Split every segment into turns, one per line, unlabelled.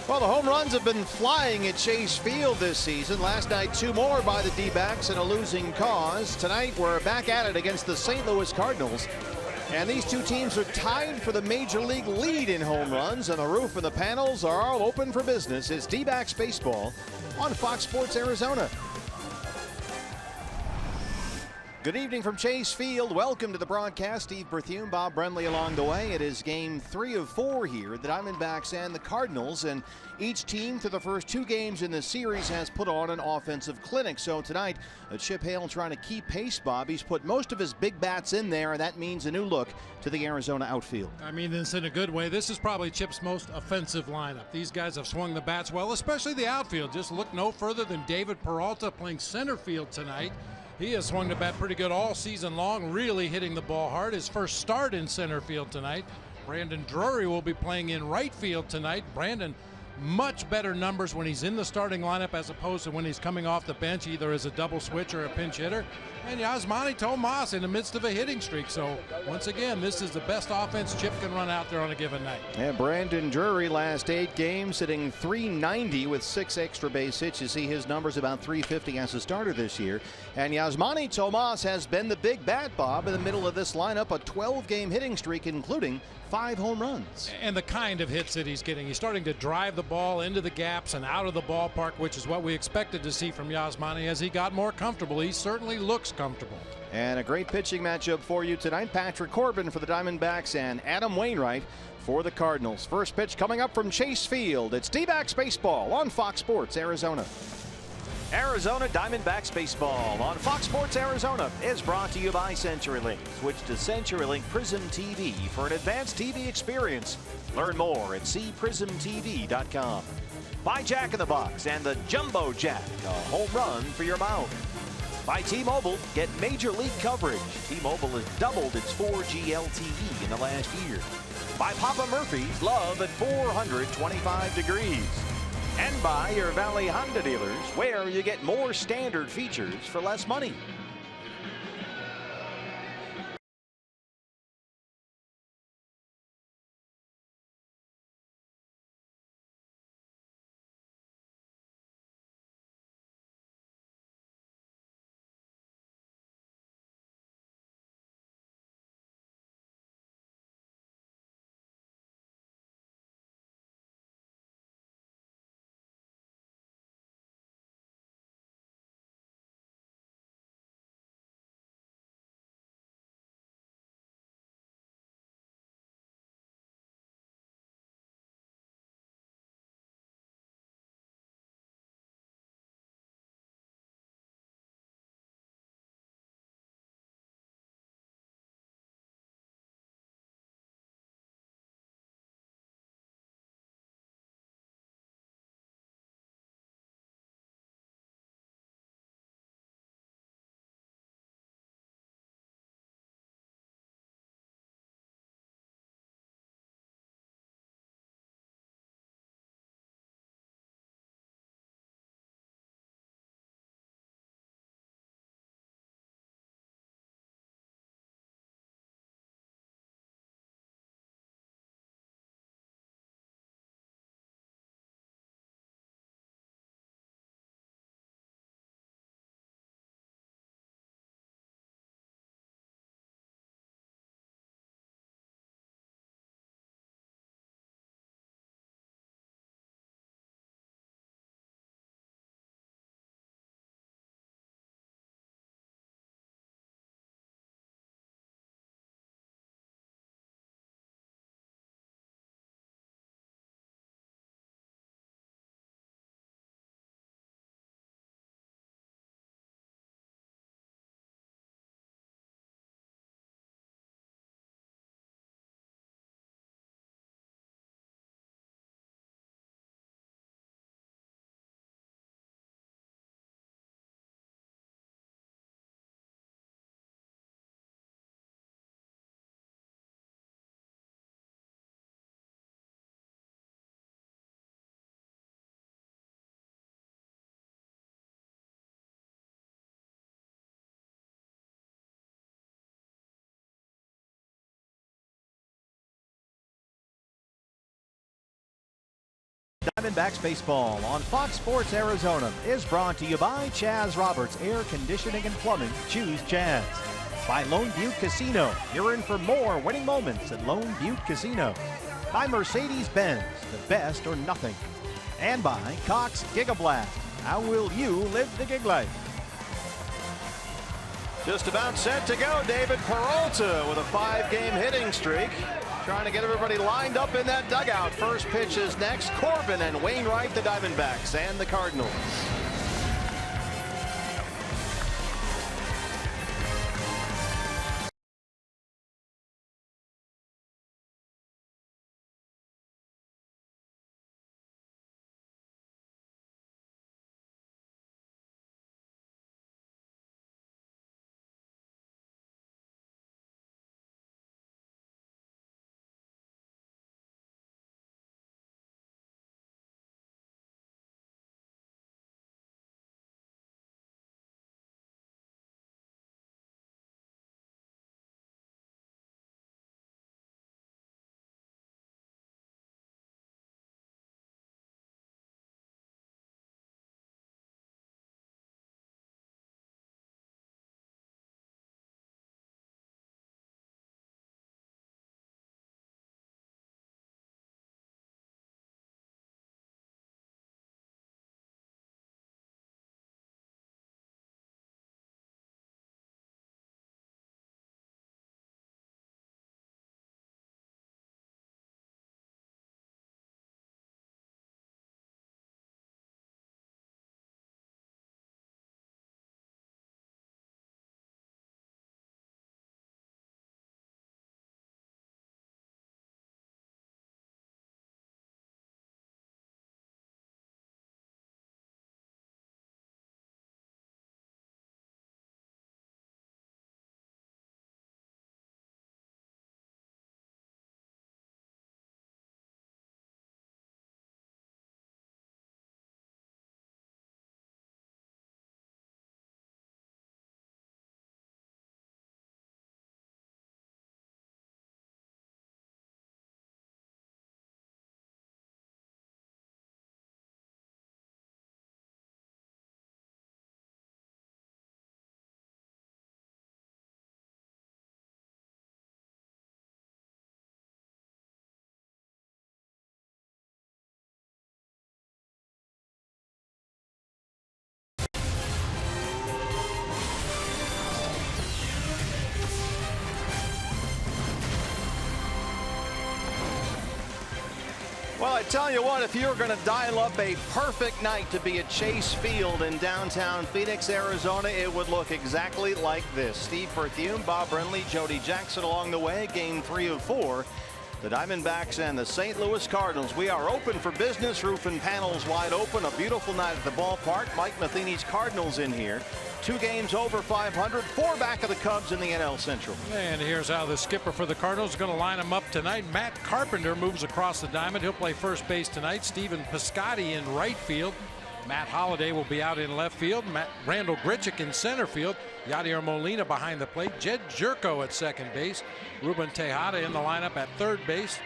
Well, the home runs have been flying at Chase Field this season. Last night, 2 more by the D-backs in a losing cause. Tonight, we're back at it against the St. Louis Cardinals. And these two teams are tied for the major league lead in home runs, and the roof and the panels are all open for business. It's D-backs baseball on Fox Sports Arizona. Good evening from Chase Field. Welcome to the broadcast. Steve Berthume, Bob Brenly along the way. It is game 3 of 4 here, the Diamondbacks and the Cardinals, and each team through the first 2 games in the series has put on an offensive clinic. So tonight, Chip Hale trying to keep pace, Bob. He's put most of his big bats in there, and that means a new look to the Arizona outfield.
I mean this in a good way. This is probably Chip's most offensive lineup. These guys have swung the bats well, especially the outfield. Just look no further than David Peralta playing center field tonight. He has swung the bat pretty good all season long, really hitting the ball hard. His first start in center field tonight. Brandon Drury will be playing in right field tonight. Brandon, much better numbers when he's in the starting lineup as opposed to when he's coming off the bench, either as a double switch or a pinch hitter. And Yasmani Tomas in the midst of a hitting streak. So once again, this is the best offense Chip can run out there on a given night.
And Brandon Drury, last 8 games, hitting .390 with 6 extra base hits. You see his numbers about .350 as a starter this year. And Yasmani Tomas has been the big bat, Bob, in the middle of this lineup, a 12-game hitting streak, including 5 home runs.
And the kind of hits that he's getting. He's starting to drive the ball into the gaps and out of the ballpark, which is what we expected to see from Yasmani as he got more comfortable. He certainly looks comfortable.
And a great pitching matchup for you tonight. Patrick Corbin for the Diamondbacks and Adam Wainwright for the Cardinals. First pitch coming up from Chase Field. It's D-backs baseball on Fox Sports Arizona. Arizona Diamondbacks baseball on Fox Sports Arizona is brought to you by CenturyLink. Switch to CenturyLink Prism TV for an advanced TV experience. Learn more at cprismtv.com. By Jack in the Box and the Jumbo Jack, a home run for your mouth. By T-Mobile, get major league coverage. T-Mobile has doubled its 4G LTE in the last year. By Papa Murphy's, love at 425 degrees. And by your Valley Honda dealers, where you get more standard features for less money.
Diamondbacks baseball on Fox Sports Arizona is brought to you by Chaz Roberts Air Conditioning and Plumbing. Choose Chaz. By Lone Butte Casino. You're in for more winning moments at Lone Butte Casino. By Mercedes-Benz, the best or nothing. And by Cox Gigablast. How will you live the gig life?
Just about set to go. David Peralta with a 5-game hitting streak. Trying to get everybody lined up in that dugout. First pitch is next. Corbin and Wainwright, the Diamondbacks and the Cardinals. Well, I tell you what, if you're going to dial up a perfect night to be at Chase Field in downtown Phoenix, Arizona, it would look exactly like this. Steve Perfume, Bob Brenly, Jody Jackson along the way. Game 3 of 4. The Diamondbacks and the St. Louis Cardinals. We are open for business. Roof and panels wide open. A beautiful night at the ballpark. Mike Matheny's Cardinals in here. 2 games over 500. 4 back of the Cubs in the NL Central.
And here's how the skipper for the Cardinals is going to line them up tonight. Matt Carpenter moves across the diamond. He'll play first base tonight. Stephen Piscotty in right field. Matt Holliday will be out in left field. Randall Grichuk in center field. Yadier Molina behind the plate. Jed Jerko at second base. Ruben Tejada in the lineup at third base.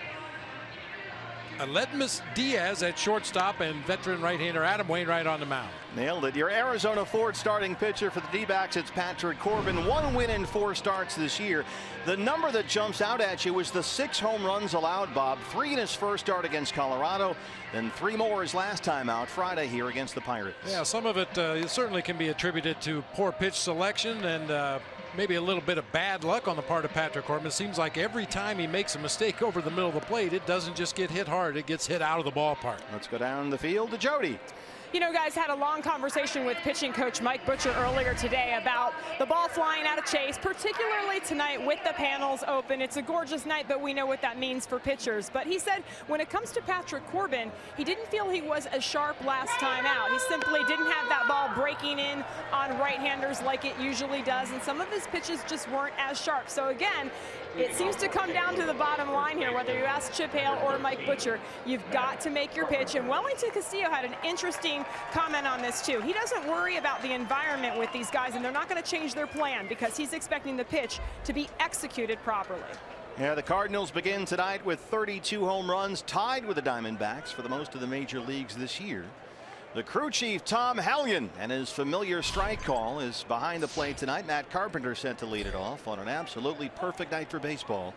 Aledmus Diaz at shortstop, and veteran right-hander Adam Wainwright on the mound.
Nailed it. Your Arizona Ford starting pitcher for the D-backs, it's Patrick Corbin. 1 win in 4 starts this year. The number that jumps out at you was the 6 home runs allowed, Bob. 3 in his first start against Colorado, then 3 more his last time out Friday here against the Pirates.
Yeah, some of it certainly can be attributed to poor pitch selection and maybe a little bit of bad luck on the part of Patrick Corbin. It seems like every time he makes a mistake over the middle of the plate, it doesn't just get hit hard, it gets hit out of the ballpark.
Let's go down the field to Jody.
You know, guys, had a long conversation with pitching coach Mike Butcher earlier today about the ball flying out of Chase, particularly tonight with the panels open. It's a gorgeous night, but we know what that means for pitchers. But he said when it comes to Patrick Corbin, he didn't feel he was as sharp last time out. He simply didn't have that ball breaking in on right-handers like it usually does, and some of his pitches just weren't as sharp. So again, it seems to come down to the bottom line here, whether you ask Chip Hale or Mike Butcher. You've got to make your pitch, and Wellington Castillo had an interesting comment on this too. He doesn't worry about the environment with these guys, and they're not going to change their plan because he's expecting the pitch to be executed properly.
Yeah, the Cardinals begin tonight with 32 home runs, tied with the Diamondbacks for the most of the major leagues this year. The crew chief, Tom Hallion, and his familiar strike call is behind the plate tonight. Matt Carpenter set to lead it off on an absolutely perfect night for baseball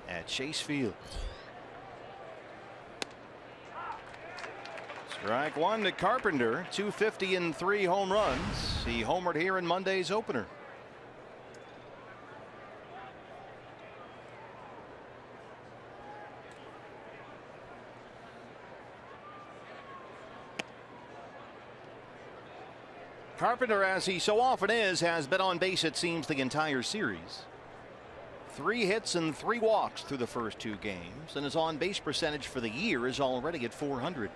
at Chase Field. Strike one to Carpenter, 250 and 3 home runs. He homered here in Monday's opener. Carpenter, as he so often is, has been on base, it seems, the entire series. 3 hits and 3 walks through the first 2 games, and his on base percentage for the year is already at .400.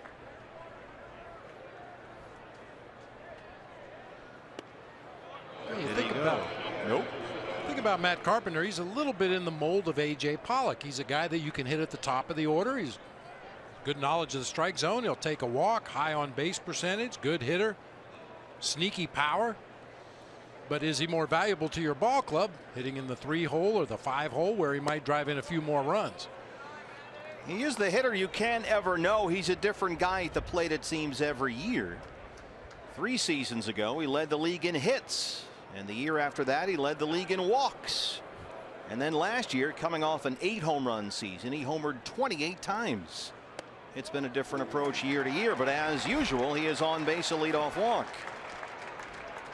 Think about Matt Carpenter. He's a little bit in the mold of A.J. Pollock. He's a guy that you can hit at the top of the order. He's good knowledge of the strike zone. He'll take a walk, high on base percentage, good hitter, sneaky power. But is he more valuable to your ball club, hitting in the 3-hole or the 5-hole, where he might drive in a few more runs?
He is the hitter you can't ever know. He's a different guy at the plate, it seems, every year. 3 seasons ago, he led the league in hits, and the year after that, he led the league in walks. And then last year, coming off an 8 home run season, he homered 28 times. It's been a different approach year to year, but as usual, he is on base a leadoff walk.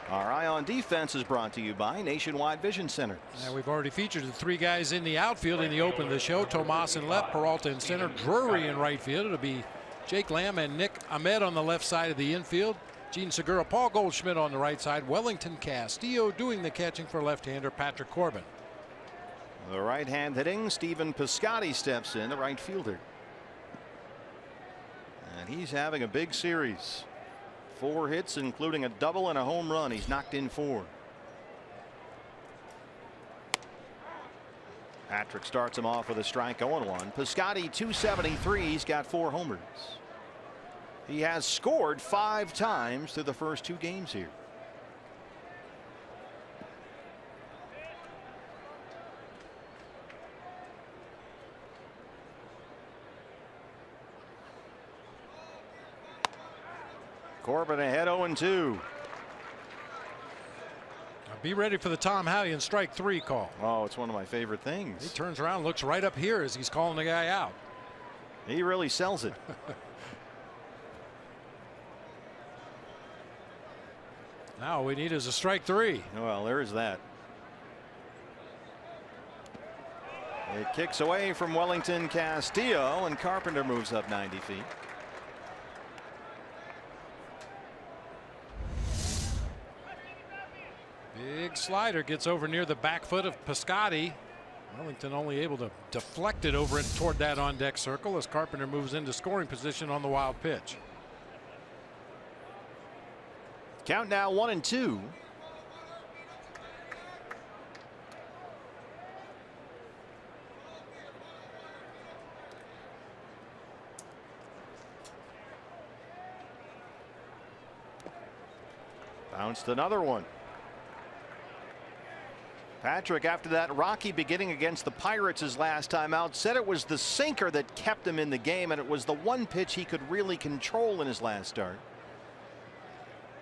Our Eye on Defense is brought to you by Nationwide Vision Center.
Now, we've already featured the 3 guys in the outfield in the open of the show. Tomas in left, Peralta in center, Drury in right field. It'll be Jake Lamb and Nick Ahmed on the left side of the infield. Gene Segura, Paul Goldschmidt on the right side. Wellington Castillo doing the catching for left-hander Patrick Corbin.
The right hand hitting Stephen Piscotty steps in, the right fielder. And he's having a big series. 4 hits, including a double and a home run. He's knocked in 4. Patrick starts him off with a strike, 0-1. Piscotty 273. He's got 4 homers. He has scored 5 times through the first 2 games here. Corbin ahead 0-2.
Be ready for the Tom Hallion strike 3 call.
Oh, it's one of my favorite things.
He turns around, looks right up here as he's calling the guy out.
He really sells it.
Now all we need is a strike 3.
Well, there's that. It kicks away from Wellington Castillo, and Carpenter moves up 90 feet.
Big slider gets over near the back foot of Piscotty. Wellington only able to deflect it over and toward that on deck circle as Carpenter moves into scoring position on the wild pitch.
Count now 1-2. Bounced another one. Patrick, after that rocky beginning against the Pirates his last time out, said it was the sinker that kept him in the game, and it was the one pitch he could really control in his last start.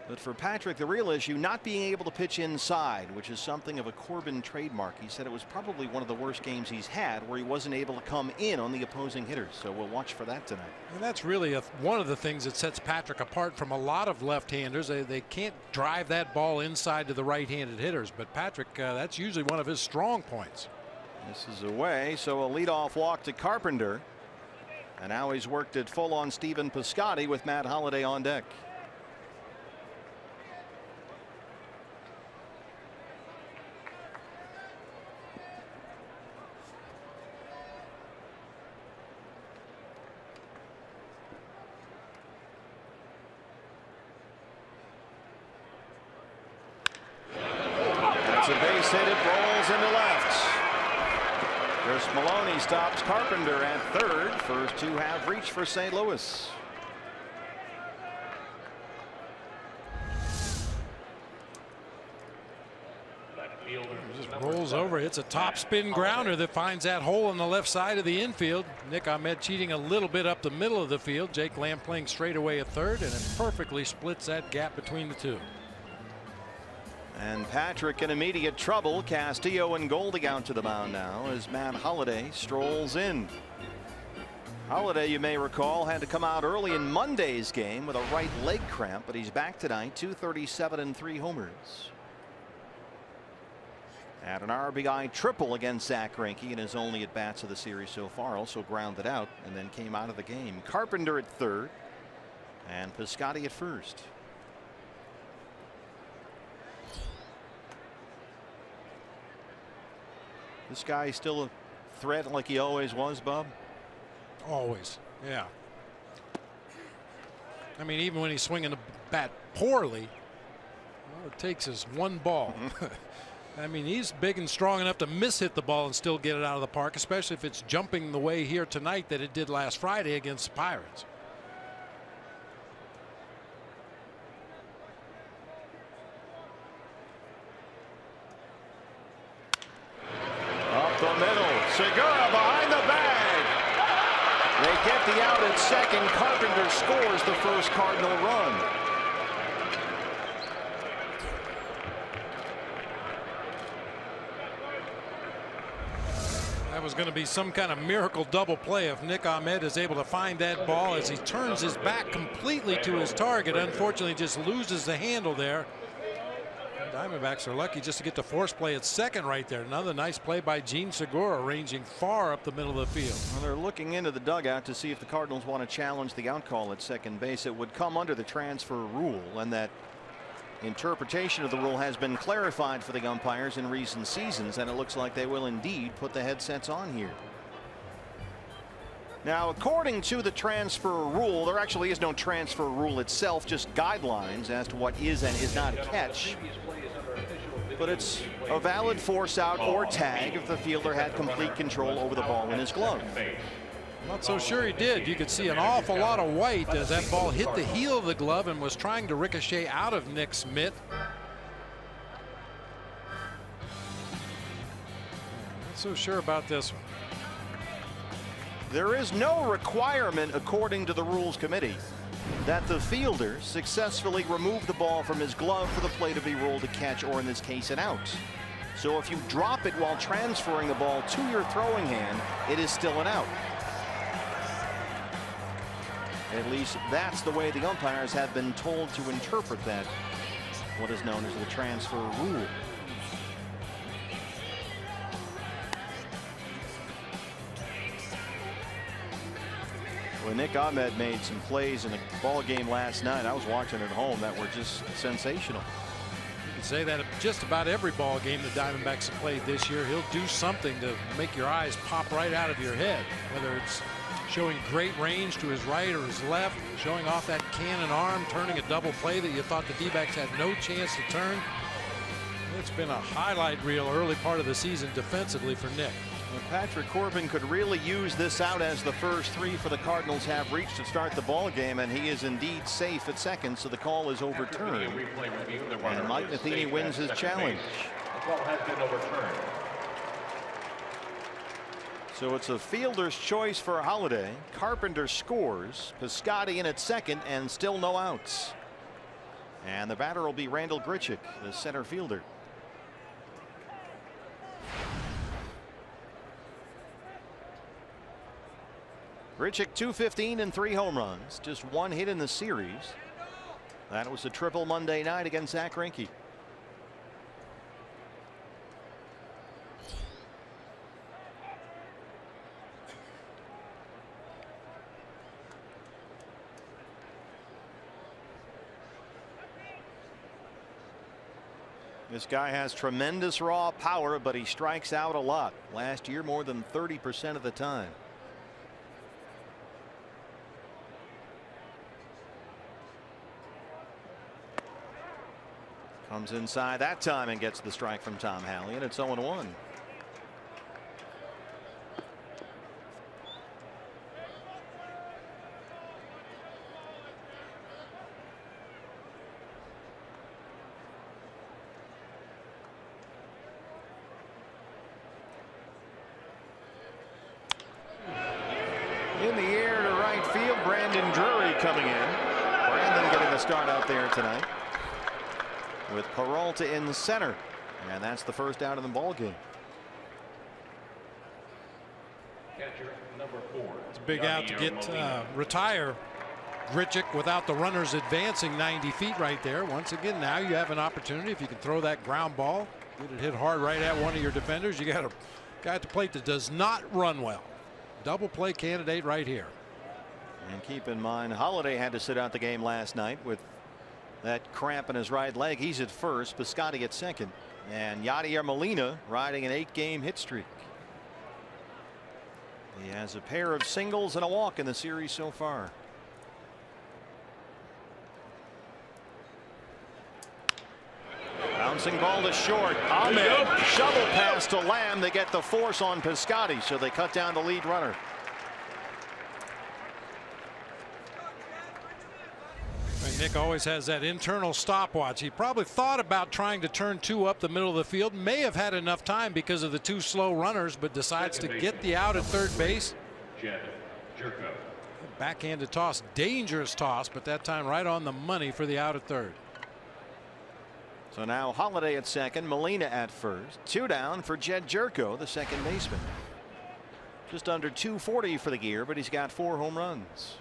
But for Patrick, the real issue, not being able to pitch inside, which is something of a Corbin trademark. He said it was probably one of the worst games he's had where he wasn't able to come in on the opposing hitters. So we'll watch for that tonight.
And that's really one of the things that sets Patrick apart from a lot of left-handers. They can't drive that ball inside to the right-handed hitters. But Patrick, that's usually one of his strong points.
This is away, so a leadoff walk to Carpenter. And now he's worked it full on Stephen Piscotty with Matt Holliday on deck. That's a base hit. It rolls into left. Chris Maloney stops Carpenter at third. First 2 have reached for St. Louis.
Just rolls rolls over. It's a top spin grounder that finds that hole on the left side of the infield. Nick Ahmed cheating a little bit up the middle of the field. Jake Lamb playing straight away at third, and it perfectly splits that gap between the two.
And Patrick in immediate trouble. Castillo and Goldie out to the mound now as Matt Holliday strolls in. Holliday, you may recall, had to come out early in Monday's game with a right leg cramp, but he's back tonight. 237 and 3 homers. Had an RBI triple against Zach Greinke in his only at bats of the series so far. Also grounded out and then came out of the game. Carpenter at third and Piscotty at first. This guy still a threat like he always was, Bob?
Always, yeah. I mean, even when he's swinging the bat poorly, all it takes is one ball. I mean, he's big and strong enough to miss-hit the ball and still get it out of the park, especially if it's jumping the way here tonight that it did last Friday against the Pirates.
Up the middle, Segura behind the bag. They get the out at second. Carpenter scores the first Cardinal run.
That was going to be some kind of miracle double play if Nick Ahmed is able to find that ball as he turns his back completely to his target. Unfortunately, just loses the handle there. Diamondbacks are lucky just to get the force play at second right there. Another nice play by Gene Segura, ranging far up the middle of the field.
Well, they're looking into the dugout to see if the Cardinals want to challenge the out call at second base. It would come under the transfer rule, and that interpretation of the rule has been clarified for the umpires in recent seasons, and it looks like they will indeed put the headsets on here. Now, according to the transfer rule, there actually is no transfer rule itself, just guidelines as to what is and is not a catch. But it's a valid force out or tag if the fielder had complete control over the ball in his glove.
I'm not so sure he did. You could see an awful lot of white as that ball hit the heel of the glove and was trying to ricochet out of Nick's mitt. Not so sure about this one.
There is no requirement, according to the Rules Committee, that the fielder successfully remove the ball from his glove for the play to be ruled a catch, or in this case an out. So if you drop it while transferring the ball to your throwing hand, it is still an out. At least that's the way the umpires have been told to interpret that, what is known as the transfer rule. Well, Nick Ahmed made some plays in the ball game last night. I was watching at home that were just sensational.
You can say that of just about every ball game the Diamondbacks have played this year. He'll do something to make your eyes pop right out of your head, whether it's showing great range to his right or his left, showing off that cannon arm, turning a double play that you thought the D-backs had no chance to turn. It's been a highlight reel early part of the season defensively for Nick.
Well, Patrick Corbin could really use this out, as the first three for the Cardinals have reached to start the ball game, and he is indeed safe at second, so the call is overturned. And Mike Matheny wins his challenge.
The call has been overturned.
So it's a fielder's choice for Holliday. Carpenter scores. Piscotty in at second, and still no outs. And the batter will be Randal Grichuk, the center fielder. Grichuk 215 and 3 home runs, just one hit in the series. That was a triple Monday night against Zach Greinke. This guy has tremendous raw power, but he strikes out a lot. Last year, more than 30% of the time. Comes inside that time and gets the strike from Tom Halley, and it's 0-1. In the air to right field, Brandon Drury coming in. Brandon getting the start out there tonight with Peralta in center, and that's the first out of the ball game.
Catcher number 4.
It's a big out to get retire Grichuk without the runners advancing 90 feet right there. Once again, now you have an opportunity. If you can throw that ground ball, get it hit hard right at one of your defenders. You got a guy at the plate that does not run well. Double play candidate right here.
And keep in mind, Holiday had to sit out the game last night with that cramp in his right leg. He's at first. Piscotty at second. And Yadier Molina riding an 8-game hit streak. He has a pair of singles and a walk in the series so far. Bouncing ball to short. Ahmed shovel pass to Lamb. They get the force on Piscotty, so they cut down the lead runner.
Nick always has that internal stopwatch. He probably thought about trying to turn 2 up the middle of the field. May have had enough time because of the 2 slow runners, but decides to get the out at third base. Backhanded toss, dangerous toss, but that time right on the money for the out at third.
So now Holiday at second, Molina at first. 2 down for Jed Jerko, the second baseman. Just under 240 for the year, but he's got 4 home runs.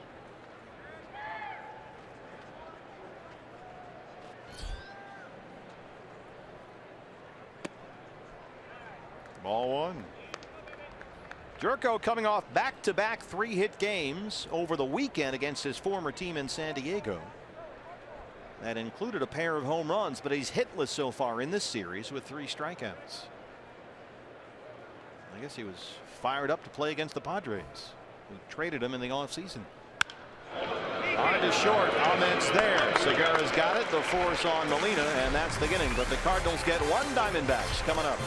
Ball 1. Jerko coming off back-to-back 3-hit games over the weekend against his former team in San Diego. That included a pair of home runs, but he's hitless so far in this series with 3 strikeouts. I guess he was fired up to play against the Padres, who traded him in the offseason. Hard to short. Ahmed's there. Segura's got it. The force on Molina, and that's the inning. But the Cardinals get 1 Diamondbacks coming up.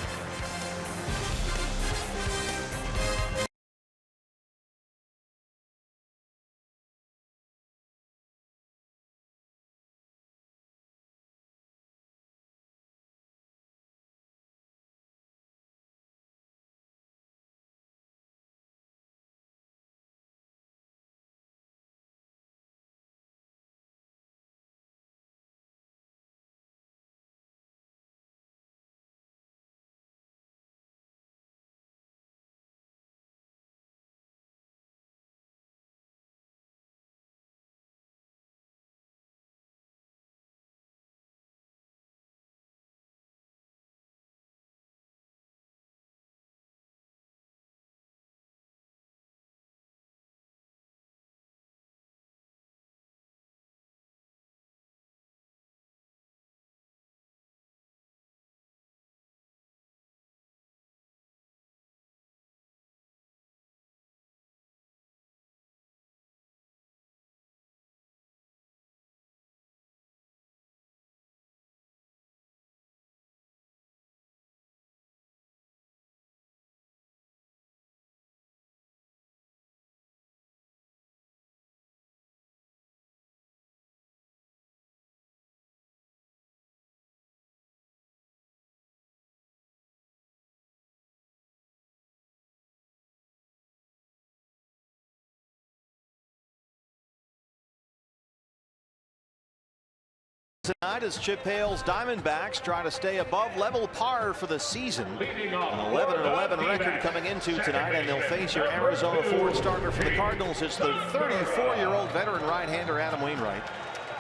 Tonight as Chip Hale's Diamondbacks try to stay above level par for the season. An 11-11 record coming into tonight, and they'll face your Arizona Ford starter for the Cardinals. It's the 34-year-old veteran right-hander Adam Wainwright,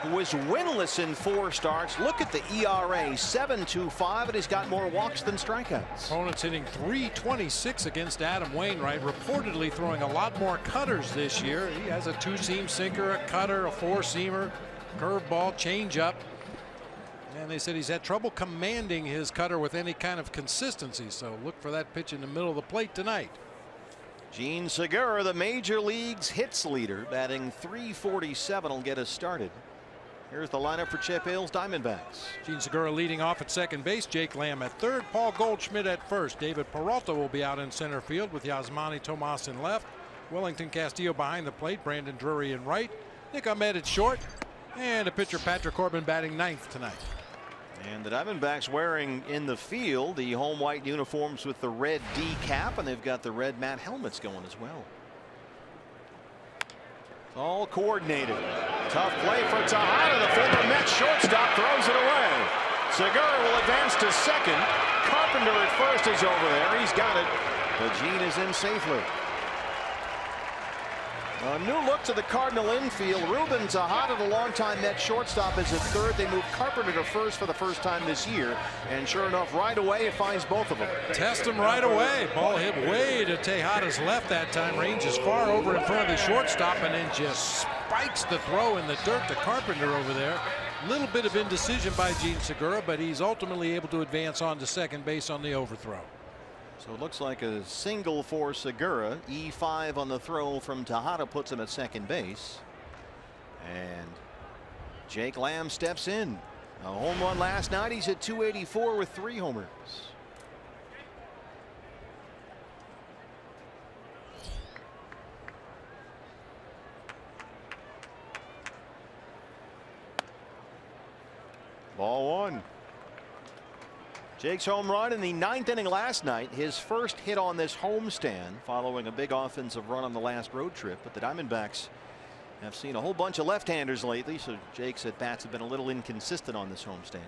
who was winless in 4 starts. Look at the ERA, 7.25, and he's got more walks than strikeouts.
Opponents hitting .326 against Adam Wainwright, reportedly throwing a lot more cutters this year. He has a 2-seam sinker, a cutter, a 4-seamer, curveball, changeup. And they said he's had trouble commanding his cutter with any kind of consistency. So look for that pitch in the middle of the plate tonight.
Gene Segura, the major league's hits leader, batting .347, will get us started. Here's the lineup for Chip Hale's Diamondbacks.
Gene Segura leading off at second base. Jake Lamb at third. Paul Goldschmidt at first. David Peralta will be out in center field with Yasmani Tomas in left. Wellington Castillo behind the plate. Brandon Drury in right. Nick Ahmed at short. And the pitcher Patrick Corbin batting 9th tonight.
And the Diamondbacks wearing in the field the home white uniforms with the red D cap, and they've got the red mat helmets going as well. All coordinated. Tough play for Tejada. The former Mets shortstop throws it away. Segura will advance to second. Carpenter at first is over there. He's got it. But Gene is in safely. A new look to the Cardinal infield. Ruben Tejada, the longtime Met shortstop, is at third. They move Carpenter to first for the first time this year. And sure enough, right away, it finds both of them.
Test him right away. Ball hit way to Tejada's left that time. Ranges far over in front of the shortstop and then just spikes the throw in the dirt to Carpenter over there. A little bit of indecision by Gene Segura, but he's ultimately able to advance on to second base on the overthrow.
So it looks like a single for Segura. E5 on the throw from Tejada puts him at second base. And Jake Lamb steps in. A home run last night. He's at 284 with 3 homers. Ball 1. Jake's home run in the 9th inning last night, his first hit on this homestand following a big offensive run on the last road trip. But the Diamondbacks have seen a whole bunch of left-handers lately, so Jake's at bats have been a little inconsistent on this homestand.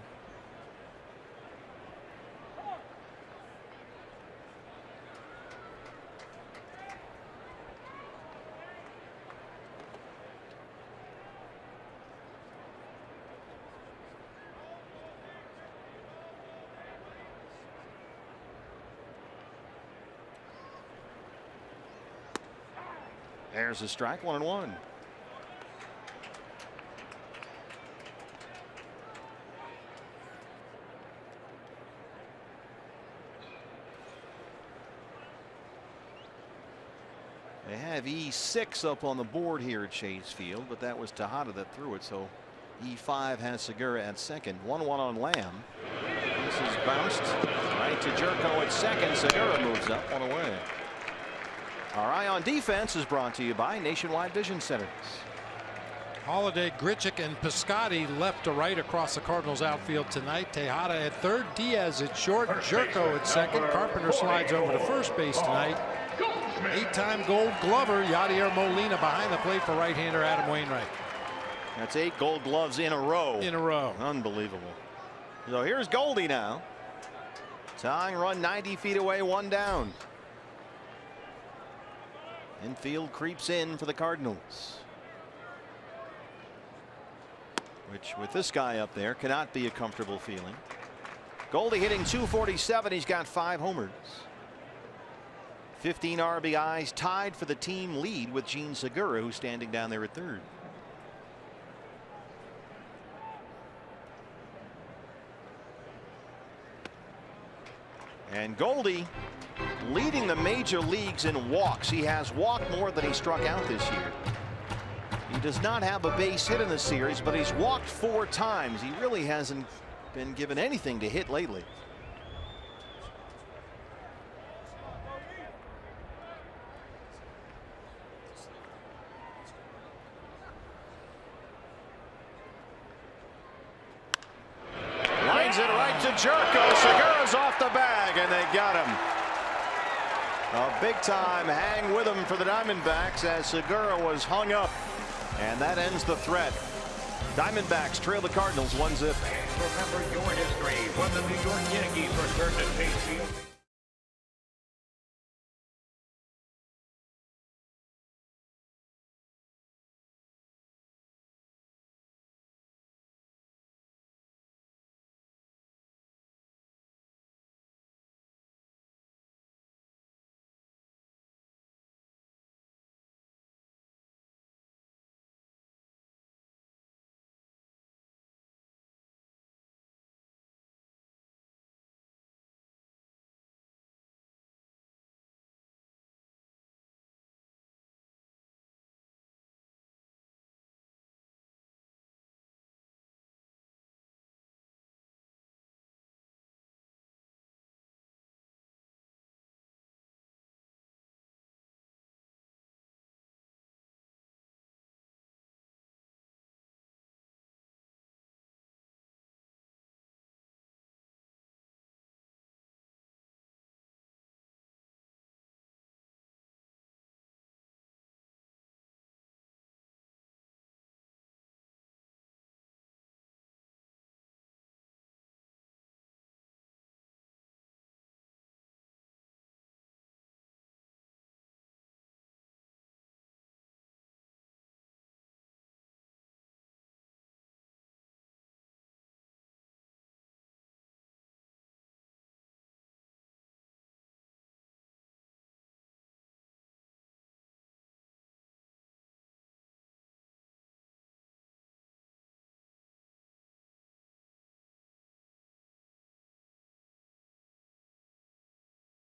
There's a strike, 1-1. They have E6 up on the board here at Chase Field, but that was Tejada that threw it, so E5 has Segura at second. 1-1 on Lamb. This is bounced right to Jerko at second. Segura moves up, 1 away. Our Eye on Defense is brought to you by Nationwide Vision Centers.
Holiday, Grichuk, and Piscotty left to right across the Cardinals outfield tonight. Tejada at third, Diaz at short, Jerko at second. Carpenter slides over to first base tonight. 8-time Gold Glover Yadier Molina behind the plate for right-hander Adam Wainwright.
That's 8 Gold Gloves in a row.
In a row.
Unbelievable. So here's Goldie now. Tying run 90 feet away, 1 down. Infield creeps in for the Cardinals, which with this guy up there cannot be a comfortable feeling. Goldie hitting .247. He's got 5 homers. 15 RBIs, tied for the team lead with Gene Segura, who's standing down there at third. And Goldie leading the major leagues in walks. He has walked more than he struck out this year. He does not have a base hit in the series, but he's walked 4 times. He really hasn't been given anything to hit lately. Lines it right to Jerko. Segura's off the bag, and they got him. A big-time hang with him for the Diamondbacks as Segura was hung up. And that ends the threat. Diamondbacks trail the Cardinals 1-0.
Remember your history when the New York Yankees returned to Chase Field.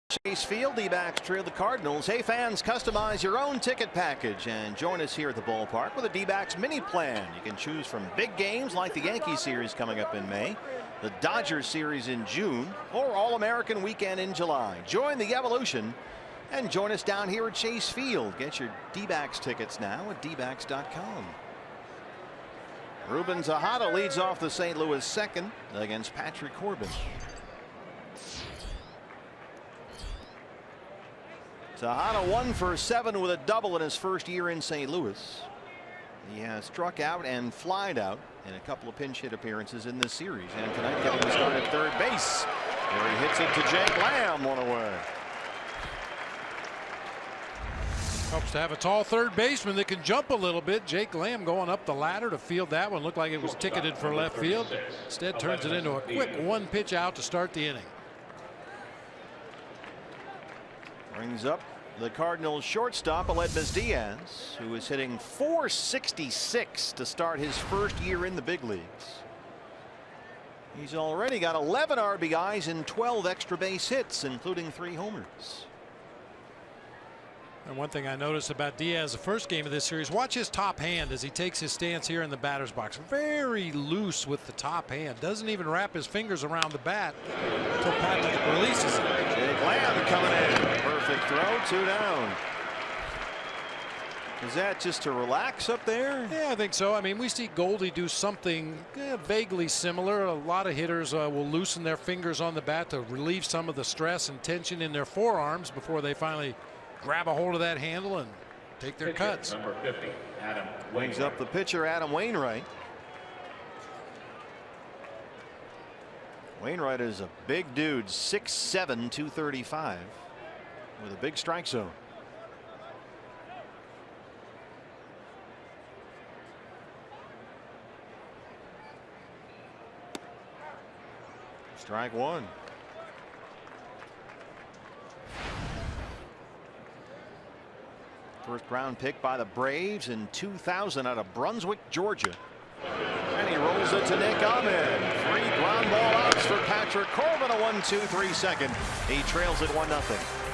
Chase Field, D-backs trail the Cardinals. Hey fans, customize your own ticket package and join us here at the ballpark with a D-backs mini plan. You can choose from big games like the Yankees series coming up in May, the Dodgers series in June, or All-American weekend in July. Join the evolution and join us down here at Chase Field. Get your D-backs tickets now at dbacks.com. Ruben Tejada leads off the St. Louis second against Patrick Corbin. Tejada 1 for 7 with a double in his first year in St. Louis. He has struck out and flied out in a couple of pinch hit appearances in this series. And tonight getting the start at third base, where he hits it to Jake Lamb, one away.
Helps to have a tall third baseman that can jump a little bit. Jake Lamb going up the ladder to field that one. Looked like it was ticketed for left field. Instead turns it into a quick one pitch out to start the inning.
Brings up the Cardinals shortstop Aledmys Diaz, who is hitting .466 to start his first year in the big leagues. He's already got 11 RBIs and 12 extra base hits, including 3 homers.
And one thing I noticed about Diaz, the first game of this series, watch his top hand as he takes his stance here in the batter's box. Very loose with the top hand. Doesn't even wrap his fingers around the bat until Patrick releases it.
Jake Lamb coming in. Perfect throw, 2 down. Is that just to relax up there?
Yeah, I think so. I mean, we see Goldie do something vaguely similar. A lot of hitters will loosen their fingers on the bat to relieve some of the stress and tension in their forearms before they finally grab a hold of that handle and take their cuts.
Number 50, Adam
Brings up the pitcher, Adam Wainwright. Wainwright is a big dude, 6'7", 235, with a big strike zone. Strike 1. First round pick by the Braves in 2000 out of Brunswick, Georgia. And he rolls it to Nick Ahmed. 3 ground ball outs for Patrick Corbin. A 1-2-3 second. He trails it 1-0.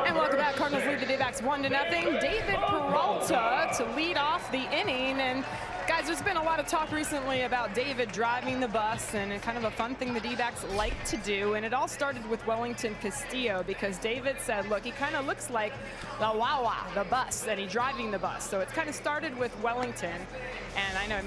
And welcome back. Cardinals lead the D-backs 1-0. David Peralta to lead off the inning. And guys, there's been a lot of talk recently about David driving the bus, and kind of a fun thing the D-backs like to do. And it all started with Wellington Castillo, because David said, look, he kind of looks like the Wawa, the bus, and he's driving the bus. So it's kind of started with Wellington. And I know,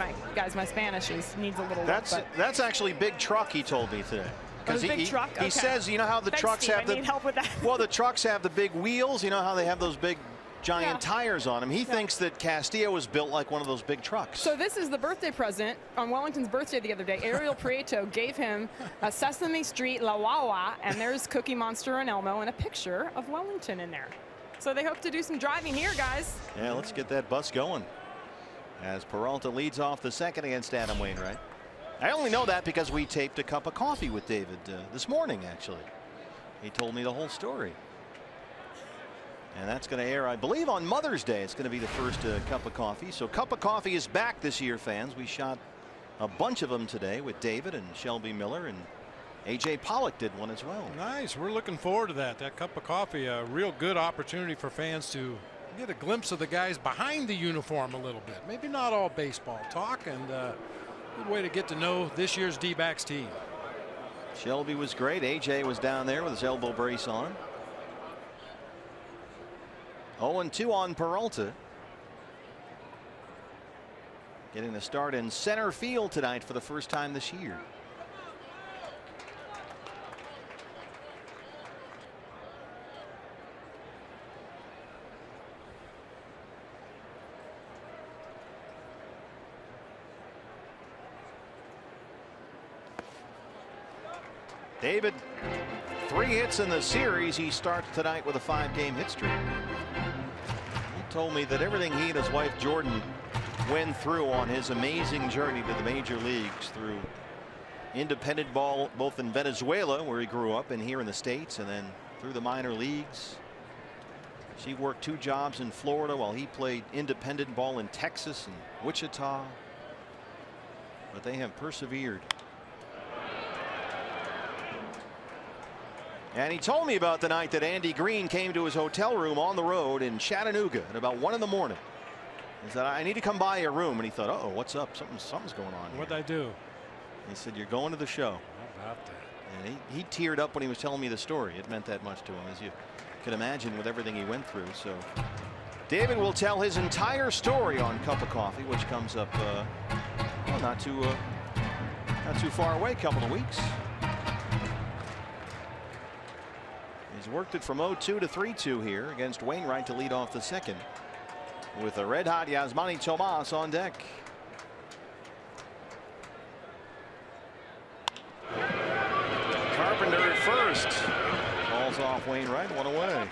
my Spanish needs a little work.
That's actually Big Truck, he told me today. Because he says, you know how the trucks have the
help with that.
Well, the trucks have the big wheels. You know how they have those big giant tires on him. He thinks that Castillo was built like one of those big trucks.
So this is the birthday present on Wellington's birthday the other day. Ariel Prieto gave him a Sesame Street La Wawa, and there's Cookie Monster and Elmo and a picture of Wellington in there. So they hope to do some driving here, guys.
Yeah, let's get that bus going. As Peralta leads off the second against Adam Wainwright. I only know that because we taped a cup of coffee with David this morning, actually. He told me the whole story. And that's going to air, I believe, on Mother's Day. It's going to be the first cup of coffee. So Cup of Coffee is back this year, fans. We shot a bunch of them today with David and Shelby Miller, and A.J. Pollock did one as well.
Nice. We're looking forward to that. That Cup of Coffee, a real good opportunity for fans to get a glimpse of the guys behind the uniform a little bit. Maybe not all baseball talk, and good way to get to know this year's D-backs team.
Shelby was great. A.J. was down there with his elbow brace on. 0-2 on Peralta. Getting the start in center field tonight for the first time this year. David, 3 hits in the series. He starts tonight with a 5-game hit streak. He told me that everything he and his wife Jordan went through on his amazing journey to the major leagues, through independent ball both in Venezuela, where he grew up, and here in the States, and then through the minor leagues. She worked 2 jobs in Florida while he played independent ball in Texas and Wichita. But they have persevered. And he told me about the night that Andy Green came to his hotel room on the road in Chattanooga at about 1 in the morning. He said, I need to come by your room. And he thought, uh-oh, what's up? Something's going on.
What'd I do?
He said, you're going to the show.
How about that?
And he teared up when he was telling me the story. It meant that much to him, as you could imagine, with everything he went through. So David will tell his entire story on Cup of Coffee, which comes up well, not too far away, couple of weeks. He's worked it from 0-2 to 3-2 here against Wainwright to lead off the second, with a red-hot Yasmani Tomas on deck. Carpenter at first. Falls off Wainwright, 1 away.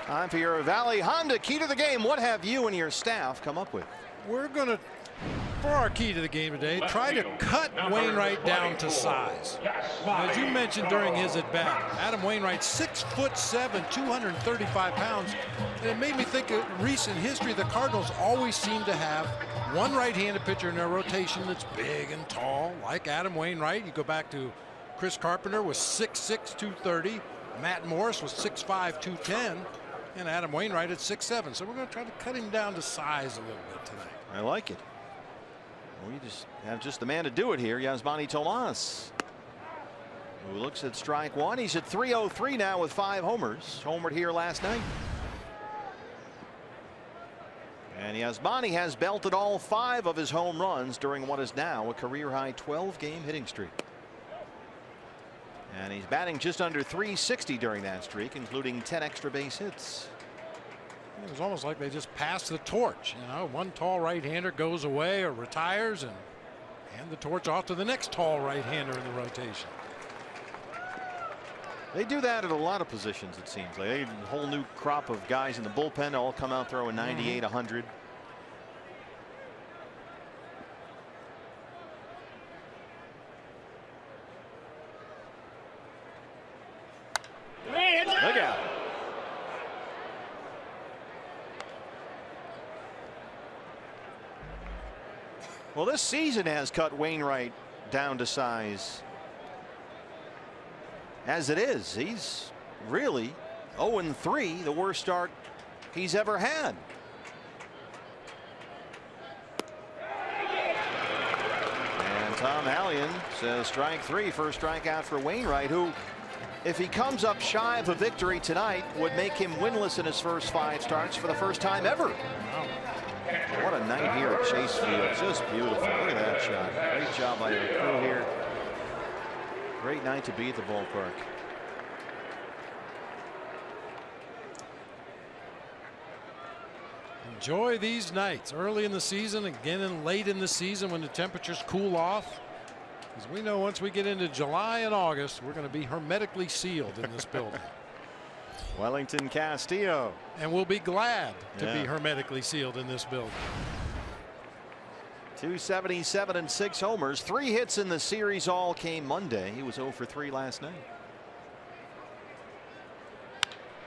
Time for your Valley Honda key to the game. What have you and your staff come up with?
We're going to, for our key to the game today, try to cut Wainwright down to size. As you mentioned during his at-bat, Adam Wainwright, 6'7", 235 pounds. And it made me think of recent history. The Cardinals always seem to have one right-handed pitcher in their rotation that's big and tall, like Adam Wainwright. You go back to Chris Carpenter was 6'6", 230. Matt Morris was 6'5", 210. And Adam Wainwright at 6'7". So we're going to try to cut him down to size a little bit tonight.
I like it. We just have the man to do it here, Yasmani Tomas, who looks at strike 1. He's at 303 now with 5 homers. Homered here last night. And Yasmani has belted all 5 of his home runs during what is now a career-high 12-game hitting streak. And he's batting just under 360 during that streak, including 10 extra base hits.
It was almost like they just passed the torch. You know, one tall right-hander goes away or retires and hand the torch off to the next tall right-hander in the rotation.
They do that at a lot of positions, it seems like. A whole new crop of guys in the bullpen all come out throwing 98, 100. Look out. Well, this season has cut Wainwright down to size. As it is, he's really 0-3, the worst start he's ever had. And Tom Hallion says strike 3, first strikeout for Wainwright, who, if he comes up shy of a victory tonight, would make him winless in his first 5 starts for the first time ever. Wow. What a night here at Chase Field. Just beautiful. Look at that shot. Great job by the crew here. Great night to be at the ballpark.
Enjoy these nights early in the season, again and late in the season when the temperatures cool off. Because we know once we get into July and August, we're going to be hermetically sealed in this building.
Wellington Castillo.
And we'll be glad to be hermetically sealed in this building.
277 and 6 homers. 3 hits in the series all came Monday. He was 0 for 3 last night.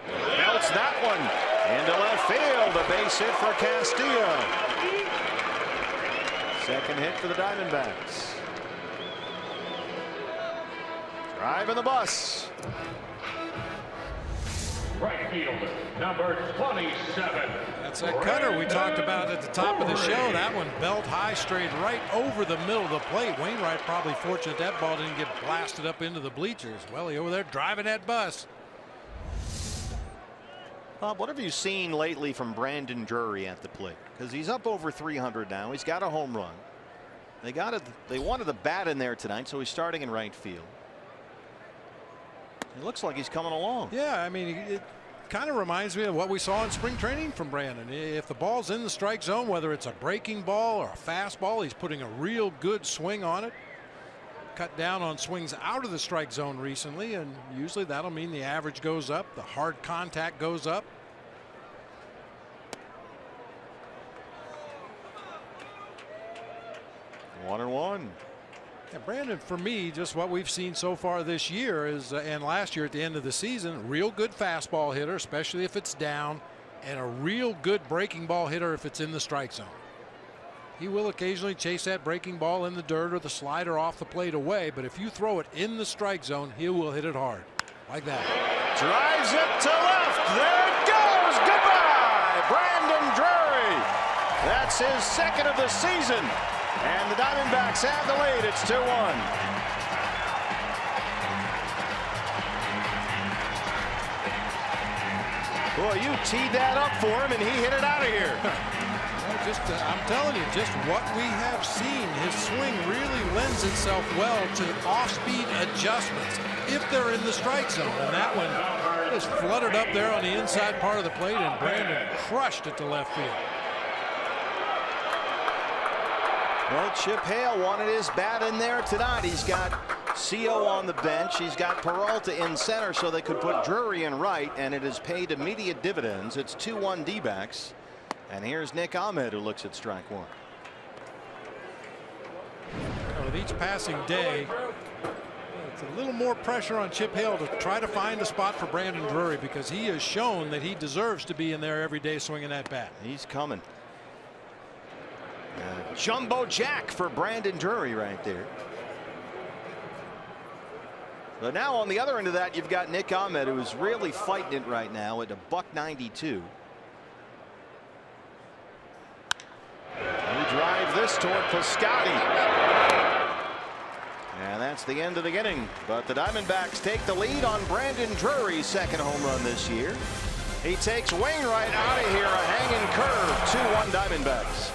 Belts that one into left field. A base hit for Castillo. Second hit for the Diamondbacks. Driving the bus.
Right field, number 27.
That's that cutter we talked about at the top of the show. That one belt high, straight right over the middle of the plate. Wainwright probably fortunate that ball didn't get blasted up into the bleachers. Well, he over there driving that bus.
Bob, what have you seen lately from Brandon Drury at the plate? Because he's up over 300 now. He's got a home run. They wanted the bat in there tonight, so he's starting in right field. It looks like he's coming along.
Yeah, I mean, it kind of reminds me of what we saw in spring training from Brandon. If the ball's in the strike zone, whether it's a breaking ball or a fastball, he's putting a real good swing on it. Cut down on swings out of the strike zone recently, and usually that'll mean the average goes up, the hard contact goes up.
One and one.
Yeah, Brandon, for me, just what we've seen so far this year is, and last year at the end of the season, real good fastball hitter, especially if it's down, and a real good breaking ball hitter if it's in the strike zone. He will occasionally chase that breaking ball in the dirt or the slider off the plate away, but if you throw it in the strike zone, he will hit it hard, like that.
Drives it to left. There it goes. Goodbye, Brandon Drury. That's his second of the season. And the Diamondbacks have the lead. It's 2-1. Boy, you teed that up for him, and he hit it out of here.
I'm telling you, just what we have seen. His swing really lends itself well to off-speed adjustments if they're in the strike zone. And that one just fluttered up there on the inside part of the plate, and Brandon crushed it to left field.
Well, Chip Hale wanted his bat in there tonight. He's got CO on the bench. He's got Peralta in center so they could put Drury in right, and it has paid immediate dividends. It's 2-1 D-backs. And here's Nick Ahmed, who looks at strike one.
With each passing day, it's a little more pressure on Chip Hale to try to find a spot for Brandon Drury, because he has shown that he deserves to be in there every day swinging that bat.
He's coming. Jumbo jack for Brandon Drury right there. But now on the other end of that, you've got Nick Ahmed, who's really fighting it right now at $192. We drive this toward Piscotty. And that's the end of the inning. But the Diamondbacks take the lead on Brandon Drury's second home run this year. He takes Wainwright out of here, a hanging curve. 2-1 Diamondbacks.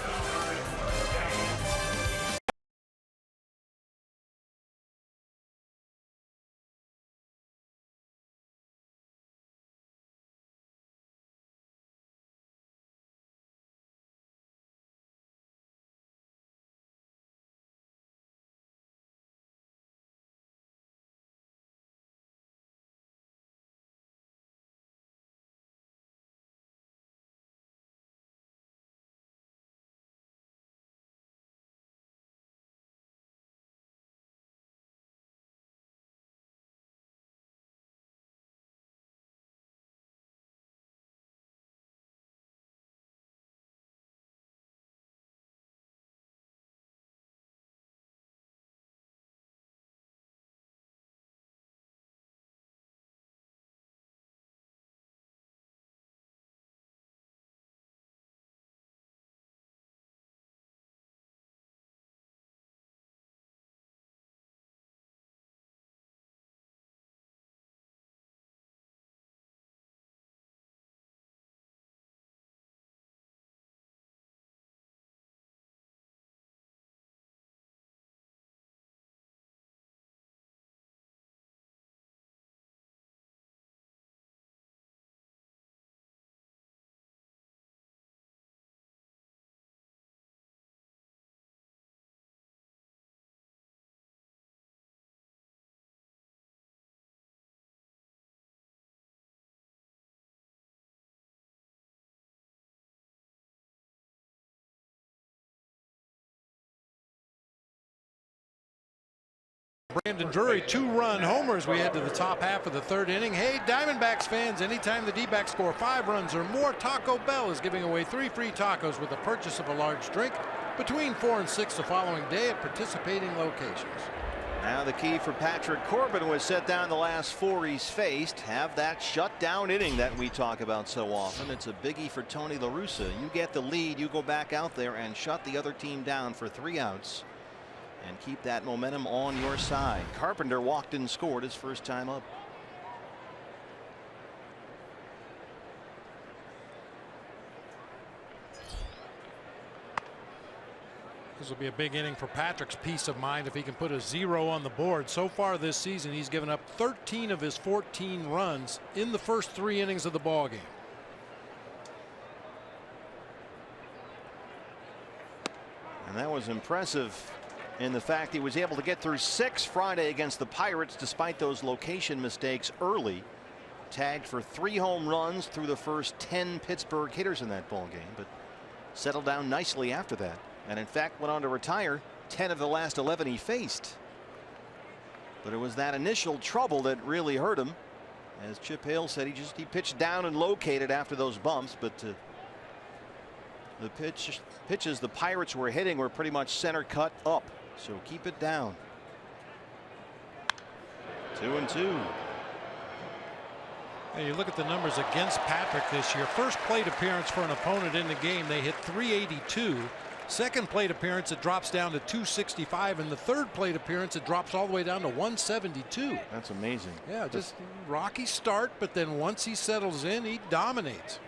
Brandon Drury 2-run homers. We head to the top half of the third inning. Hey, Diamondbacks fans, anytime the D-backs score 5 runs or more, Taco Bell is giving away 3 free tacos with the purchase of a large drink between 4 and 6 the following day at participating locations.
Now the key for Patrick Corbin was set down the last 4 he's faced. Have that shutdown inning that we talk about so often. It's a biggie for Tony La Russa. You get the lead, you go back out there and shut the other team down for 3 outs. And keep that momentum on your side. Carpenter walked and scored his first time up.
This will be a big inning for Patrick's peace of mind if he can put a 0 on the board. So far this season, he's given up 13 of his 14 runs in the first 3 innings of the ball game.
And that was impressive in the fact he was able to get through 6 Friday against the Pirates despite those location mistakes early. Tagged for 3 home runs through the first 10 Pittsburgh hitters in that ball game, but settled down nicely after that. And in fact went on to retire 10 of the last 11 he faced. But it was that initial trouble that really hurt him. As Chip Hale said, he pitched down and located after those bumps, but the pitches the Pirates were hitting were pretty much center cut up. So keep it down. 2-2.
And you look at the numbers against Patrick this year. First plate appearance for an opponent in the game, they hit .382. Second plate appearance, it drops down to .265, and the third plate appearance, it drops all the way down to .172.
That's amazing.
Yeah, just rocky start, but then once he settles in, he dominates.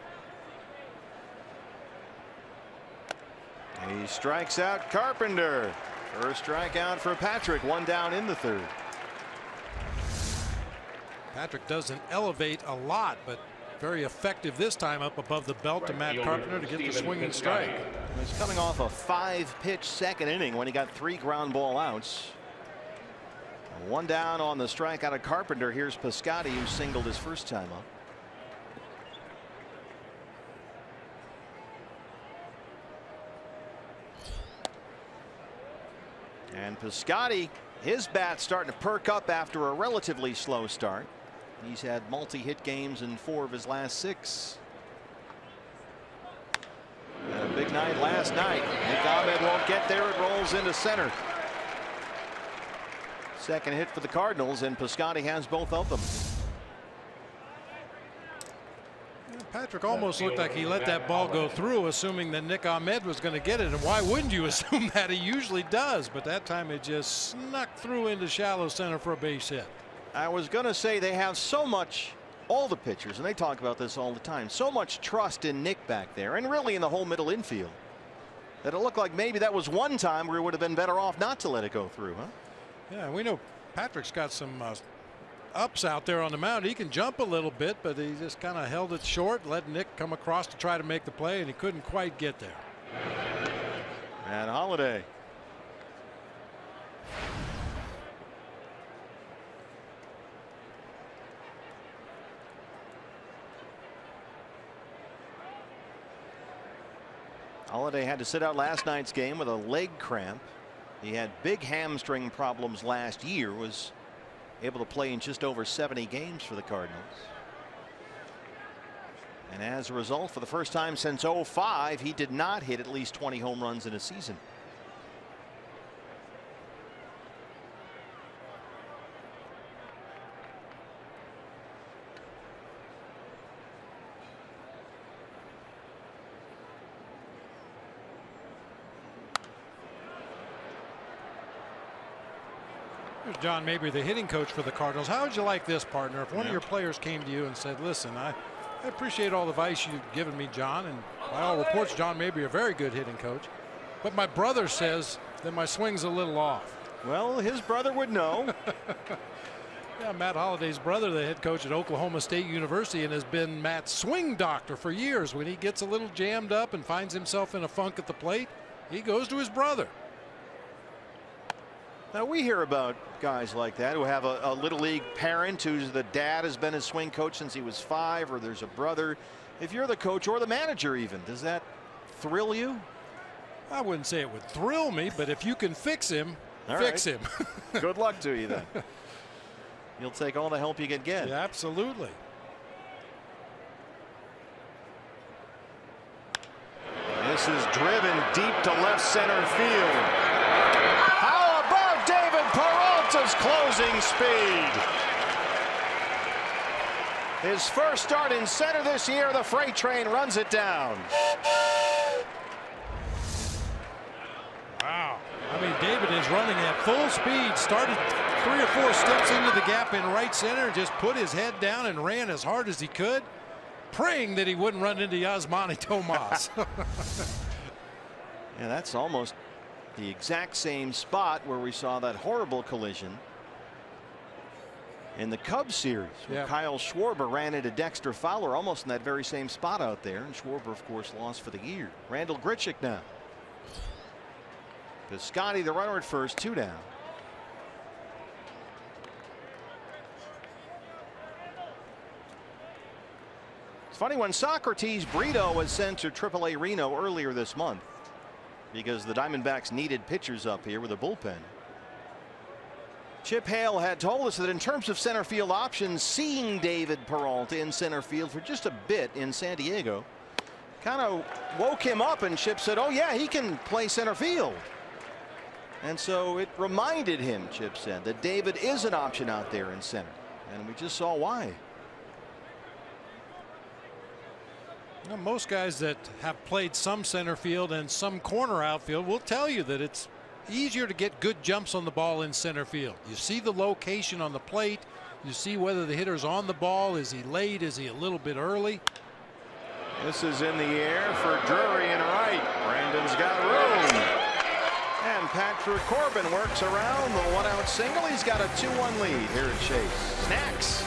He strikes out Carpenter. First strikeout for Patrick. 1 down in the third.
Patrick doesn't elevate a lot, but very effective this time up above the belt to Matt Carpenter to get the swinging strike.
He's coming off a 5-pitch second inning when he got 3 ground ball outs. 1 down on the strikeout of Carpenter. Here's Piscotty, who singled his first time up. And Piscotty, his bat's starting to perk up after a relatively slow start. He's had multi-hit games in 4 of his last 6. And a big night last night. Nick Ahmed won't get there. It rolls into center. Second hit for the Cardinals, and Piscotty has both of them.
Patrick almost looked like he let that ball go through, assuming that Nick Ahmed was going to get it. And why wouldn't you assume that? He usually does, but that time it just snuck through into shallow center for a base hit.
I was going to say they have so much, all the pitchers, and they talk about this all the time, so much trust in Nick back there, and really in the whole middle infield, that it looked like maybe that was one time where it would have been better off not to let it go through, huh?
Yeah, we know Patrick's got some ups out there on the mound. He can jump a little bit, but he just kind of held it short, let Nick come across to try to make the play, and he couldn't quite get there.
And Holiday. Holiday had to sit out last night's game with a leg cramp. He had big hamstring problems last year, was able to play in just over 70 games for the Cardinals. And as a result, for the first time since '05, he did not hit at least 20 home runs in a season.
Here's John Mabry, the hitting coach for the Cardinals. How would you like this, partner, if one of your players came to you and said, listen, I appreciate all the advice you've given me, John, and by all reports, John Mabry, a very good hitting coach, but my brother says that my swing's a little off.
Well, his brother would know.
Yeah, Matt Holliday's brother, the head coach at Oklahoma State University, and has been Matt's swing doctor for years. When he gets a little jammed up and finds himself in a funk at the plate, he goes to his brother.
Now we hear about guys like that who have a little league parent who's the dad has been his swing coach since he was 5, or there's a brother. If you're the coach or the manager even, does that thrill you?
I wouldn't say it would thrill me, but if you can fix him, Fix him.
Good luck to you then. You'll take all the help you can get.
Yeah, absolutely.
This is driven deep to left center field. How about David Peralta's closing speed? His first start in center this year, the freight train runs it down.
Wow. I mean, David is running at full speed. Started 3 or 4 steps into the gap in right center, just put his head down and ran as hard as he could, praying that he wouldn't run into Yasmani Tomas.
Yeah, that's almost the exact same spot where we saw that horrible collision in the Cubs series.
Yeah.
Kyle Schwarber ran into Dexter Fowler almost in that very same spot out there, and Schwarber of course lost for the year. Randall Grichuk now. Piscotty the runner at first, 2 down. It's funny, when Socrates Brito was sent to AAA Reno earlier this month because the Diamondbacks needed pitchers up here with a bullpen, Chip Hale had told us that in terms of center field options, seeing David Peralta in center field for just a bit in San Diego kind of woke him up, and Chip said, oh yeah, he can play center field. And so it reminded him, Chip said, that David is an option out there in center, and we just saw why.
Now, most guys that have played some center field and some corner outfield will tell you that it's easier to get good jumps on the ball in center field. You see the location on the plate. You see whether the hitter's on the ball. Is he late? Is he a little bit early?
This is in the air for Drury and right. Brandon's got room. And Patrick Corbin works around the 1-out single. He's got a 2-1 lead here at Chase. Snacks.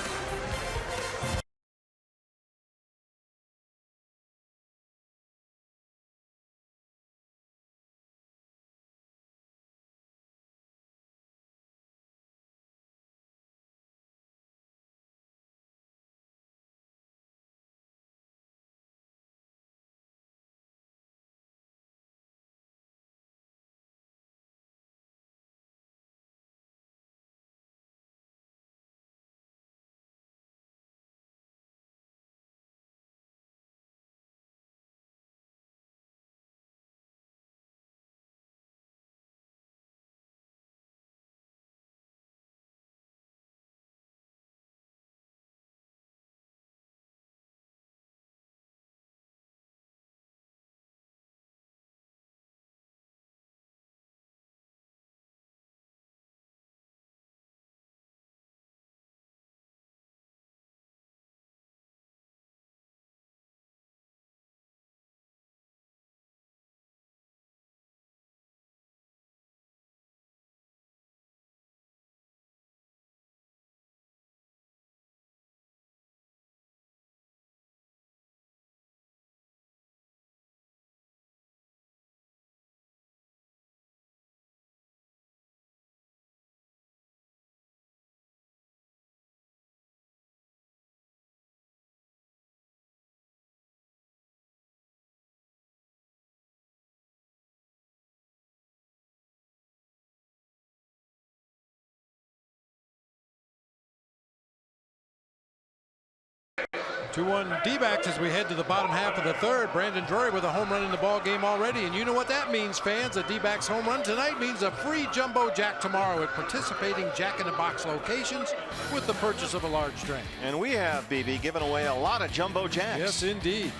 Two-1 D-backs as we head to the bottom half of the third. Brandon Drury with a home run in the ball game already, and you know what that means, fans. A D-backs home run tonight means a free jumbo jack tomorrow at participating Jack-in-the-Box locations with the purchase of a large drink.
And we have, BB, given away a lot of jumbo jacks.
Yes, indeed.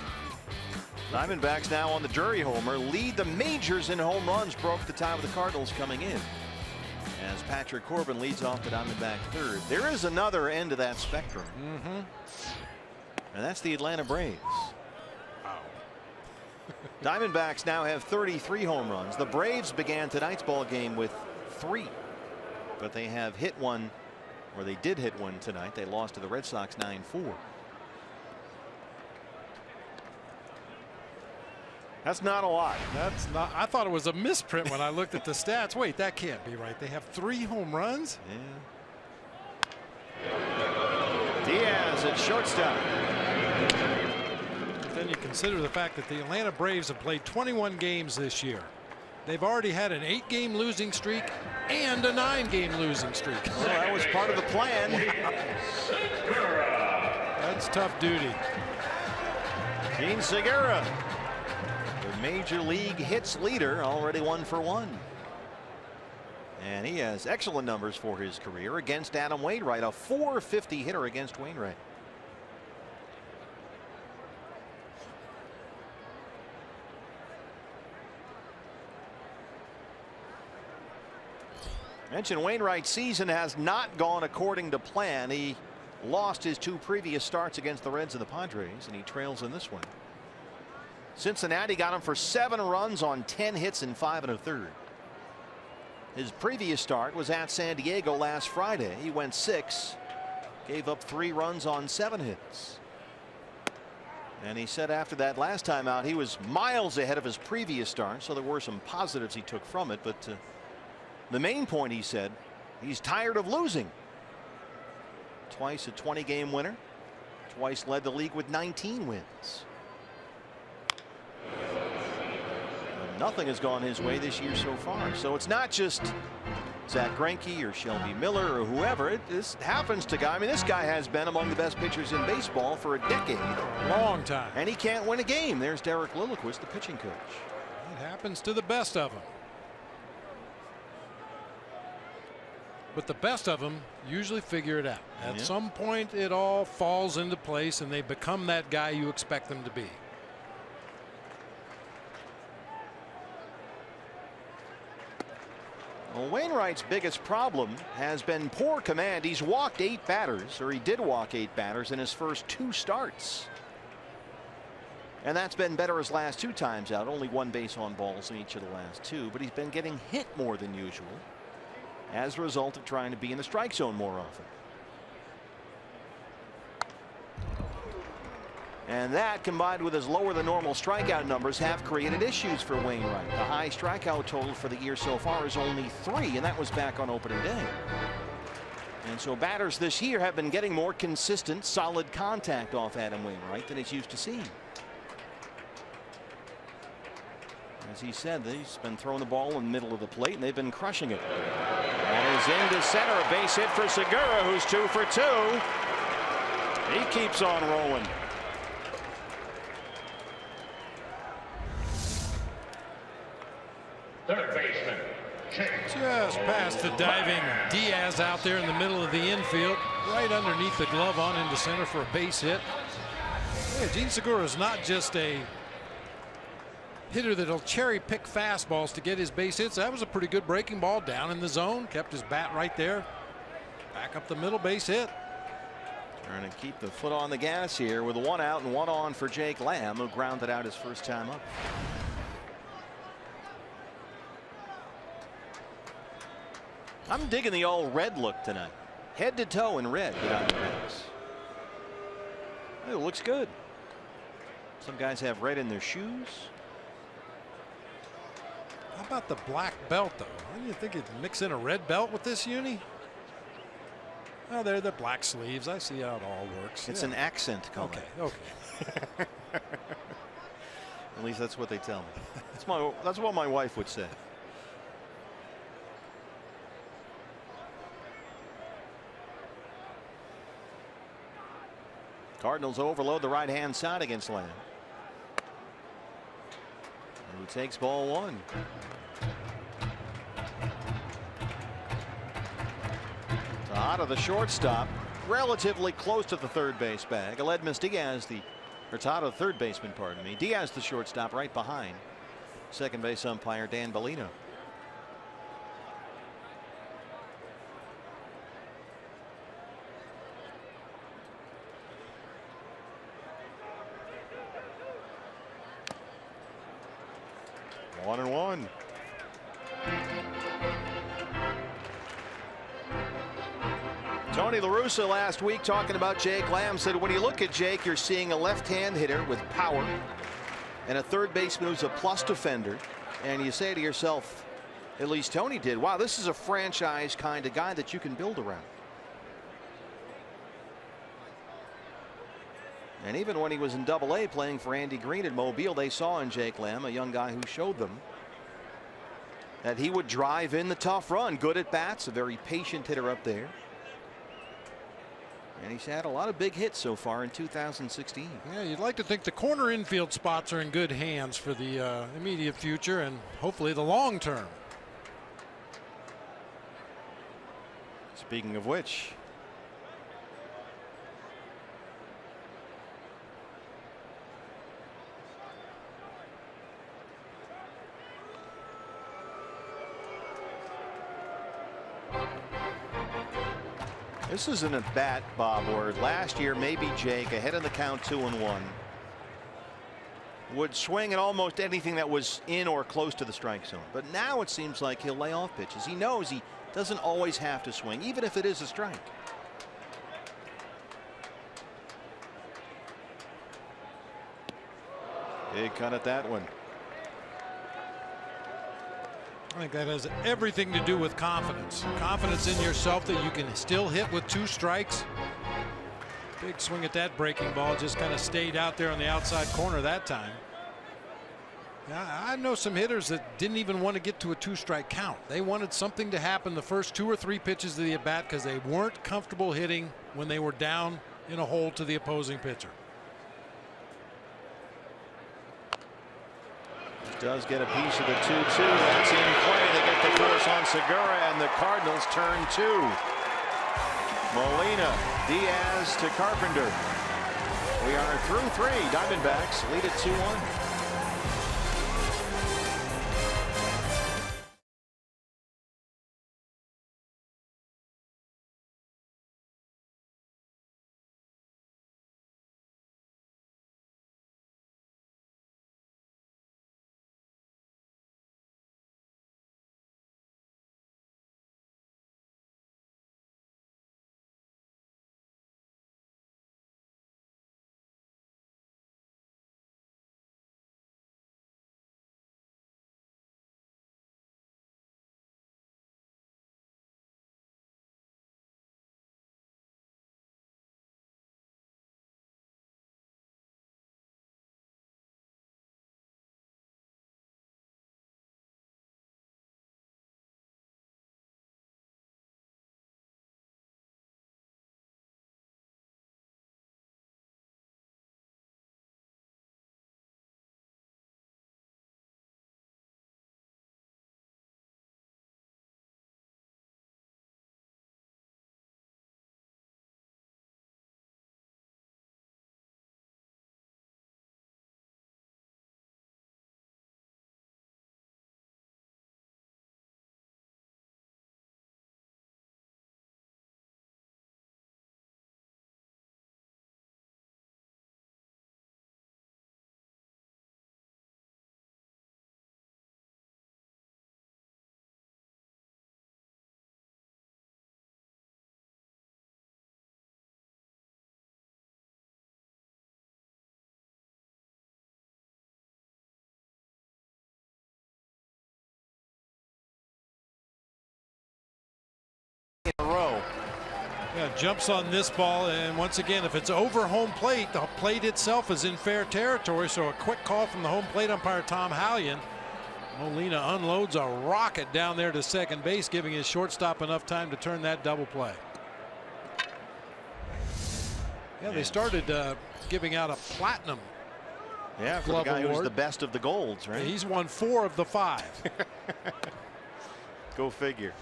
Diamondbacks now on the Drury homer lead the majors in home runs, broke the tie with the Cardinals coming in as Patrick Corbin leads off the Diamondback third. There is another end of that spectrum. And that's the Atlanta Braves.
Wow.
Diamondbacks now have 33 home runs. The Braves began tonight's ball game with 3, but they have hit one, or they did hit one tonight. They lost to the Red Sox 9-4. That's not a lot.
That's not. I thought it was a misprint when I looked at the stats. Wait, that can't be right. They have 3 home runs.
Yeah. Diaz at shortstop.
Then you consider the fact that the Atlanta Braves have played 21 games this year. They've already had an 8-game losing streak and a 9-game losing streak.
Well, that was part of the plan.
That's tough duty.
Gene Segura, the major league hits leader, already 1 for 1. And he has excellent numbers for his career against Adam Wainwright, a .450 hitter against Wainwright. Mentioned Wainwright's season has not gone according to plan. He lost his 2 previous starts against the Reds and the Padres, and he trails in this one. Cincinnati got him for 7 runs on 10 hits in 5 1/3. His previous start was at San Diego last Friday. He went 6, gave up 3 runs on 7 hits. And he said after that last time out he was miles ahead of his previous start, so there were some positives he took from it. But the main point, he said, he's tired of losing. Twice a 20-game winner, twice led the league with 19 wins. But nothing has gone his way this year so far. So it's not just Zach Greinke or Shelby Miller or whoever. This happens to guy. I mean, this guy has been among the best pitchers in baseball for a decade.
Long time.
And he can't win a game. There's Derek Lilliquist, the pitching coach.
It happens to the best of them. But the best of them usually figure it out. At some point, it all falls into place, and they become that guy you expect them to be.
Well, Wainwright's biggest problem has been poor command. He's walked 8 batters, or he did walk 8 batters in his first 2 starts. And that's been better his last 2 times out. Only 1 base on balls in each of the last 2, but he's been getting hit more than usual as a result of trying to be in the strike zone more often. And that, combined with his lower than normal strikeout numbers, have created issues for Wainwright. The high strikeout total for the year so far is only 3, and that was back on opening day. And so batters this year have been getting more consistent, solid contact off Adam Wainwright than he's used to seeing. As he said, he's been throwing the ball in the middle of the plate, and they've been crushing it. That is into center, a base hit for Segura, who's 2 for 2. He keeps on rolling.
Third baseman,
Just past the diving Diaz out there in the middle of the infield, right underneath the glove on into center for a base hit. Yeah, Gene Segura is not just a hitter that'll cherry pick fastballs to get his base hits. That was a pretty good breaking ball down in the zone. Kept his bat right there. Back up the middle, base hit.
Trying to keep the foot on the gas here with a 1 out and 1 on for Jake Lamb, who grounded out his first time up. I'm digging the all red look tonight. Head to toe in red. The Diamondbacks. It looks good. Some guys have red in their shoes.
How about the black belt, though? Don't you think you'd mix in a red belt with this uni? Oh, they're the black sleeves. I see how it all works.
It's an accent color.
Okay.
At least that's what they tell me. That's what my wife would say. Cardinals overload the right-hand side against Lamb. And he takes ball 1. Tejada, the shortstop, relatively close to the third base bag. Aledmus Diaz, Tejada, third baseman, pardon me. Diaz, the shortstop, right behind second base umpire Dan Bellino. One and 1. Tony La Russa last week talking about Jake Lamb said when you look at Jake, you're seeing a left-hand hitter with power and a third baseman who's a plus defender, and you say to yourself, at least Tony did, wow, this is a franchise kind of guy that you can build around. And even when he was in Double-A playing for Andy Green at Mobile, they saw in Jake Lamb a young guy who showed them that he would drive in the tough run. Good at bats, a very patient hitter up there. And he's had a lot of big hits so far in 2016.
Yeah, you'd like to think the corner infield spots are in good hands for the immediate future and hopefully the long term.
Speaking of which, this is an at bat, Bob, where last year maybe Jake, ahead of the count 2-1, would swing at almost anything that was in or close to the strike zone. But now it seems like he'll lay off pitches. He knows he doesn't always have to swing, even if it is a strike. Big cut at that one.
I think that has everything to do with confidence. Confidence in yourself that you can still hit with 2 strikes. Big swing at that breaking ball, just kind of stayed out there on the outside corner that time. Yeah, I know some hitters that didn't even want to get to a 2-strike count. They wanted something to happen the first 2 or 3 pitches of the at bat because they weren't comfortable hitting when they were down in a hole to the opposing pitcher.
Does get a piece of the 2-2. That's in play. They get the force on Segura, and the Cardinals turn 2. Molina, Diaz to Carpenter. We are through 3. Diamondbacks lead it 2-1. In a row.
Yeah, jumps on this ball, and once again, if it's over home plate, the plate itself is in fair territory, so a quick call from the home plate umpire Tom Hallion. Molina unloads a rocket down there to second base, giving his shortstop enough time to turn that double play. Yeah, they started giving out a platinum.
Yeah, for the guy who's the best of the golds, right?
Yeah, he's won 4 of the 5.
Go figure.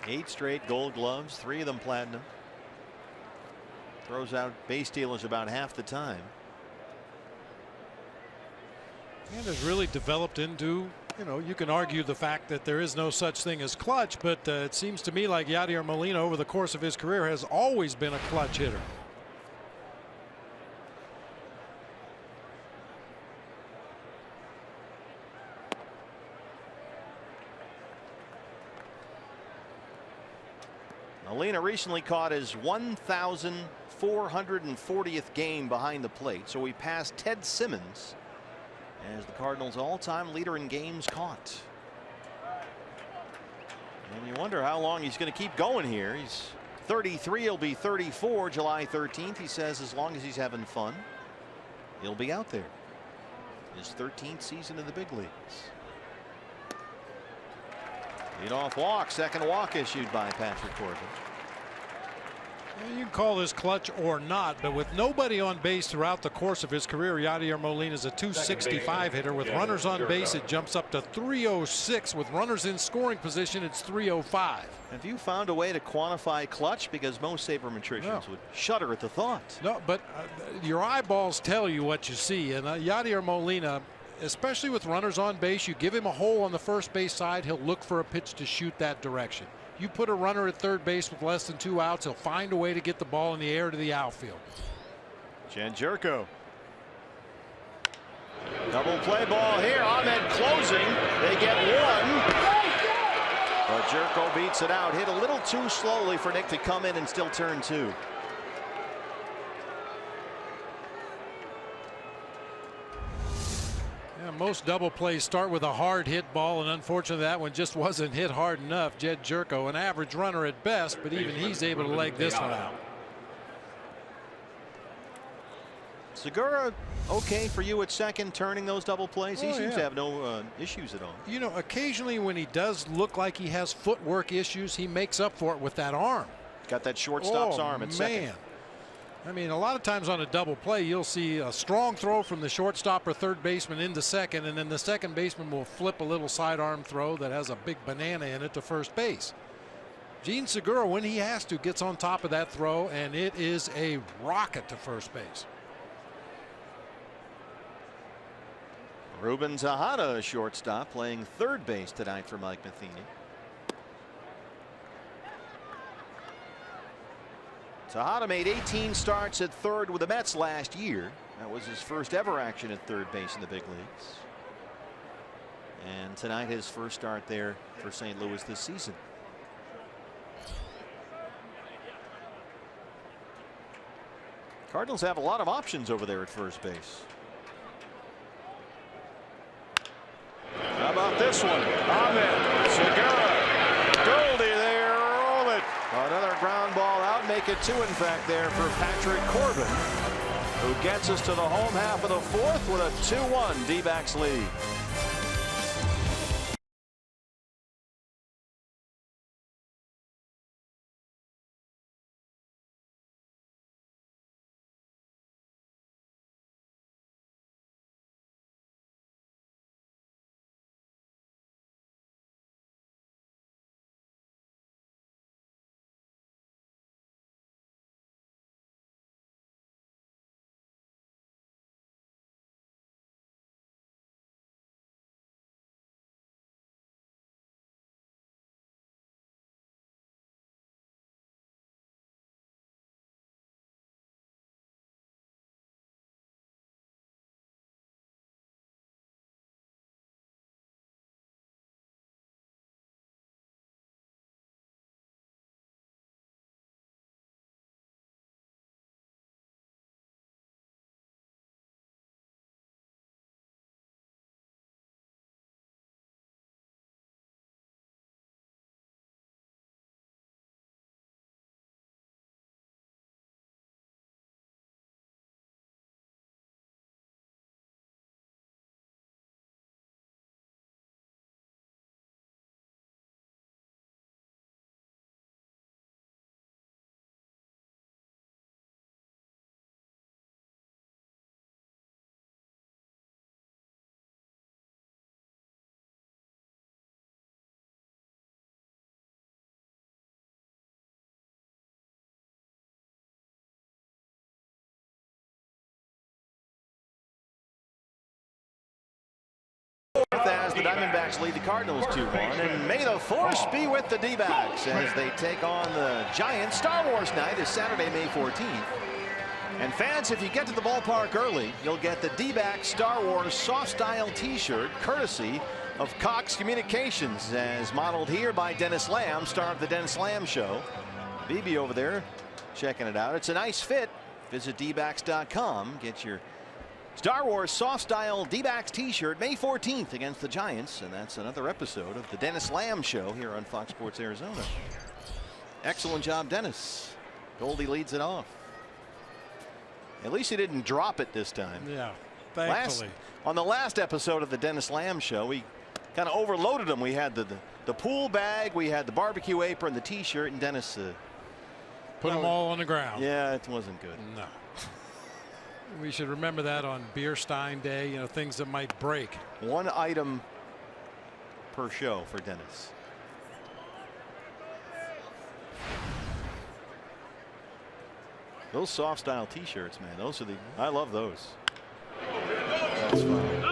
8 straight gold gloves, 3 of them platinum. Throws out base stealers about half the time.
And has really developed into, you know, you can argue the fact that there is no such thing as clutch, but it seems to me like Yadier Molina over the course of his career has always been a clutch hitter.
Molina recently caught his 1,440th game behind the plate, so he passed Ted Simmons as the Cardinals' all-time leader in games caught. And you wonder how long he's going to keep going here. He's 33, he'll be 34 July 13th. He says as long as he's having fun, he'll be out there. His 13th season in the big leagues. Leadoff walk, second walk issued by Patrick Corbin.
You can call this clutch or not, but with nobody on base throughout the course of his career, Yadier Molina is a .265 hitter. With runners on base, it jumps up to .306. With runners in scoring position, it's .305.
Have you found a way to quantify clutch? Because most sabermetricians would shudder at the thought.
No, but your eyeballs tell you what you see. And Yadier Molina, especially with runners on base, you give him a hole on the first base side, he'll look for a pitch to shoot that direction. You put a runner at third base with less than 2 outs, he'll find a way to get the ball in the air to the outfield.
Janjerko. Double play ball here. Ahmed closing. They get one. But Jerko beats it out. Hit a little too slowly for Nick to come in and still turn two.
Most double plays start with a hard hit ball, and unfortunately that one just wasn't hit hard enough. Jed Jerko, an average runner at best, but even he's able to leg this one out.
Segura okay for you at second, turning those double plays? He seems to have no issues at all.
You know, occasionally when he does look like he has footwork issues, he makes up for it with that arm.
Got that shortstop's arm at second.
I mean, a lot of times on a double play, you'll see a strong throw from the shortstop or third baseman into second, and then the second baseman will flip a little sidearm throw that has a big banana in it to first base. Gene Segura, when he has to, gets on top of that throw, and it is a rocket to first base.
Ruben Tejada, a shortstop, playing third base tonight for Mike Matheny. Tejada made 18 starts at third with the Mets last year. That was his first ever action at third base in the big leagues. And tonight his first start there for St. Louis this season. Cardinals have a lot of options over there at first base. How about this one? Ahmed, Segura, Goldie there, roll it. Another ground ball out, make it two in fact there for Patrick Corbin, who gets us to the home half of the fourth with a 2-1 D-backs lead. As the Diamondbacks lead the Cardinals 2-1, and may the force be with the D-backs as they take on the Giants. Star Wars night is Saturday, May 14th. And fans, if you get to the ballpark early, you'll get the D-backs Star Wars soft style t-shirt courtesy of Cox Communications, as modeled here by Dennis Lamb, star of the Dennis Lamb Show. BB over there checking it out. It's a nice fit. Visit dbacks.com. Get your Star Wars soft style D-backs t-shirt May 14th against the Giants, and that's another episode of the Dennis Lamb Show here on Fox Sports Arizona. Excellent job, Dennis. Goldie leads it off. At least he didn't drop it this time.
Yeah, thankfully.
On the last episode of the Dennis Lamb Show, he kind of overloaded him. We had the pool bag, we had the barbecue apron, the T-shirt, and Dennis
put them all on the ground.
Yeah, it wasn't good.
No. We should remember that on Beer Stein Day. You know, things that might break.
One item per show for Dennis. Those soft style T-shirts, man. Those are I love those. That's fun.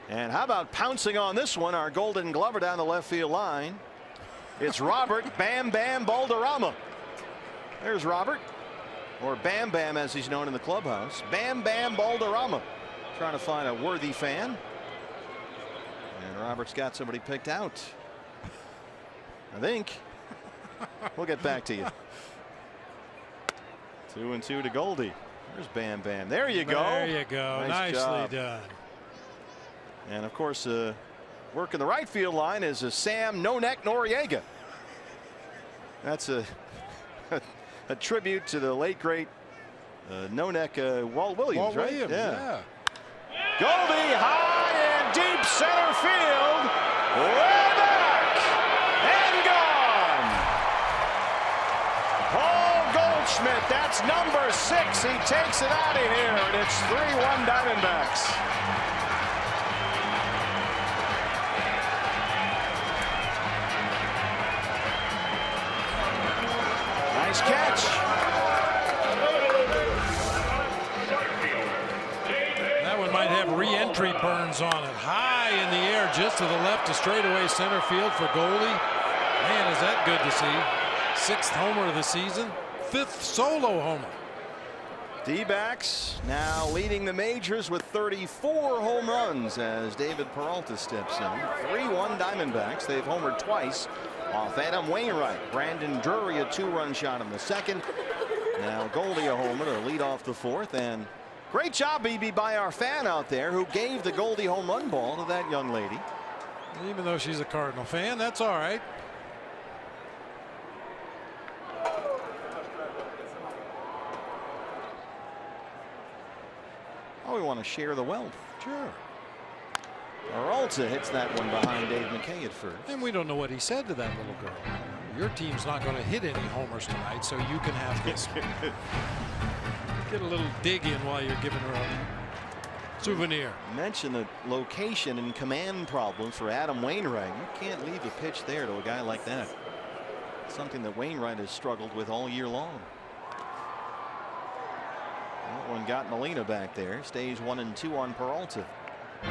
And how about pouncing on this one? Our Golden Glover down the left field line. It's Robert Bam Bam Balderrama. There's Robert, or Bam Bam as he's known in the clubhouse. Bam Bam Balderrama, trying to find a worthy fan. And Robert's got somebody picked out, I think. We'll get back to you. 2-2 to Goldie. There's Bam Bam. There you go.
There you go. Nicely done.
And of course, working the right field line is Sam No Neck Noriega. That's a tribute to the late great No Neck Walt Williams, right?
Williams, yeah.
Goldie high and deep center field. Way back and gone. Paul Goldschmidt, that's number 6. He takes it out of here, and it's 3-1 Diamondbacks. Nice catch.
That one might have re-entry burns on it. High in the air, just to the left to straightaway center field for Goldie. Man, is that good to see. 6th homer of the season, 5th solo homer.
D-backs now leading the majors with 34 home runs as David Peralta steps in. 3-1 Diamondbacks. They've homered twice off Adam Wainwright. Brandon Drury a 2-run shot in the 2nd. Now Goldie a homer to lead off the 4th. And great job, BB, by our fan out there who gave the Goldie home run ball to that young lady.
Even though she's a Cardinal fan, that's all right.
Oh, we want to share the wealth.
Sure.
Peralta hits that one behind Dave McKay at first.
And we don't know what he said to that little girl. Your team's not going to hit any homers tonight, so you can have this. Get a little dig in while you're giving her a souvenir.
Mention the location and command problems for Adam Wainwright. You can't leave a pitch there to a guy like that. Something that Wainwright has struggled with all year long. That one got Molina back there. Stays 1-2 on Peralta.
I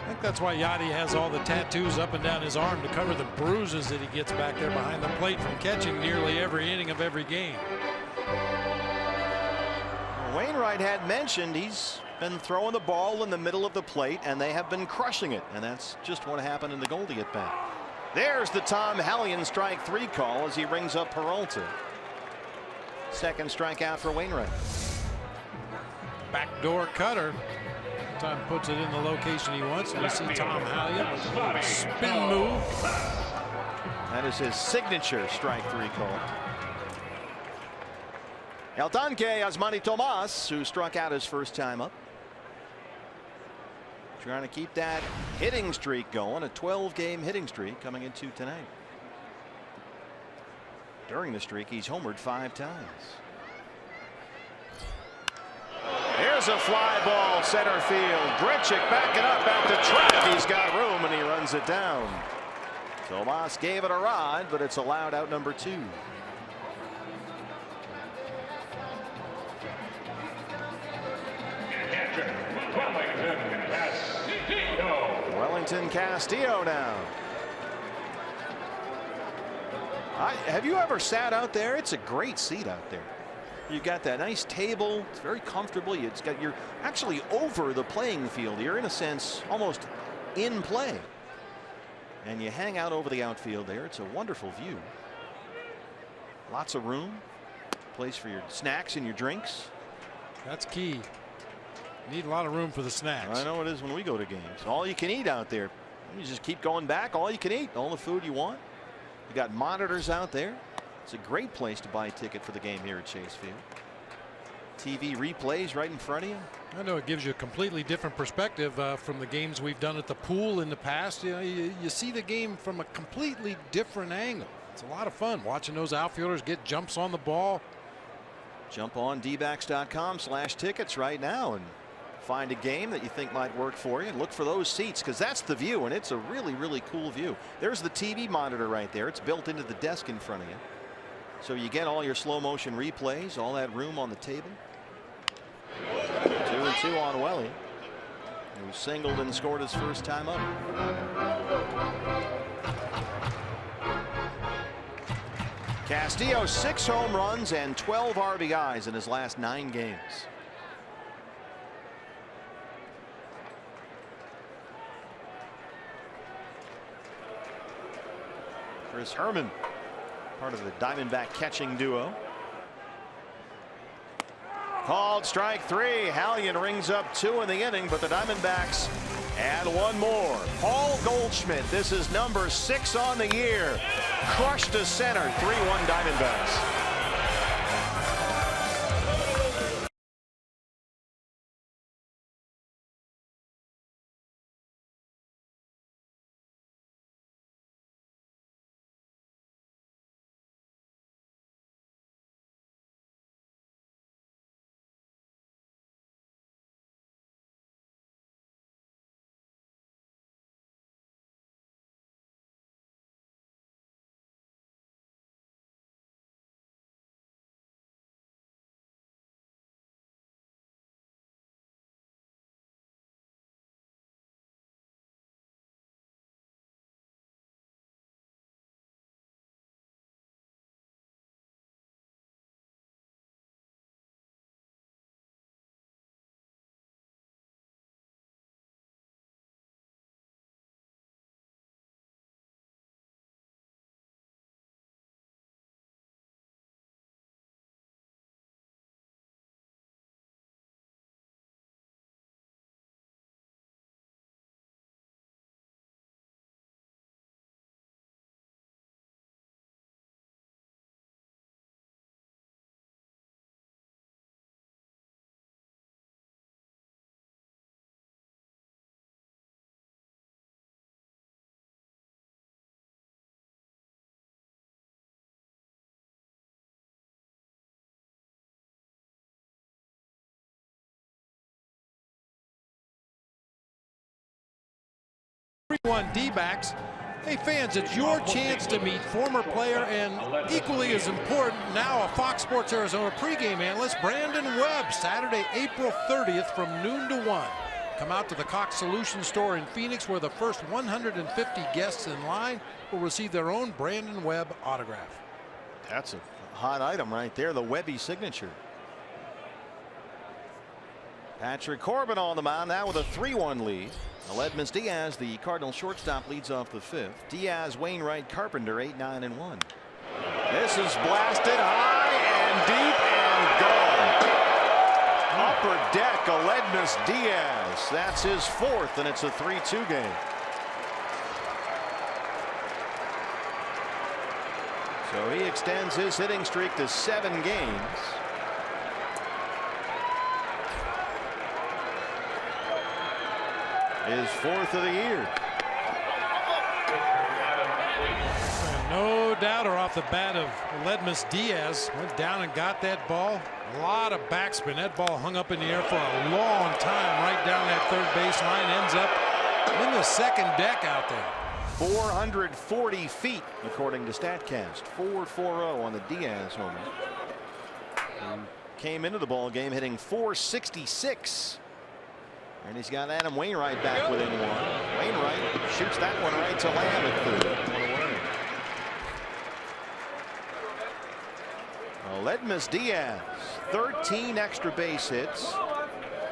think that's why Yachty has all the tattoos up and down his arm to cover the bruises that he gets back there behind the plate from catching nearly every inning of every game.
Wainwright had mentioned he's been throwing the ball in the middle of the plate, and they have been crushing it. And that's just what happened in the Goldie at bat. There's the Tom Hallion strike 3 call as he rings up Peralta. 2nd strikeout for Wainwright.
Backdoor cutter. Time puts it in the location he wants. And you see Tom Hallion with a little spin move.
That is his signature strike 3 call. El Tanque Asmani Tomas, who struck out his first time up. Trying to keep that hitting streak going, a 12-game hitting streak coming into tonight. During the streak, he's homered 5 times. Here's a fly ball center field. Grichuk backing up at the track. He's got room and he runs it down. Tomas gave it a ride, but it's allowed out number 2. Wellington Castillo now. Have you ever sat out there? It's a great seat out there. You got that nice table. It's very comfortable. You're actually over the playing field. You're in a sense almost in play. And you hang out over the outfield there. It's a wonderful view. Lots of room. Place for your snacks and your drinks.
That's key. Need a lot of room for the snacks.
I know it is when we go to games. All you can eat out there. You just keep going back. All you can eat. All the food you want. You got monitors out there. It's a great place to buy a ticket for the game here at Chase Field. TV replays right in front of you.
I know it gives you a completely different perspective from the games we've done at the pool in the past. You know, you see the game from a completely different angle. It's a lot of fun watching those outfielders get jumps on the ball.
Jump on dbacks.com/tickets right now and find a game that you think might work for you, and look for those seats, because that's the view, and it's a really, really cool view. There's the TV monitor right there. It's built into the desk in front of you, so you get all your slow motion replays, all that room on the table. 2-2 on Welly, who singled and scored his first time up. Castillo 6 home runs and 12 RBIs in his last 9 games. Chris Herman, part of the Diamondback catching duo. Called strike 3. Hallion rings up 2 in the inning, but the Diamondbacks add 1 more. Paul Goldschmidt, this is number 6 on the year. Crushed to center, 3-1 Diamondbacks.
D-backs. Hey fans, it's your chance to meet former player and equally as important now a Fox Sports Arizona pregame analyst Brandon Webb, Saturday, April 30th from noon to 1. Come out to the Cox Solutions store in Phoenix, where the first 150 guests in line will receive their own Brandon Webb autograph.
That's a hot item right there, the Webby signature. Patrick Corbin on the mound now with a 3-1 lead. Aledmus Diaz, the Cardinal shortstop, leads off the 5th. Diaz, Wainwright, Carpenter, 8, 9, and 1. This is blasted high and deep and gone. Upper deck, Aledmus Diaz. That's his 4th, and it's a 3-2 game. So he extends his hitting streak to 7 games. His 4th of the year.
No doubter off the bat of Aledmus Diaz. Went down and got that ball. A lot of backspin. That ball hung up in the air for a long time right down that third baseline. Ends up in the second deck out there.
440 feet according to StatCast. 440 on the Diaz homer. And came into the ball game hitting 466. And he's got Adam Wainwright back within 1. Wainwright shoots that one right to Lamb at 3rd. Aledmus Diaz, 13 extra base hits,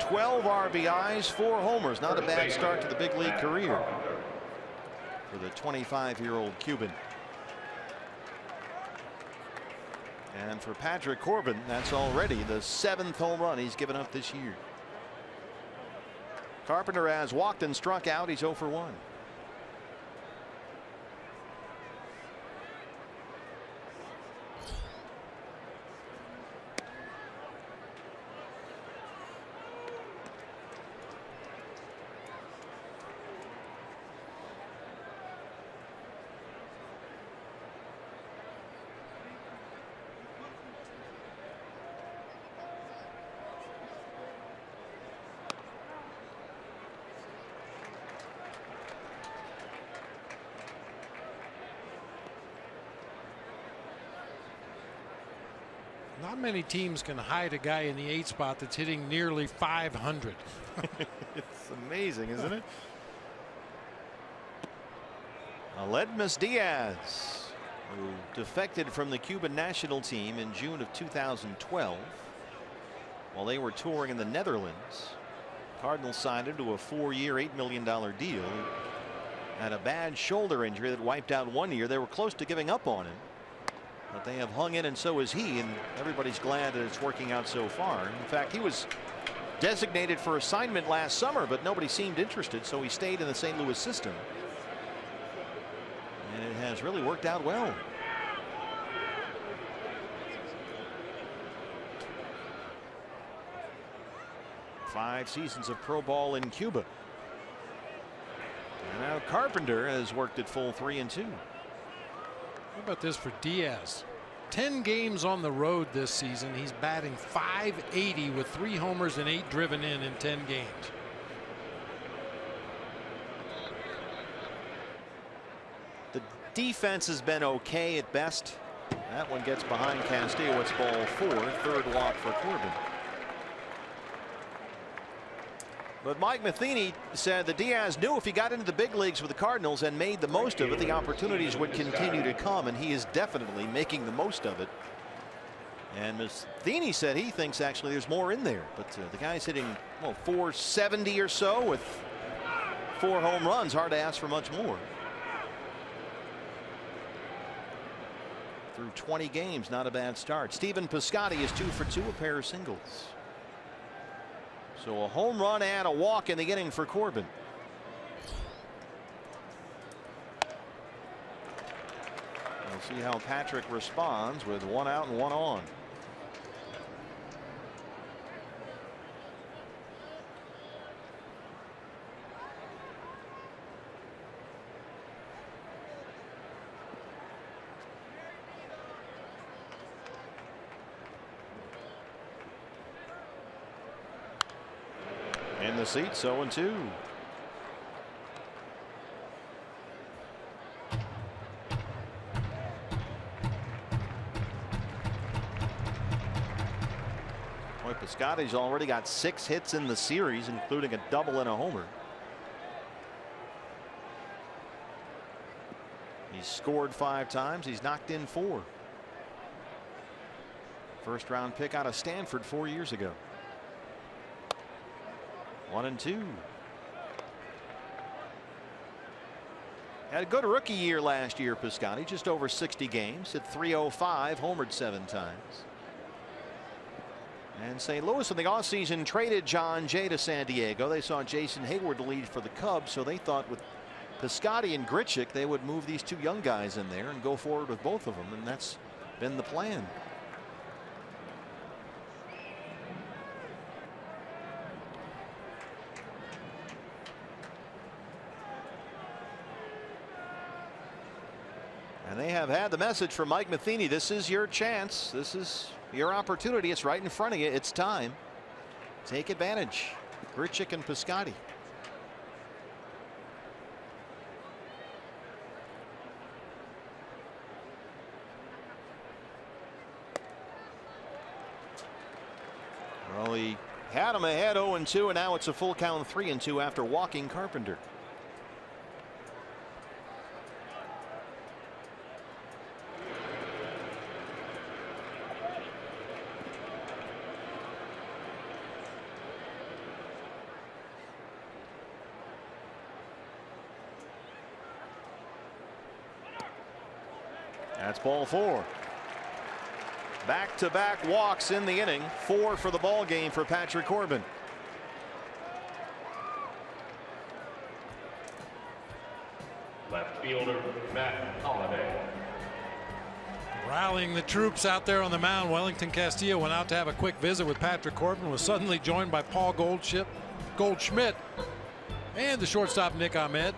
12 RBIs, 4 homers. Not a bad start to the big league career for the 25-year-old Cuban. And for Patrick Corbin, that's already the 7th home run he's given up this year. Carpenter has walked and struck out. He's 0 for 1.
Not many teams can hide a guy in the 8 spot that's hitting nearly 500.
It's amazing, isn't it? Aledmus Diaz, who defected from the Cuban national team in June of 2012 while they were touring in the Netherlands. Cardinals signed him to a 4-year, $8 million deal. Had a bad shoulder injury that wiped out 1 year. They were close to giving up on him, but they have hung in, and so is he, and everybody's glad that it's working out so far. In fact, he was designated for assignment last summer, but nobody seemed interested, so he stayed in the St. Louis system. And it has really worked out well. Five seasons of pro ball in Cuba. And now Carpenter has worked at full 3 and 2.
How about this for Diaz? 10 games on the road this season. He's batting .580 with 3 homers and 8 driven in 10 games.
The defense has been okay at best. That one gets behind Castillo. It's ball 4, third walk for Corbin. But Mike Matheny said that Diaz knew if he got into the big leagues with the Cardinals and made the most of it, the opportunities would continue to come, and he is definitely making the most of it. And Matheny said he thinks actually there's more in there, but the guy's hitting, well, .470 or so with 4 home runs. Hard to ask for much more. Through 20 games, not a bad start. Stephen Piscotty is 2 for 2, a pair of singles. So a home run and a walk in the inning for Corbin. We'll see how Patrick responds with 1 out and 1 on. In the seats, 0 and 2. Boy, Piscotty's already got 6 hits in the series, including a double and a homer. He's scored 5 times. He's knocked in 4. First round pick out of Stanford 4 years ago. 1 and 2. Had a good rookie year last year, Piscotty, just over 60 games, hit .305, homered 7 times. And St. Louis in the offseason traded John Jay to San Diego. They saw Jason Hayward lead for the Cubs, so they thought with Piscotty and Grichuk they would move these 2 young guys in there and go forward with both of them, and that's been the plan. And they have had the message from Mike Matheny. This is your chance. This is your opportunity. It's right in front of you. It's time. Take advantage. Grichuk and Piscotty. Well, he had him ahead 0 and 2, and now it's a full count 3 and 2 after walking Carpenter. That's ball 4. Back-to-back walks in the inning. 4 for the ball game for Patrick Corbin.
Left fielder, Matt Holliday.
Rallying the troops out there on the mound. Wellington Castillo went out to have a quick visit with Patrick Corbin, was suddenly joined by Paul Goldschmidt and the shortstop Nick Ahmed.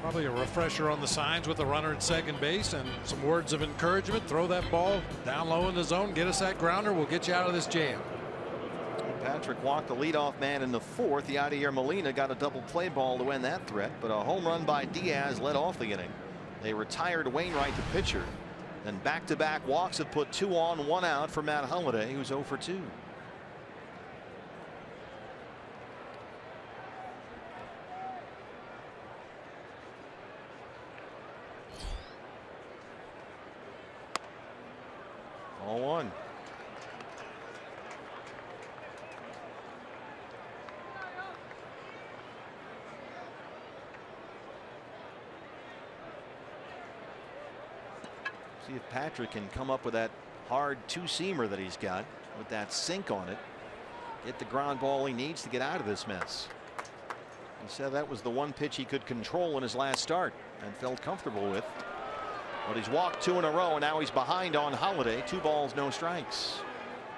Probably a refresher on the signs with the runner at second base and some words of encouragement. Throw that ball down low in the zone. Get us that grounder. We'll get you out of this jam.
Patrick walked the leadoff man in the 4th. Yadier Molina got a double play ball to end that threat, but a home run by Diaz led off the inning. They retired Wainwright, the pitcher, And back-to-back walks have put 2 on, 1 out for Matt Holliday, who's 0 for 2. All 1. See if Patrick can come up with that hard 2-seamer that he's got with that sink on it. Get the ground ball he needs to get out of this mess. He said that was the one pitch he could control in his last start and felt comfortable with. But he's walked 2 in a row, and now he's behind on Holliday. 2 balls, no strikes.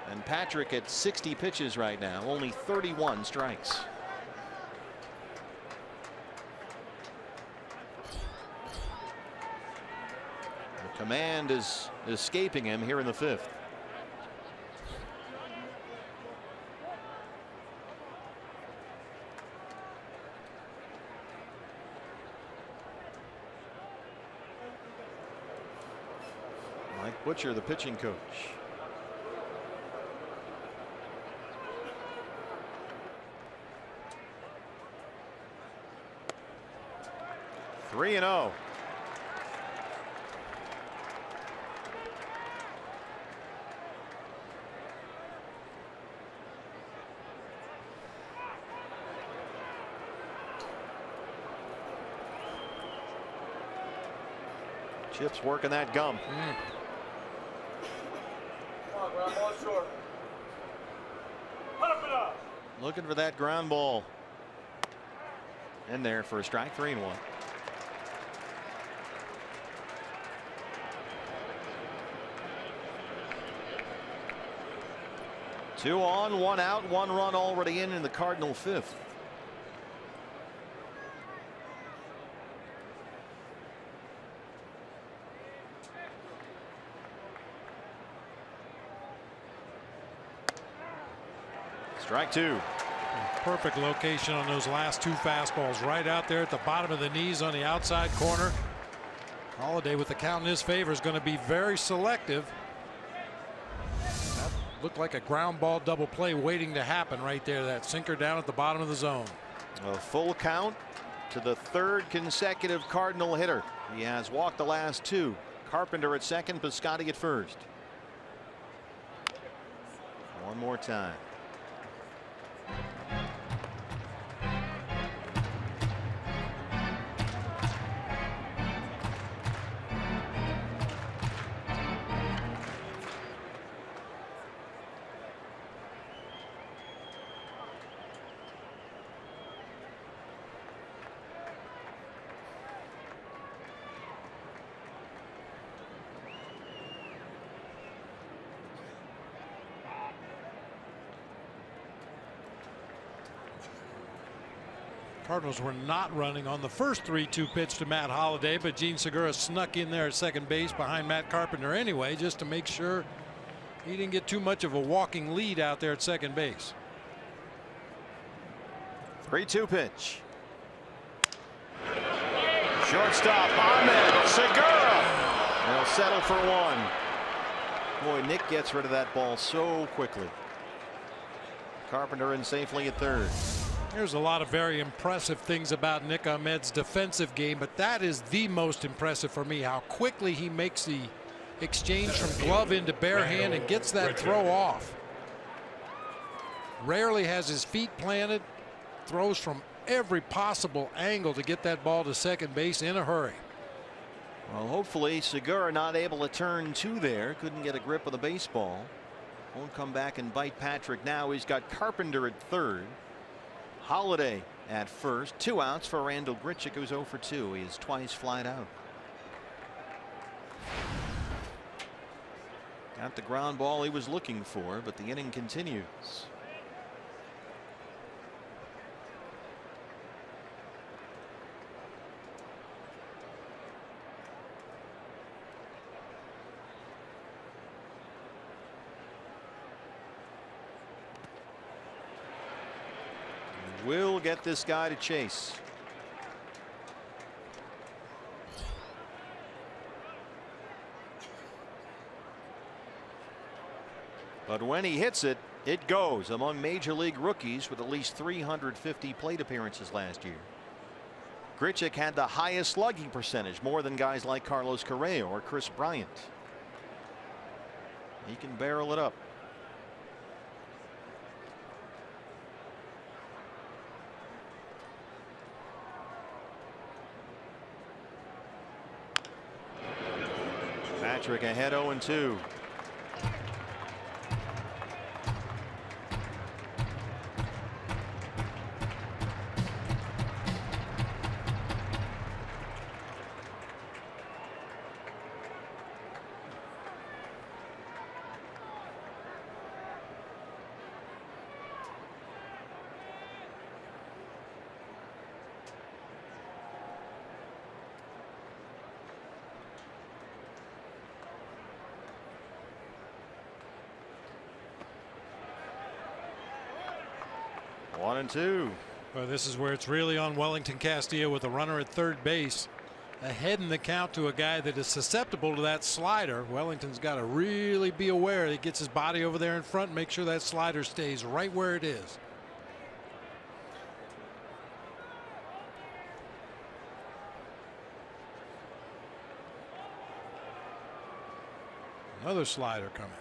And Patrick at 60 pitches right now, only 31 strikes. The command is escaping him here in the 5th. Mike Butcher, the pitching coach. Three and 0. Chip's working that gum. Looking for that ground ball. In there for a strike. 3 and 1. Two on, 1 out, 1 run already in the Cardinal 5th. Strike 2.
Perfect location on those last 2 fastballs, right out there at the bottom of the knees on the outside corner. Holliday, with the count in his favor, is going to be very selective. That looked like a ground ball double play waiting to happen right there. That sinker down at the bottom of the zone.
A full count to the 3rd consecutive Cardinal hitter. He has walked the last 2. Carpenter at second, Piscotty at first. One more time.
Cardinals were not running on the first 3-2 pitch to Matt Holliday, but Gene Segura snuck in there at second base behind Matt Carpenter anyway, just to make sure he didn't get too much of a walking lead out there at second base.
3-2 pitch. Shortstop Ahmed Segura. They'll settle for 1. Boy, Nick gets rid of that ball so quickly. Carpenter in safely at 3rd.
There's a lot of very impressive things about Nick Ahmed's defensive game, but that is the most impressive for me, how quickly he makes the exchange from glove into bare hand and gets that throw off. Rarely has his feet planted, throws from every possible angle to get that ball to second base in a hurry.
Well, hopefully Segura not able to turn 2 there. Couldn't get a grip of the baseball. Won't come back and bite Patrick now. He's got Carpenter at 3rd. Holliday at first. 2 outs for Randall Grichuk, who's 0 for 2. He is twice flied out. Got the ground ball he was looking for, but the inning continues. Will get this guy to chase. But when he hits it, it goes. Among major league rookies with at least 350 plate appearances last year, Grichuk had the highest slugging percentage, more than guys like Carlos Correa or Chris Bryant. He can barrel it up. Patrick ahead 0-2. One and two.
Well, this is where it's really on Wellington Castillo with a runner at third base, ahead in the count to a guy that is susceptible to that slider. Wellington's got to really be aware. He gets his body over there in front and make sure that slider stays right where it is. Another slider coming.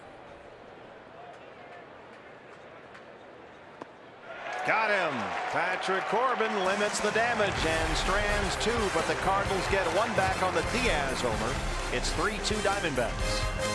Got him. Patrick Corbin limits the damage and strands two, but the Cardinals get one back on the Diaz homer. It's 3-2 Diamondbacks.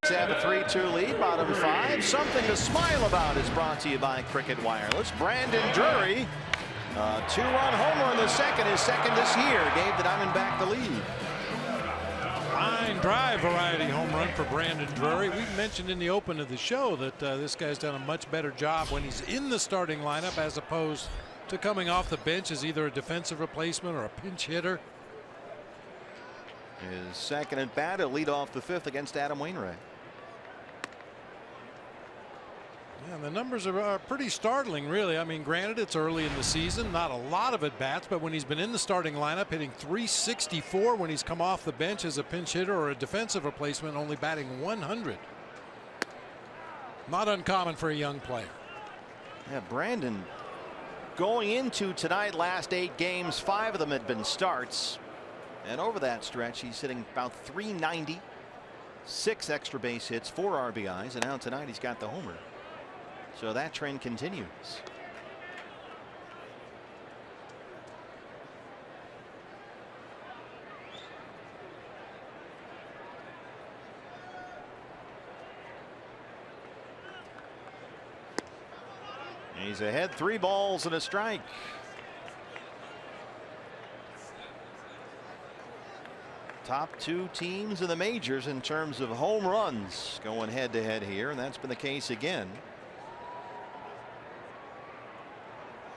Have a 3-2 lead, bottom five. Something to smile about is brought to you by Cricket Wireless. Brandon Drury, a two-run homer in the second, his second this year, gave the Diamondback the lead.
Line drive variety home run for Brandon Drury. We mentioned in the open of the show that this guy's done a much better job when he's in the starting lineup as opposed to coming off the bench as either a defensive replacement or a pinch hitter.
His second at bat, a lead off the fifth against Adam Wainwright.
Yeah, the numbers are pretty startling, really. I mean, granted, it's early in the season, not a lot of at-bats, but when he's been in the starting lineup, hitting .364 when he's come off the bench as a pinch hitter or a defensive replacement, only batting .100. Not uncommon for a young player.
Yeah, Brandon, going into tonight, last 8 games, 5 of them had been starts. And over that stretch, he's hitting about .390, 6 extra base hits, 4 RBIs, and now tonight he's got the homer. So that trend continues. He's ahead, 3 balls and a strike. top 2 teams in the majors in terms of home runs going head to head here, and that's been the case again.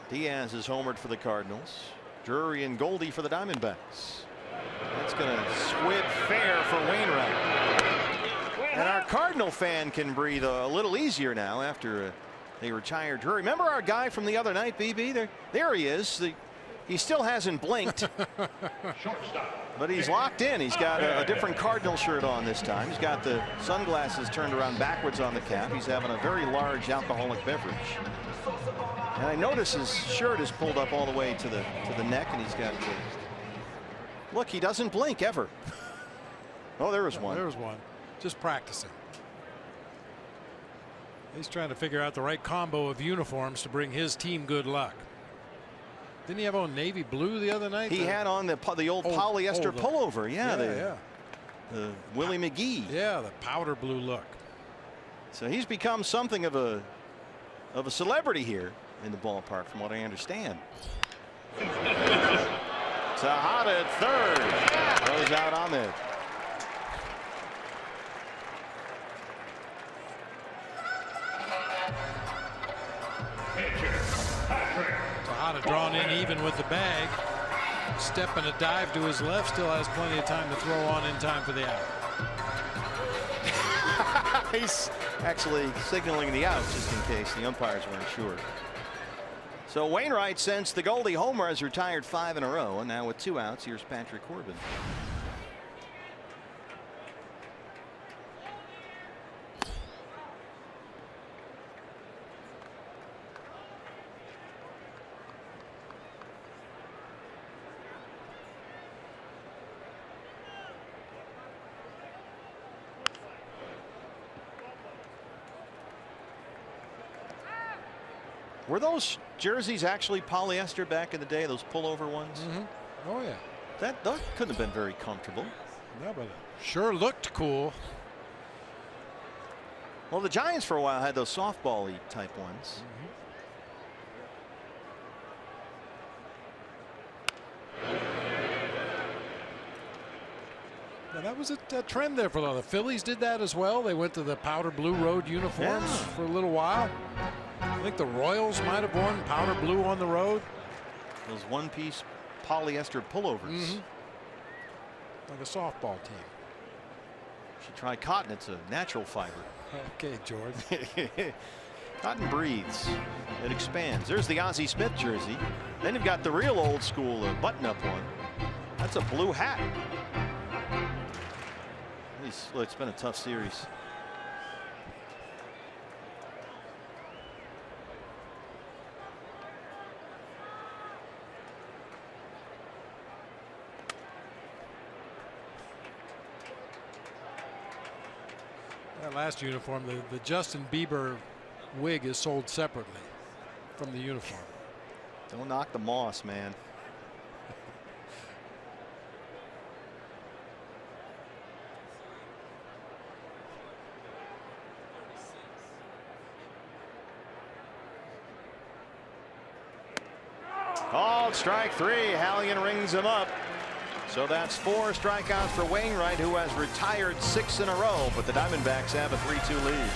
Diaz is homered for the Cardinals. Drury and Goldie for the Diamondbacks. That's going to squib fair for Wainwright. And our Cardinal fan can breathe a little easier now after they retired Drury. Remember our guy from the other night, BB? There he is. He still hasn't blinked. But he's locked in. He's got a different Cardinal shirt on this time. He's got the sunglasses turned around backwards on the cap. He's having a very large alcoholic beverage. And I notice his shirt is pulled up all the way to the neck, and he's got look, he doesn't blink ever. Oh, there was one.
There was one. Just practicing. He's trying to figure out the right combo of uniforms to bring his team good luck. Didn't he have on navy blue the other night?
He had on the old polyester pullover. Yeah, the Willie McGee.
Yeah, the powder blue look.
So he's become something of a celebrity here in the ballpark, from what I understand. Tejada at third. Goes out on it.
Tejada drawn in even with the bag. Step and a dive to his left. Still has plenty of time to throw on in time for the out.
He's actually signaling the out just in case the umpires weren't sure. So Wainwright, since the Goldie homer, has retired 5 in a row, and now with 2 outs, here's Patrick Corbin. Were those jerseys actually polyester back in the day, those pullover ones?
Mm-hmm. Oh, yeah.
That couldn't have been very comfortable.
No, but it sure looked cool.
Well, the Giants for a while had those softball-y type ones.
Now, that was a trend there for a while. The Phillies did that as well. They went to the powder blue road uniforms for a little while. I think the Royals might have worn powder blue on the road.
Those one-piece polyester pullovers.
Like a softball team.
Should try cotton. It's a natural fiber.
Okay, George.
Cotton breathes. It expands. There's the Ozzie Smith jersey. Then you've got the real old school button-up one. That's a blue hat. Look, it's been a tough series.
That last uniform, the Justin Bieber wig is sold separately from the uniform.
Don't knock the moss, man. Called strike 3. Hallion rings him up. So that's 4 strikeouts for Wainwright, who has retired 6 in a row, but the Diamondbacks have a 3-2 lead.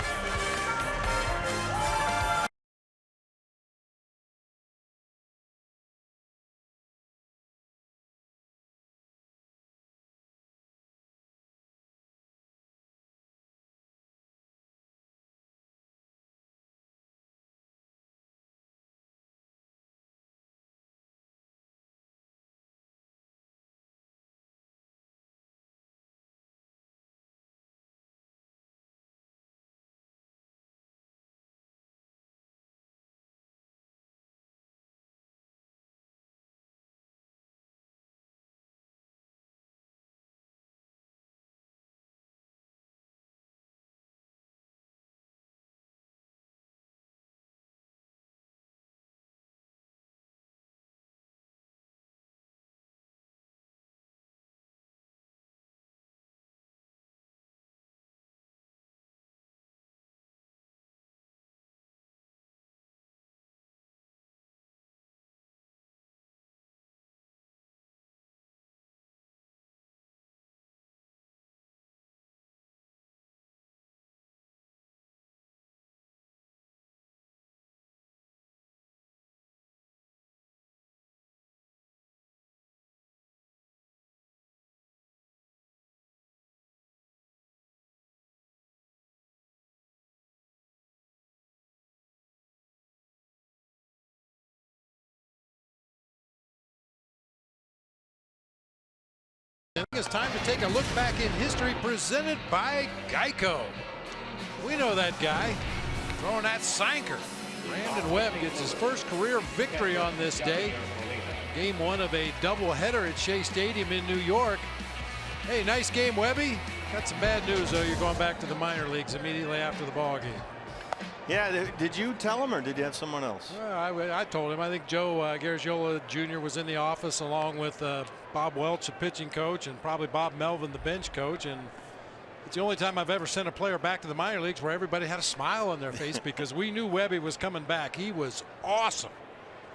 It's time to take a look back in history, presented by Geico. We know that guy throwing that sinker. Brandon Webb gets his first career victory on this day. Game 1 of a doubleheader at Shea Stadium in New York. Hey, nice game, Webby. Got some bad news, though. You're going back to the minor leagues immediately after the ball game.
Yeah, did you tell him, or did you have someone else?
Well, I told him. I think Joe Garagiola Jr. was in the office along with Bob Welch, the pitching coach, and probably Bob Melvin, the bench coach. And it's the only time I've ever sent a player back to the minor leagues where everybody had a smile on their face because we knew Webby was coming back. He was awesome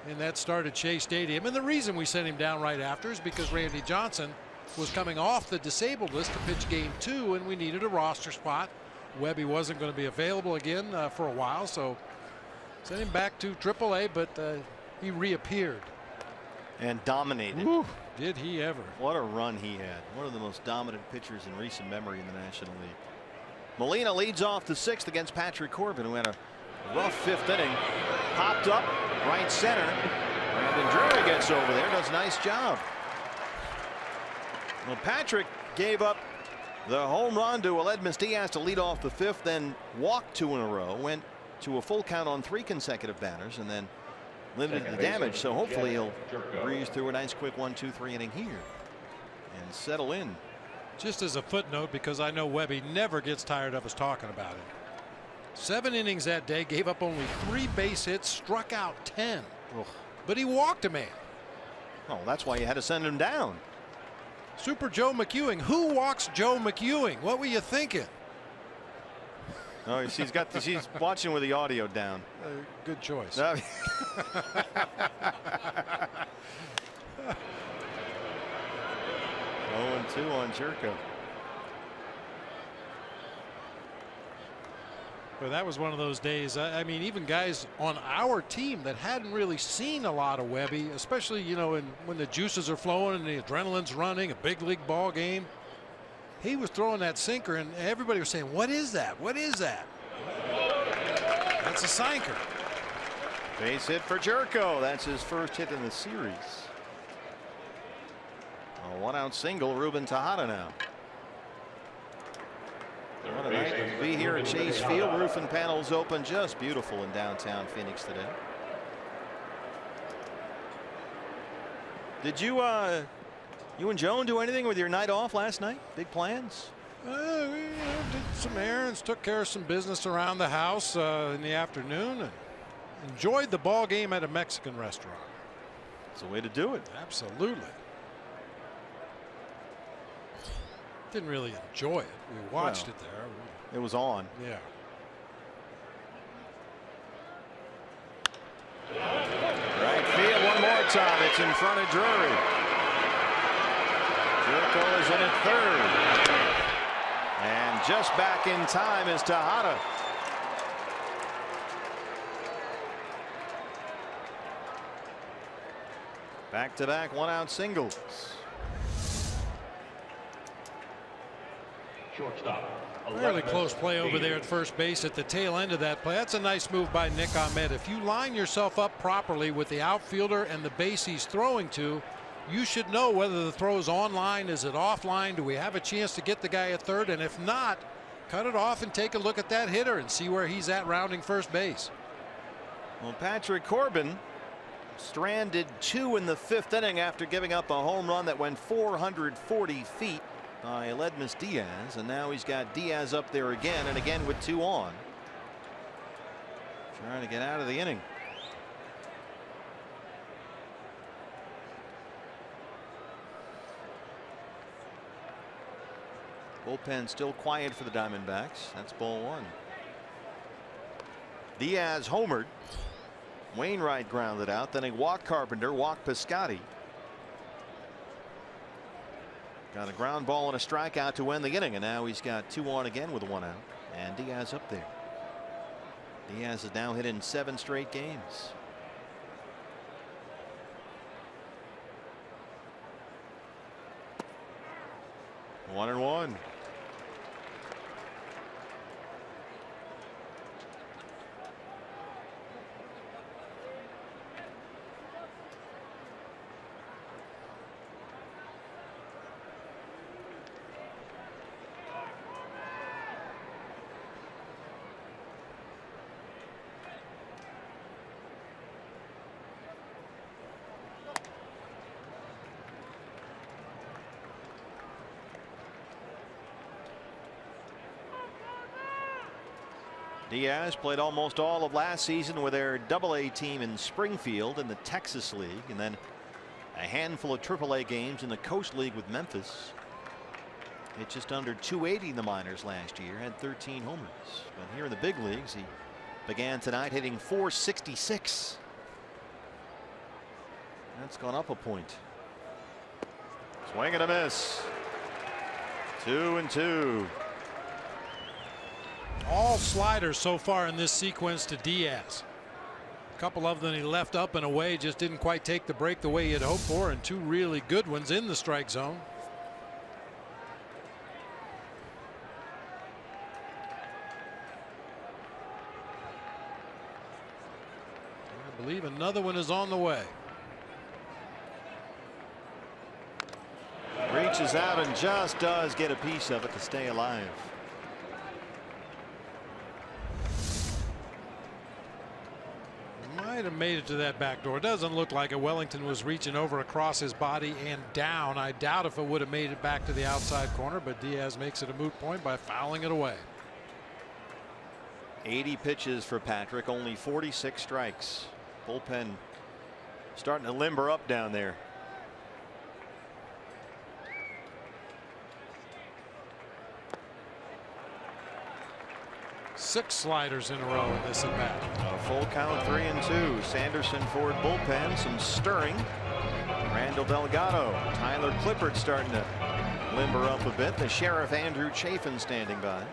in that start at Shea Stadium. And the reason we sent him down right after is because Randy Johnson was coming off the disabled list to pitch game 2, and we needed a roster spot. Webby wasn't going to be available again for a while, so sent him back to AAA, but he reappeared.
And dominated.
Woo, did he ever.
What a run he had. One of the most dominant pitchers in recent memory in the National League. Molina leads off the 6th against Patrick Corbin, who had a rough 5th inning. Popped up right center. Brandon Drury gets over there, does a nice job. Well, Patrick gave up the home run to Aledmys Diaz to lead off the 5th, then walked 2 in a row, went to a full count on 3 consecutive batters, and then limited the damage. So hopefully he'll breeze through a nice quick 1-2-3 inning here and settle in.
Just as a footnote, because I know Webby never gets tired of us talking about it. 7 innings that day, gave up only 3 base hits, struck out 10.
Ugh.
But he walked a man.
Oh, that's why you had to send him down.
Super Joe McEwing. Who walks Joe McEwing? What were you thinking?
Oh, he's watching with the audio down.
Good choice.
0-2 on Jerko.
But that was one of those days. I mean, even guys on our team that hadn't really seen a lot of Webby, especially, you know, when the juices are flowing and the adrenaline's running, a big league ball game. He was throwing that sinker, and everybody was saying, "What is that? What is that?" That's a sinker.
Base hit for Jerko. That's his first hit in the series. A 1-out single. Ruben Tejada now. What a night to be here at Chase Field. Roof and panels open, just beautiful in downtown Phoenix today. Did you and Joan do anything with your night off last night? Big plans?
We did some errands, took care of some business around the house in the afternoon, and enjoyed the ball game at a Mexican restaurant.
It's a way to do it.
Absolutely. Didn't really enjoy it. We watched it there.
It was on.
Yeah.
Right field one more time. It's in front of Drury. Jerko is in at 3rd. And just back in time is Tejada. Back-to-back 1-out singles.
Fairly close play over there at first base at the tail end of that play. That's a nice move by Nick Ahmed. If you line yourself up properly with the outfielder and the base he's throwing to, you should know whether the throw is on line, is it off line, do we have a chance to get the guy at 3rd, and if not, cut it off and take a look at that hitter and see where he's at rounding first base.
Well, Patrick Corbin stranded 2 in the 5th inning after giving up a home run that went 440 feet by Aledmys Diaz, and now he's got Diaz up there again and again with 2 on. Trying to get out of the inning. Bullpen still quiet for the Diamondbacks. That's ball 1. Diaz homered. Wainwright grounded out. Then he walked Carpenter, walked Piscotty. Got a ground ball and a strikeout to end the inning, and now he's got 2 on again with a 1-out, and Diaz up there. Diaz has now hit in 7 straight games. One and one.
Diaz played almost all of last season with their AA team in Springfield in the Texas League, and then a handful of AAA games in the Coast League with Memphis. Hit just under 280 in the minors last year, had 13 homers. But here in the big leagues, he began tonight hitting .466. That's gone up a point. Swing and a miss. 2-2.
All sliders so far in this sequence to Diaz. A couple of them he left up and away, just didn't quite take the break the way he had hoped for, and two really good ones in the strike zone. I believe another one is on the way.
Reaches out and just does get a piece of it to stay alive.
Might have made it to that back door. Doesn't look like it. Wellington was reaching over across his body and down. I doubt if it would have made it back to the outside corner, but Diaz makes it a moot point by fouling it away.
80 pitches for Patrick, only 46 strikes. Bullpen starting to limber up down there.
Six sliders in a row in this at bat.
A full count, 3-2. Sanderson Ford bullpen, some stirring. Randall Delgado, Tyler Clippard starting to limber up a bit. The Sheriff Andrew Chafin standing by.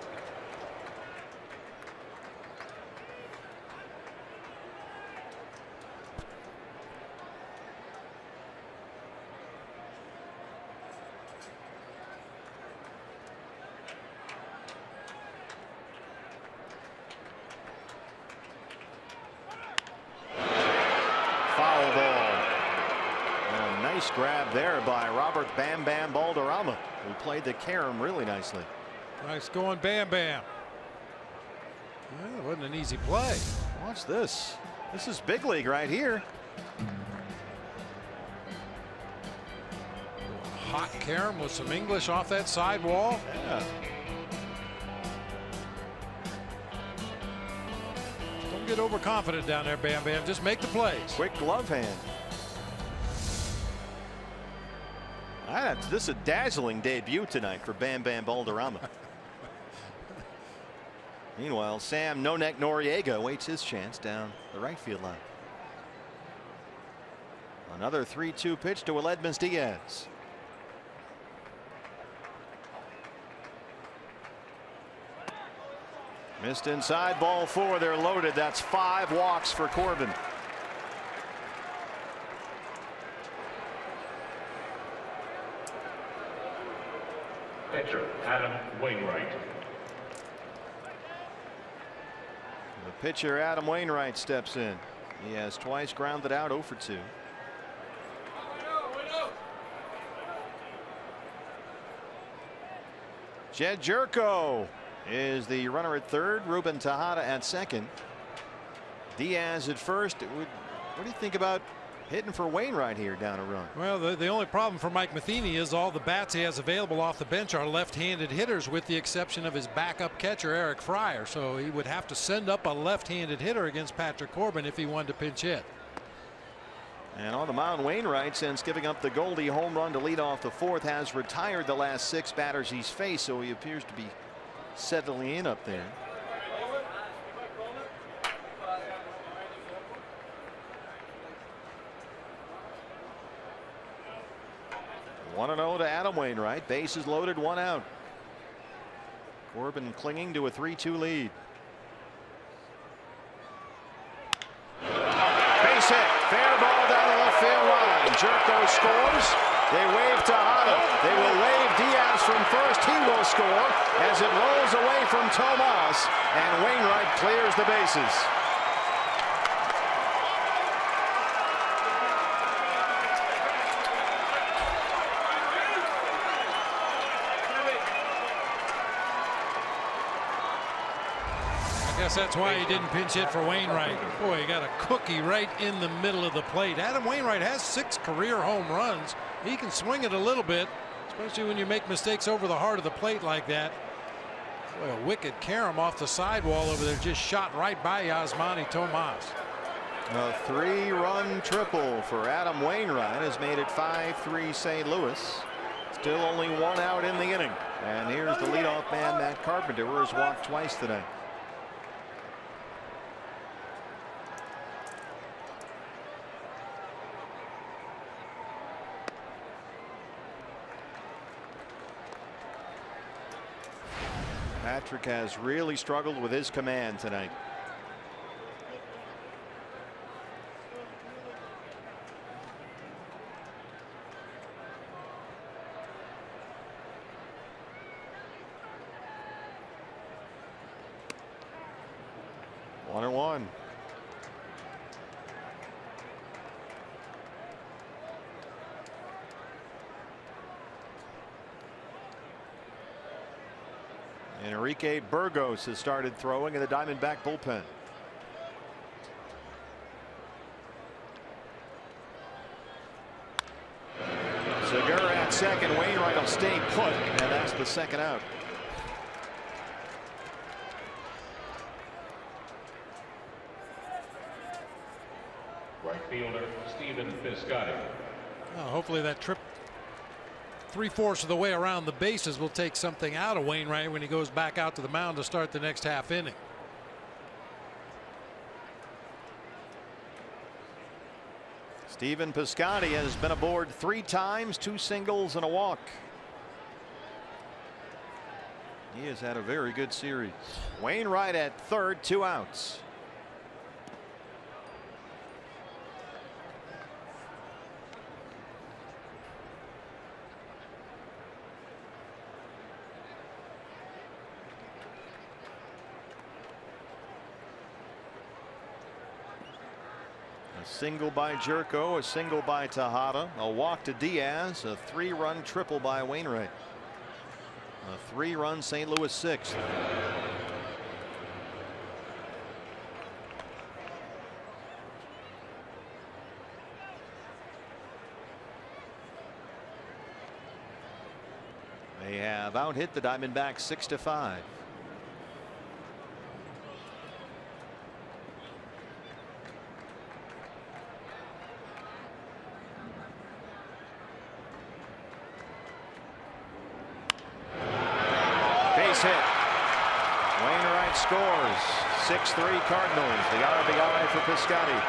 Grab there by Robert Bam Bam Balderrama, who played the carom really nicely.
Nice going, Bam Bam. Well, it wasn't an easy play.
Watch this. This is big league right here.
Hot carom with some English off that sidewall.
Yeah.
Don't get overconfident down there, Bam Bam. Just make the plays.
Quick glove hand. This is a dazzling debut tonight for Bam Bam Balderrama. Meanwhile, Sam No Neck Noriega waits his chance down the right field line. Another 3-2 pitch to Aledmys Diaz. Missed inside, ball 4. They're loaded. That's 5 walks for Corbin.
Pitcher, Adam Wainwright.
The pitcher, Adam Wainwright, steps in. He has twice grounded out, 0 for 2. Jed Jerko is the runner at third. Ruben Tejada at second. Diaz at first. What do you think about hitting for Wainwright here down a run?
Well, the only problem for Mike Matheny is all the bats he has available off the bench are left-handed hitters, with the exception of his backup catcher Eric Fryer. So he would have to send up a left-handed hitter against Patrick Corbin if he wanted to pinch hit.
And on the mound, Wainwright, since giving up the Goldie home run to lead off the 4th, has retired the last 6 batters he's faced, so he appears to be settling in up there. 1-0 to Adam Wainwright. Bases loaded, 1 out. Corbin clinging to a 3-2 lead. Base hit. Fair ball down the left field line. Jerko scores. They wave Tejada. They will wave Diaz from first. He will score as it rolls away from Tomas, and Wainwright clears the bases.
That's why he didn't pinch hit for Wainwright. Boy, he got a cookie right in the middle of the plate. Adam Wainwright has 6 career home runs. He can swing it a little bit, especially when you make mistakes over the heart of the plate like that. Boy, a wicked carom off the sidewall over there, just shot right by Yasmani Tomas.
A 3-run triple for Adam Wainwright has made it 5-3 St. Louis. Still only 1 out in the inning. And here's the leadoff man, Matt Carpenter, who has walked twice today. Patrick has really struggled with his command tonight. One and one. Enrique Burgos has started throwing in the Diamondback bullpen. Segura at second. Wainwright will stay put, and that's the second out.
Right fielder Stephen Piscotty.
Hopefully that trip 3/4 of the way around the bases will take something out of Wainwright when he goes back out to the mound to start the next half inning.
Stephen Piscotty has been aboard 3 times, 2 singles and a walk. He has had a very good series. Wainwright at third, 2 outs. A single by Jerko, a single by Tejada, a walk to Diaz, a 3-run triple by Wainwright. A 3-run St. Louis 6th. They have out-hit the Diamondbacks 6-5. Base hit. Wainwright scores. 6-3 Cardinals. The RBI for Piscotty.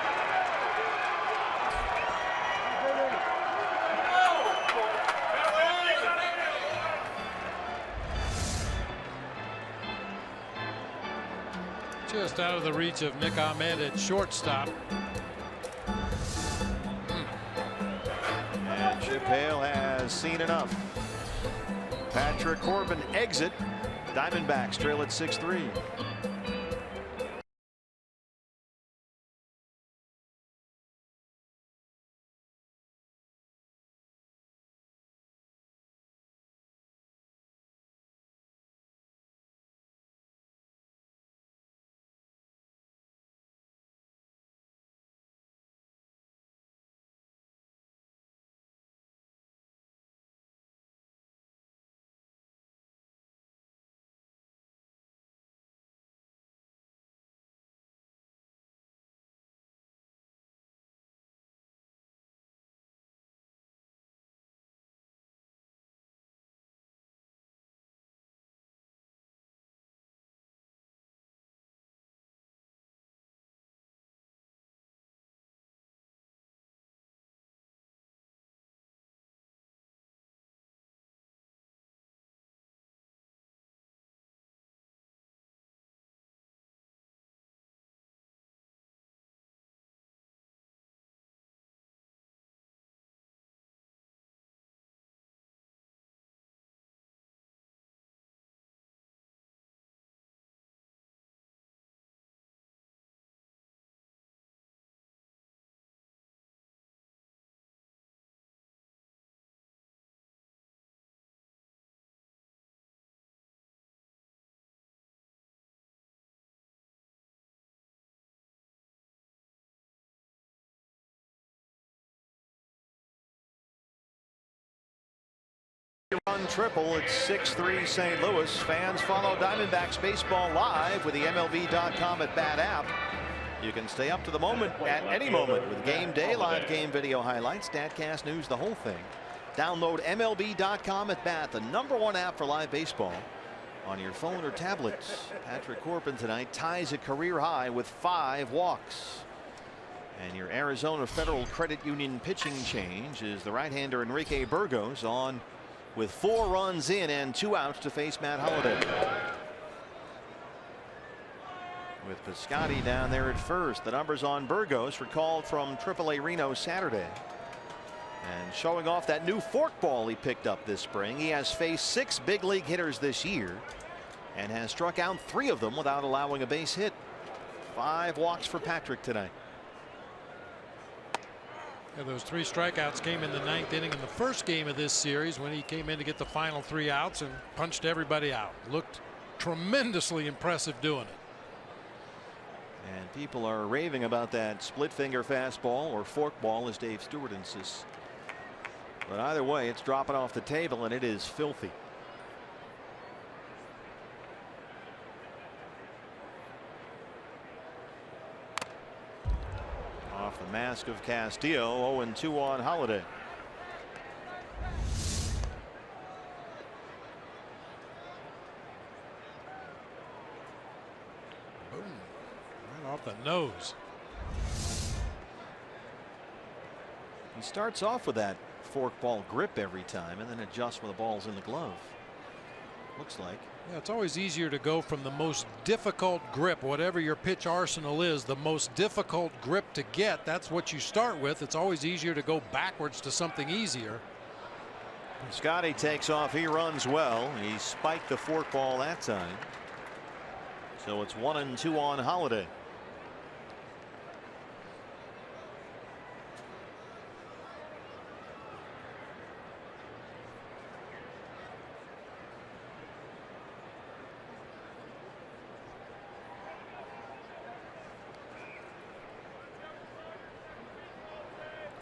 Just out of the reach of Nick Ahmed at shortstop.
And Chip Hale has seen enough. Patrick Corbin exit. Diamondbacks trail at 6-3. Run triple. It's 6-3 St. Louis. Fans follow Diamondbacks baseball live with the MLB.com at Bat app. You can stay up to the moment at any moment with game day, live game video highlights, StatCast news, the whole thing. Download MLB.com at Bat, the #1 app for live baseball on your phone or tablet. Patrick Corbin tonight ties a career high with 5 walks. And your Arizona Federal Credit Union pitching change is the right-hander Enrique Burgos on with 4 runs in and 2 outs to face Matt Holliday. With Piscotty down there at first, the numbers on Burgos recalled from AAA Reno Saturday. And showing off that new forkball he picked up this spring. He has faced 6 big league hitters this year and has struck out 3 of them without allowing a base hit. 5 walks for Patrick tonight.
Yeah, those 3 strikeouts came in the 9th inning in the first game of this series when he came in to get the final 3 outs and punched everybody out. Looked tremendously impressive doing it.
And people are raving about that split finger fastball, or forkball as Dave Stewart insists. But either way, it's dropping off the table and it is filthy. Off the mask of Castillo, 0-2 on Holliday.
Boom. Right off the nose.
He starts off with that forkball grip every time and then adjusts when the ball's in the glove. Looks like.
Yeah, it's always easier to go from the most difficult grip, whatever your pitch arsenal is, the most difficult grip to get. That's what you start with. It's always easier to go backwards to something easier.
Scotty takes off. He runs well. He spiked the forkball that time. So it's 1-2 on Holliday.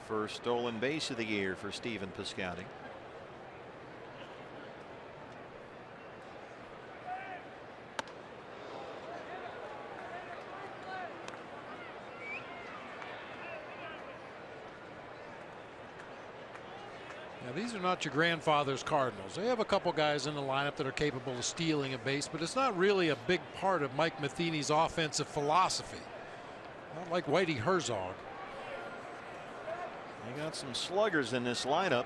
First stolen base of the year for Stephen Piscotty.
Now, these are not your grandfather's Cardinals. They have a couple guys in the lineup that are capable of stealing a base, but it's not really a big part of Mike Matheny's offensive philosophy. Not like Whitey Herzog.
They got some sluggers in this lineup.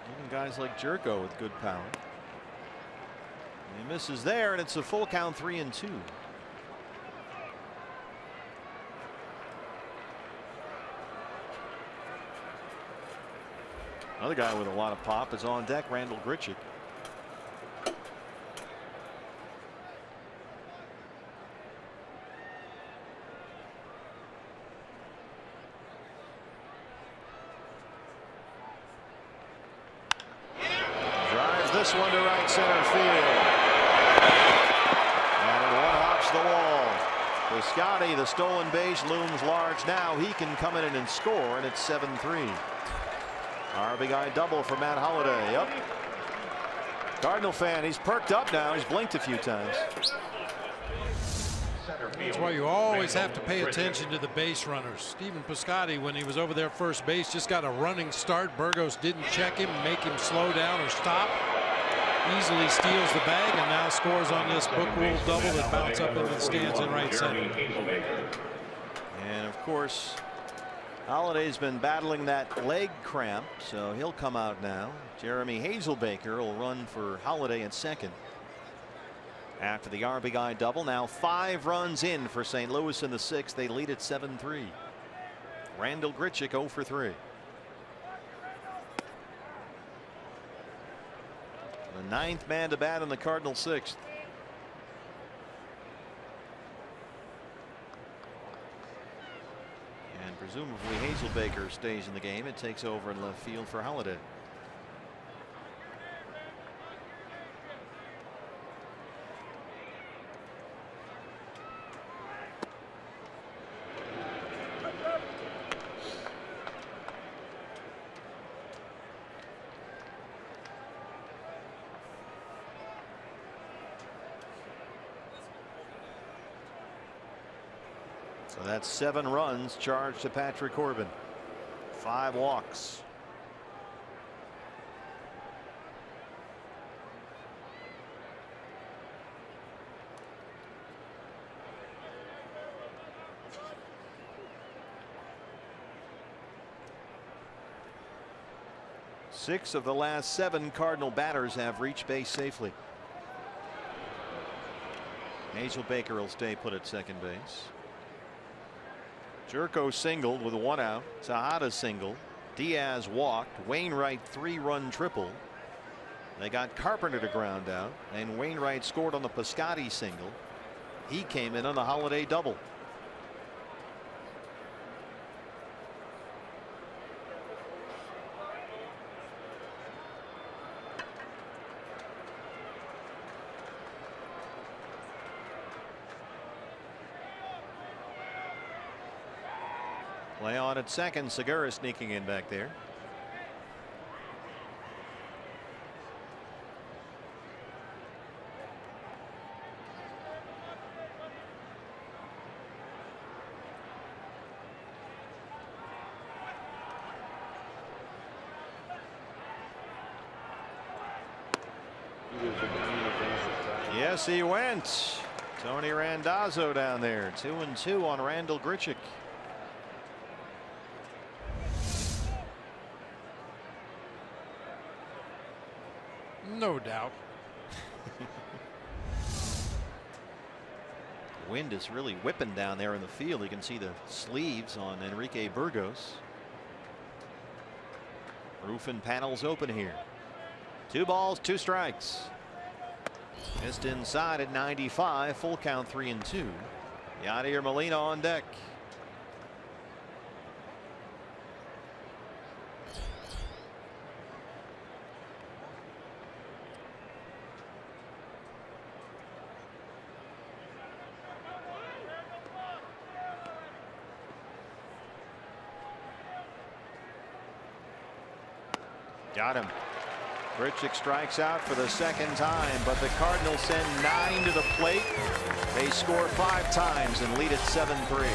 Even guys like Jerko with good power. He misses there, and it's a full count, 3-2. Another guy with a lot of pop is on deck, Randall Grichuk. This one to right center field. And it one-hops the wall. Piscotty, the stolen base looms large now. He can come in and score, and it's 7-3. RBI double for Matt Holliday. Yep. Cardinal fan, he's perked up now. He's blinked a few times.
That's why you always have to pay attention to the base runners. Stephen Piscotty, when he was over there first base, just got a running start. Burgos didn't check him, make him slow down or stop. Easily steals the bag and now scores on this book rule double that bounced up into the stands in right center.
And of course, Holliday's been battling that leg cramp, so he'll come out now. Jeremy Hazelbaker will run for Holliday at second. After the RBI double, now 5 runs in for St. Louis in the 6th. They lead at 7-3. Randall Grichuk 0 for 3. The 9th man to bat in the Cardinals 6th. And presumably Hazelbaker stays in the game. It takes over in left field for Holliday. So that's 7 runs charged to Patrick Corbin. 5 walks. Six of the last 7 Cardinal batters have reached base safely. Hazelbaker will stay put at second base. Jerko singled with 1 out. Tejada singled. Diaz walked. Wainwright 3-run triple. They got Carpenter to ground out, and Wainwright scored on the Piscotty single. He came in on the Holiday double. Play on at second. Segura sneaking in back there. Yes, he went. Tony Randazzo down there. 2-2 on Randall Grichuk.
No doubt.
Wind is really whipping down there in the field. You can see the sleeves on Enrique Burgos. Roof and panels open here. 2 balls, 2 strikes. Just inside at 95. Full count, 3-2. Yadier Molina on deck. Got him. Grichuk strikes out for the 2nd time, but the Cardinals send 9 to the plate. They score 5 times and lead at 7-3.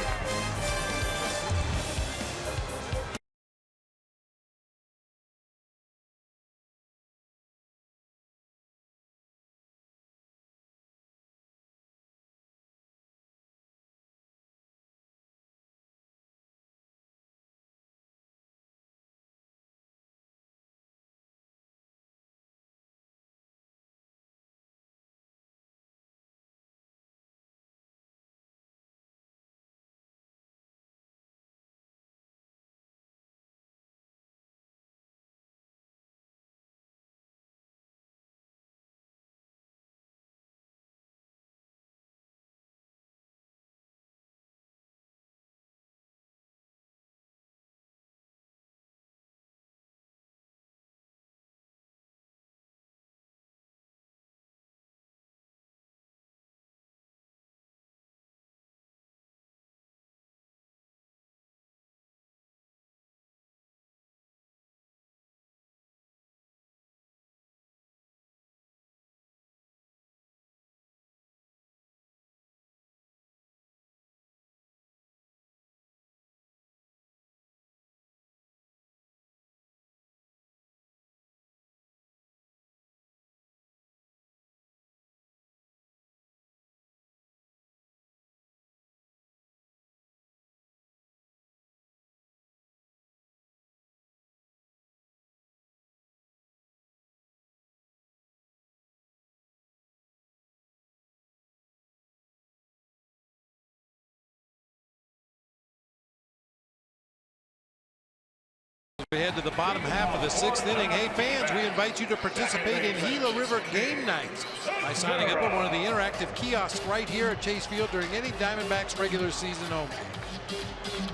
We head to the bottom half of the 6th inning. Hey fans, we invite you to participate in Gila River game nights by signing up at one of the interactive kiosks right here at Chase Field during any Diamondbacks regular season home.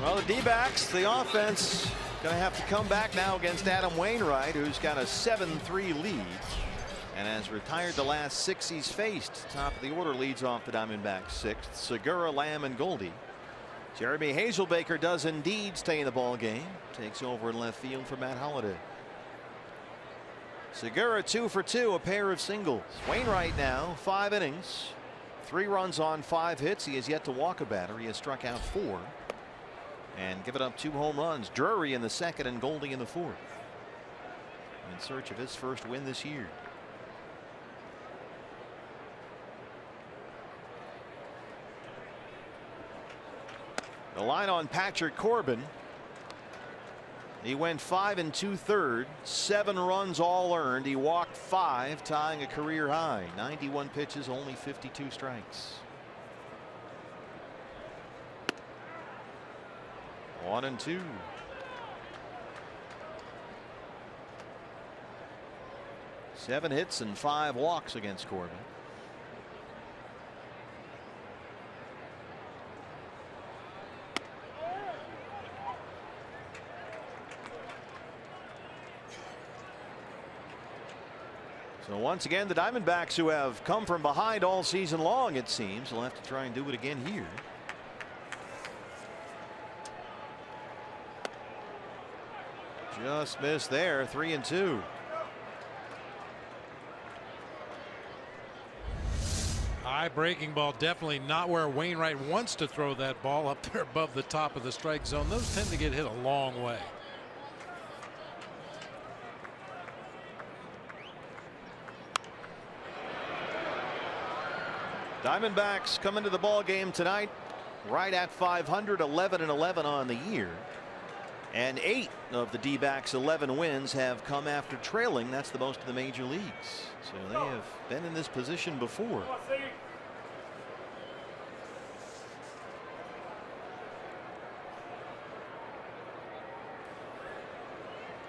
Well, the D-backs, the offense, going to have to come back now against Adam Wainwright, who's got a 7-3 lead and has retired the last 6 he's faced. Top of the order leads off the Diamondbacks 6th. Segura, Lamb, and Goldie. Jeremy Hazelbaker does indeed stay in the ball game. Takes over in left field for Matt Holliday. Segura 2 for 2, a pair of singles. Wainwright now 5 innings, 3 runs on 5 hits. He has yet to walk a batter. He has struck out 4 and given up 2 home runs. Drury in the 2nd and Goldie in the 4th. In search of his first win this year. The line on Patrick Corbin. He went 5 2/3, 7 runs all earned. He walked 5, tying a career high. 91 pitches, only 52 strikes. 1-2. Seven hits and 5 walks against Corbin. So once again, the Diamondbacks, who have come from behind all season long, it seems, will have to try and do it again here. Just missed there. 3-2.
High breaking ball, definitely not where Wainwright wants to throw that ball, up there above the top of the strike zone. Those tend to get hit a long way.
Diamondbacks come into the ball game tonight right at 500, 11-11 on the year, and 8 of the D-backs' 11 wins have come after trailing. That's the most in the major leagues, so they have been in this position before.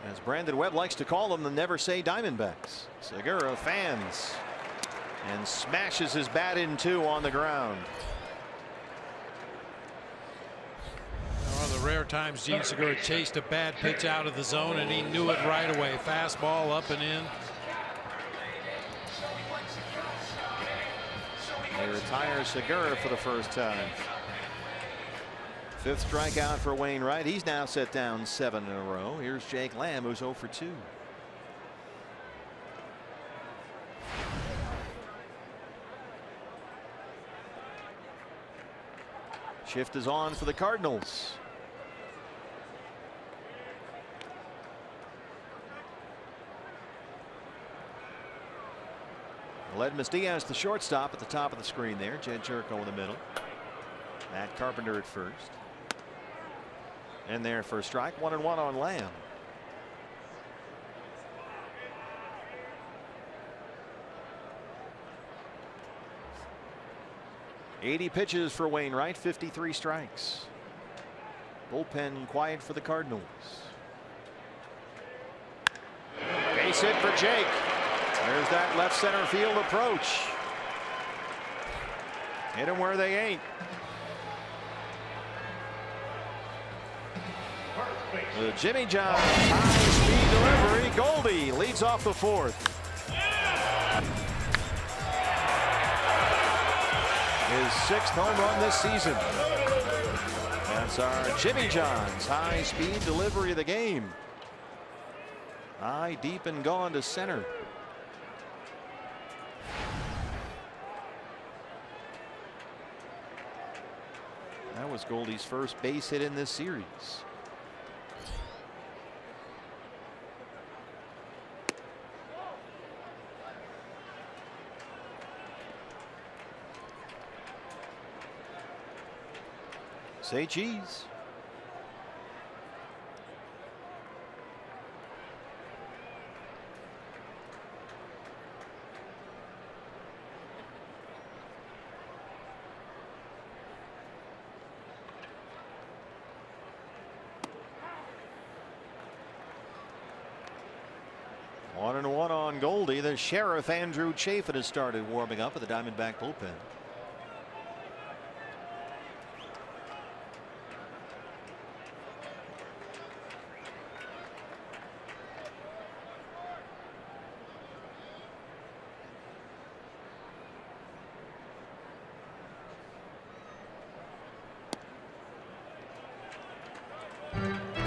As Brandon Webb likes to call them, the never say Diamondbacks. Segura fans and smashes his bat in 2 on the ground.
One of the rare times Gene Segura chased a bad pitch out of the zone, and he knew it right away. Fastball up and in.
They retire Segura for the first time. 5th strikeout for Wainwright. He's now set down 7 in a row. Here's Jake Lamb, who's 0 for 2. Shift is on for the Cardinals. Ledmus Diaz, the shortstop, at the top of the screen there. Jed Jerko in the middle. Matt Carpenter at first. And there for a strike. 1-1 on Lamb. $80 pitches for Wainwright, 53 strikes. Bullpen quiet for the Cardinals. Base hit for Jake. There's that left center field approach. Hit him where they ain't. The Jimmy John high speed delivery. Goldie leads off the 4th. His 6th home run this season. That's our Jimmy John's high speed delivery of the game. High, deep, and gone to center. That was Goldie's first base hit in this series. Say cheese. One and one on Goldie. The Sheriff Andrew Chafin has started warming up at the Diamondback bullpen.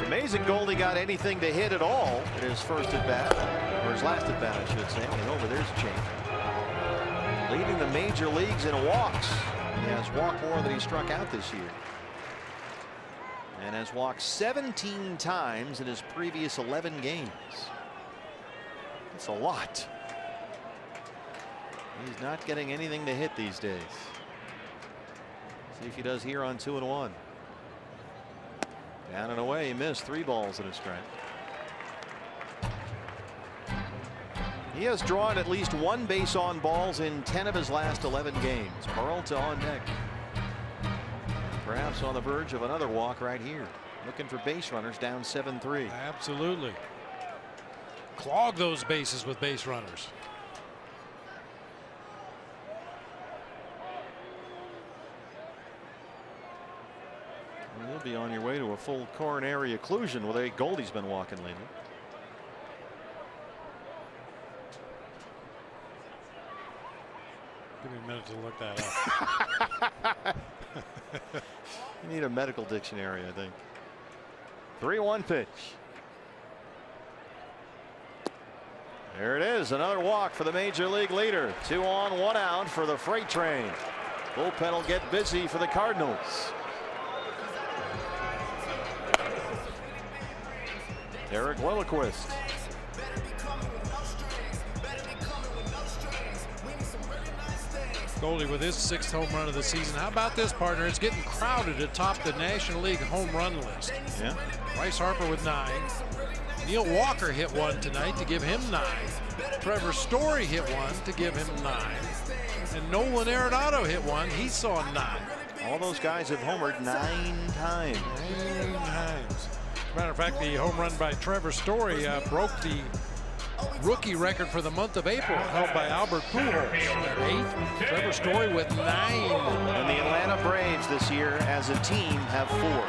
Amazing Goldie got anything to hit at all in his first at bat, or his last at bat, I should say. And over there's a change. leading the major leagues in walks. He has walked more than he struck out this year, and has walked 17 times in his previous 11 games. That's a lot. He's not getting anything to hit these days. See if he does here on 2-1. Down and away. He missed 3 balls and a strike. He has drawn at least 1 base on balls in 10 of his last 11 games. Peralta on deck. Perhaps on the verge of another walk right here. Looking for base runners, down 7-3.
Absolutely. Clog those bases with base runners.
Well, you'll be on your way to a full coronary occlusion with a Goldie's been walking lately.
Give me a minute to look that up.
You need a medical dictionary, I think. 3-1 pitch. There it is, another walk for the major league leader. 2 on, 1 out for the freight train. Bullpen will get busy for the Cardinals. Derek Lilliquist.
Goldie with his 6th home run of the season. How about this, partner? It's getting crowded atop the National League home run list.
Yeah.
Bryce Harper with 9. Neil Walker hit 1 tonight to give him 9. Trevor Story hit 1 to give him 9. And Nolan Arenado hit 1. He saw 9.
All those guys have homered 9 times.
9 times. As a matter of fact, the home run by Trevor Story broke the rookie record for the month of April, held by Albert Pujols at 8. Trevor Story with 9.
And the Atlanta Braves this year as a team have 4.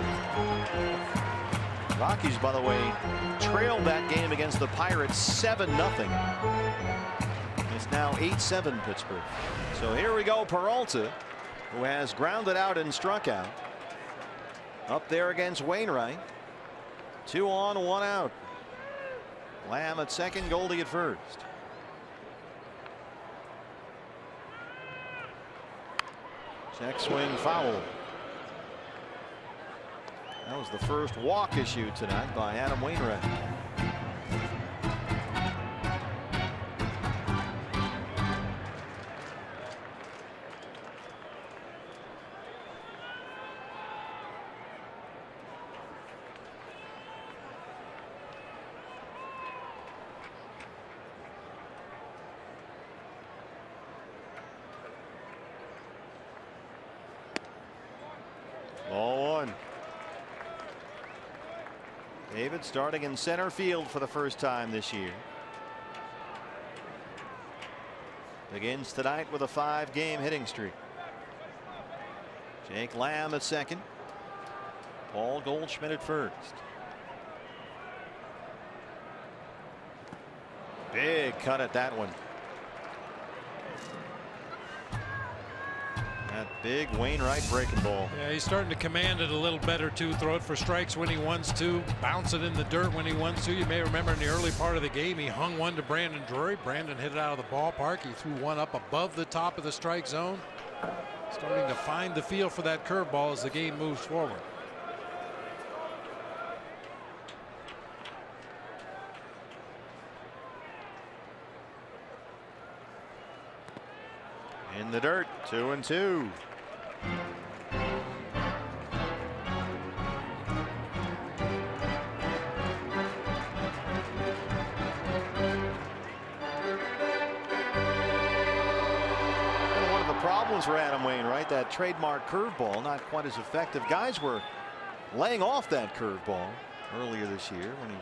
Rockies, by the way, trailed that game against the Pirates 7-0. It's now 8-7 Pittsburgh. So here we go. Peralta, who has grounded out and struck out, up there against Wainwright. 2 on, 1 out. Lamb at second, Goldie at first. Check swing foul. That was the first walk issued tonight by Adam Wainwright. Ball 1. David starting in center field for the first time this year. Begins tonight with a 5-game hitting streak. Jake Lamb at second. Paul Goldschmidt at first. Big cut at that one. That big Wainwright breaking ball.
Yeah, he's starting to command it a little better too. Throw it for strikes when he wants to. Bounce it in the dirt when he wants to. You may remember in the early part of the game he hung one to Brandon Drury. Brandon hit it out of the ballpark. He threw one up above the top of the strike zone. Starting to find the feel for that curveball as the game moves forward.
In the dirt, 2-2. One of the problems for Adam Wainwright, that trademark curveball, not quite as effective. Guys were laying off that curveball earlier this year. When he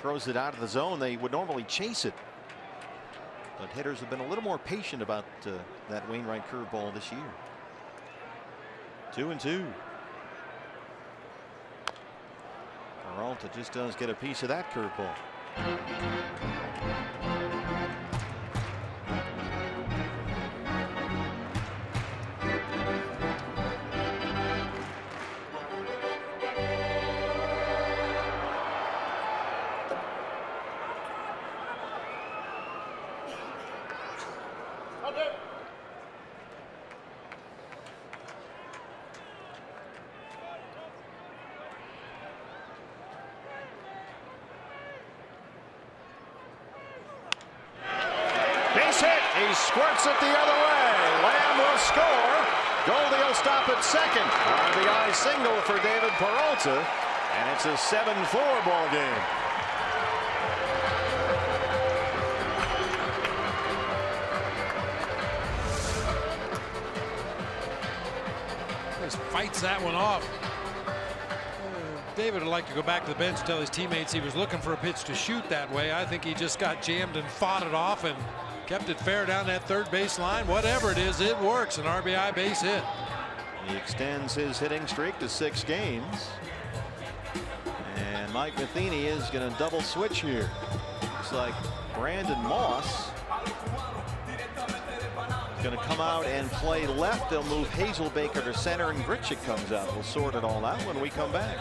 throws it out of the zone, they would normally chase it. But hitters have been a little more patient about that Wainwright curveball this year. 2-2. Peralta just does get a piece of that curveball. Base hit. He squirts it the other way. Lamb will score. Goldie will stop at second. RBI single for David Peralta, and it's a 7-4 ball game.
Just fights that one off. David would like to go back to the bench and tell his teammates he was looking for a pitch to shoot that way. I think he just got jammed and fought it off and kept it fair down that third base line. Whatever it is, it works. An RBI base hit.
He extends his hitting streak to 6 games. And Mike Matheny is going to double switch here. Looks like Brandon Moss is going to come out and play left. They'll move Hazelbaker to center, and Grichuk comes out. We'll sort it all out when we come back.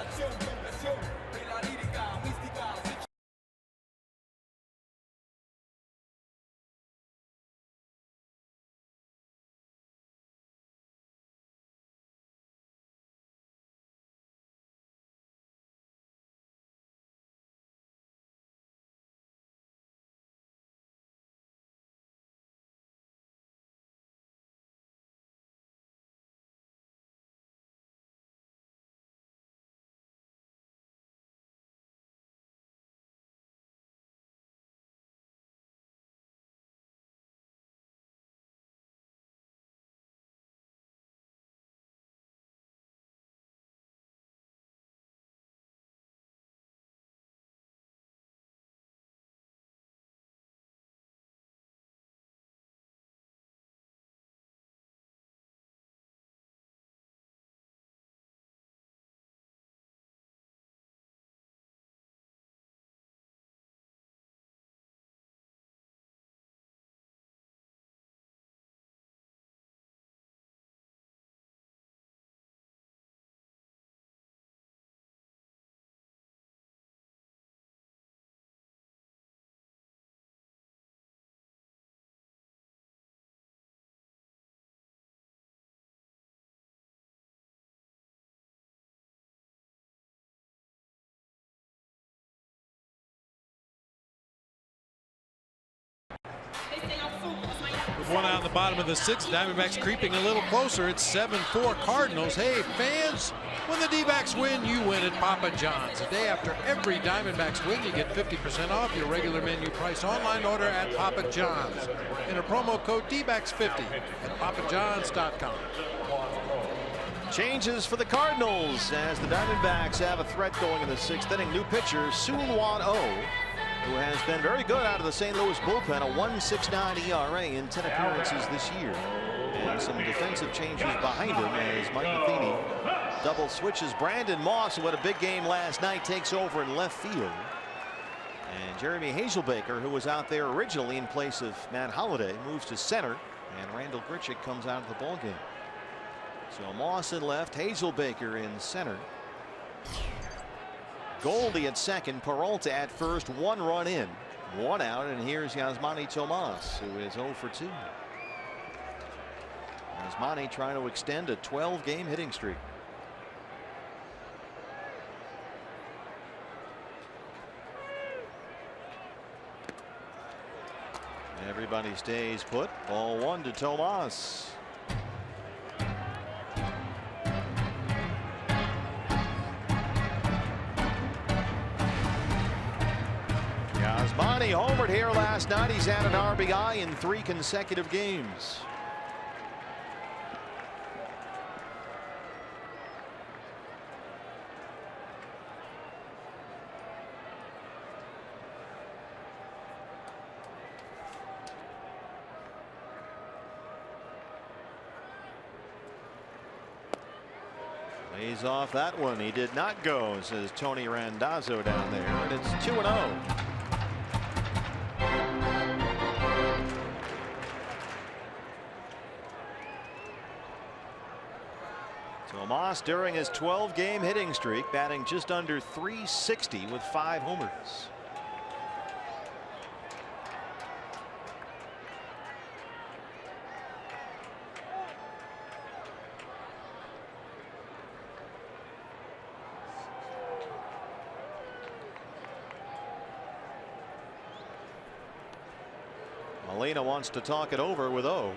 With one out in the bottom of the 6th, Diamondbacks creeping a little closer. It's 7-4 Cardinals. Hey, fans, when the D-backs win, you win at Papa John's. A day after every Diamondbacks win, you get 50% off your regular menu price online order at Papa John's. Enter promo code DBACKS50 at papajohns.com.
Changes for the Cardinals as the Diamondbacks have a threat going in the 6th inning. New pitcher Soon-Won Oh, who has been very good out of the St. Louis bullpen, a 1.69 ERA in 10 appearances this year. And some defensive changes behind him as Mike Matheny double switches. Brandon Moss, who had a big game last night, takes over in left field. And Jeremy Hazelbaker, who was out there originally in place of Matt Holliday, moves to center. And Randall Grichuk comes out of the ballgame. So Moss in left, Hazelbaker in center. Goldie at second, Peralta at first, 1 run in, 1 out, and here's Yasmani Tomas, who is 0 for 2. Yasmani trying to extend a 12-game hitting streak. Everybody stays put. Ball 1 to Tomas. Yasmani homered here last night. He's had an RBI in 3 consecutive games. Lays off that one. He did not go, says Tony Randazzo down there, and it's 2-0. Tomas during his 12-game hitting streak batting just under .360 with 5 homers. Molina wants to talk it over with O.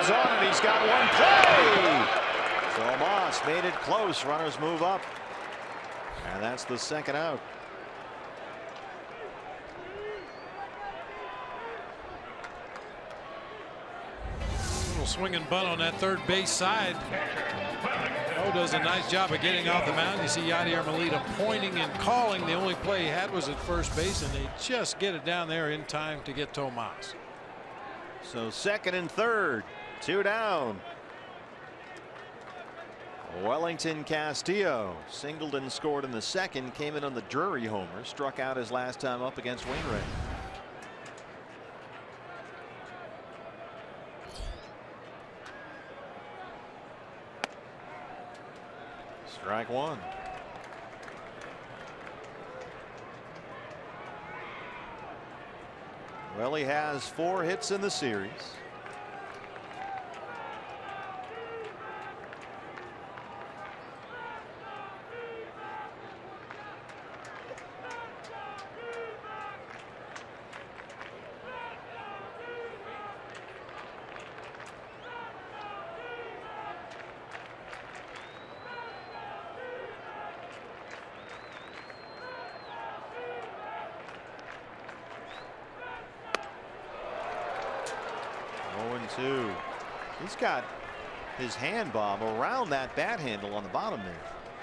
On it. He's got one play. So Moss made it close. Runners move up. And that's the second out.
Little swing and bunt on that third base side. O does a nice job of getting off the mound. You see Yadier Molina pointing and calling. The only play he had was at first base, and they just get it down there in time to get Tomas.
So second and third. 2 down. Wellington Castillo singled and scored in the second. Came in on the Drury homer. Struck out his last time up against Wainwright. Strike one. Well, he has 4 hits in the series. He's got his hand, Bob, around that bat handle on the bottom there.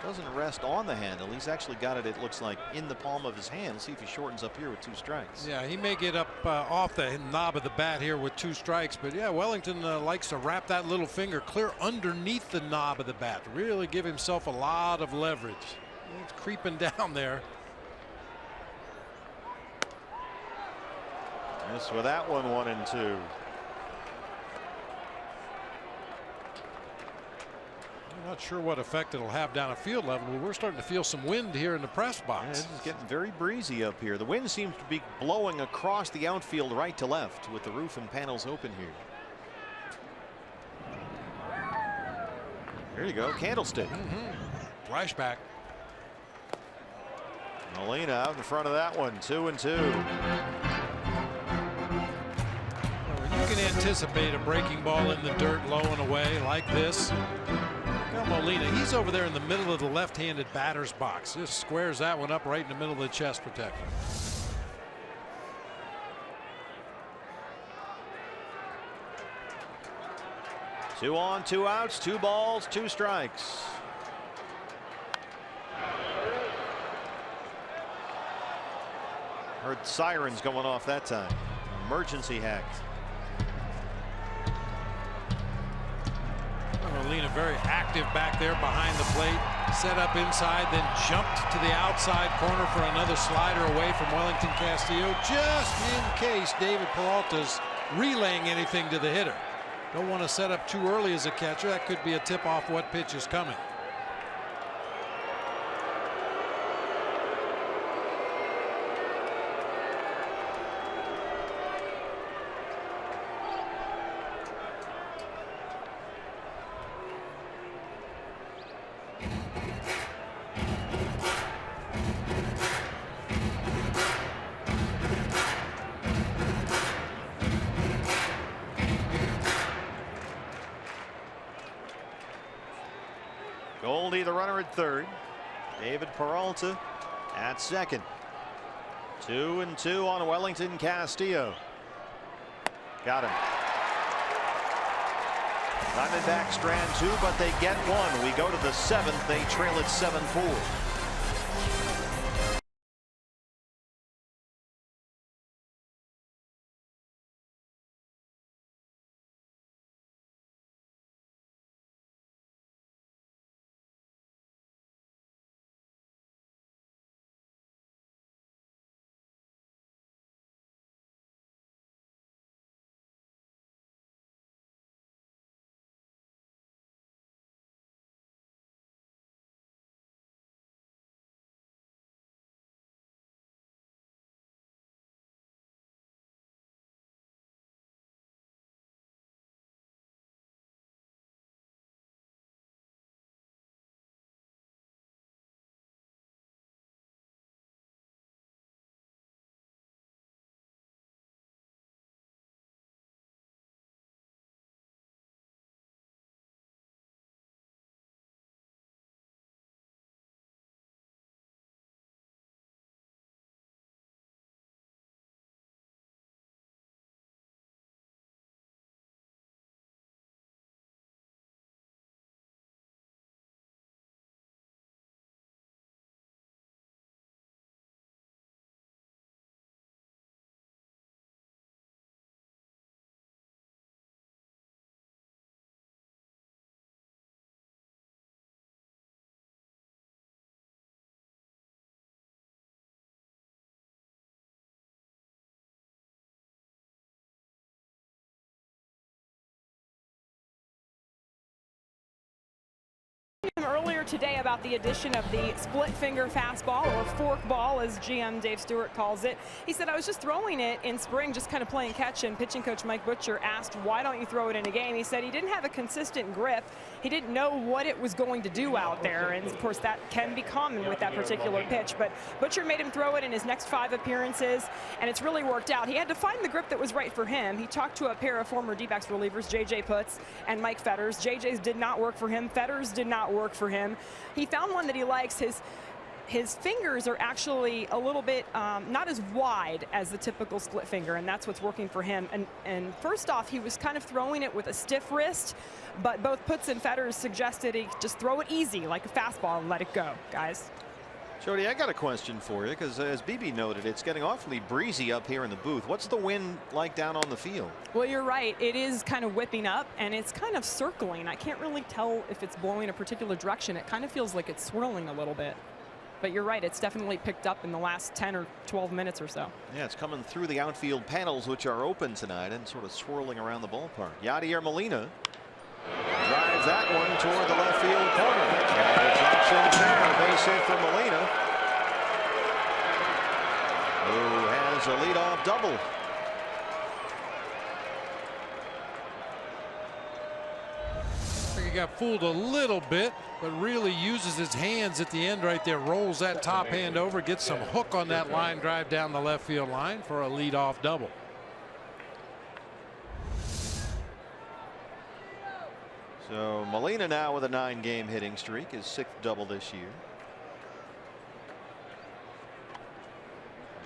Doesn't rest on the handle. He's actually got it, it looks like, in the palm of his hand. Let's see if he shortens up here with 2 strikes.
Yeah, he may get up off the knob of the bat here with 2 strikes. But yeah, Wellington likes to wrap that little finger clear underneath the knob of the bat. Really give himself a lot of leverage. He's creeping down there.
Miss with that one, 1-2.
I'm not sure what effect it'll have down at field level, but we're starting to feel some wind here in the press box.
Yeah, it's getting very breezy up here. The wind seems to be blowing across the outfield right to left with the roof and panels open here. There you go, candlestick.
Flashback.
Molina out in front of that one, 2-2.
You can anticipate a breaking ball in the dirt low and away like this. Molina, he's over there in the middle of the left-handed batter's box. Just squares that one up right in the middle of the chest protector.
Two on, 2 outs, 2 balls, 2 strikes. Heard sirens going off that time. Emergency hacked.
Molina very active back there behind the plate, set up inside, then jumped to the outside corner for another slider away from Wellington Castillo, just in case David Peralta's relaying anything to the hitter. Don't want to set up too early as a catcher. That could be a tip off what pitch is coming.
Goldie, the runner at third. David Peralta at second. 2-2 on Wellington Castillo. Got him. Diamondbacks strand 2, but they get 1. We go to the 7th. They trail it 7-4.
earlier today about the addition of the split finger fastball, or fork ball as GM Dave Stewart calls it. He said, I was just throwing it in spring, just kind of playing catch, and pitching coach Mike Butcher asked, why don't you throw it in a game? He said he didn't have a consistent grip. He didn't know what it was going to do out there, and of course that can be common with that particular pitch. But Butcher made him throw it in his next 5 appearances, and it's really worked out. He had to find the grip that was right for him. He talked to a pair of former D-backs relievers, J.J. Putz and Mike Fetters. J.J.'s did not work for him. Fetters did not work for him. He found one that he likes. His fingers are actually a little bit not as wide as the typical split finger, and that's what's working for him. And first off, he was kind of throwing it with a stiff wrist, but both Putz and Fetters suggested he just throw it easy, like a fastball, and let it go, guys.
Jody, I got a question for you, because as BB noted, it's getting awfully breezy up here in the booth. What's the wind like down on the field?
Well, you're right. It is kind of whipping up, and it's kind of circling. I can't really tell if it's blowing a particular direction. It kind of feels like it's swirling a little bit. But you're right, it's definitely picked up in the last 10 or 12 minutes or so.
Yeah, it's coming through the outfield panels, which are open tonight, and sort of swirling around the ballpark. Yadier Molina drives that one toward the left field corner. And it's option fair, base hit for Molina, who has a leadoff double.
He got fooled a little bit, but really uses his hands at the end right there, rolls that top hand over, gets some hook on that line drive down the left field line for a leadoff double.
So Molina now with a 9-game hitting streak, his 6th double this year.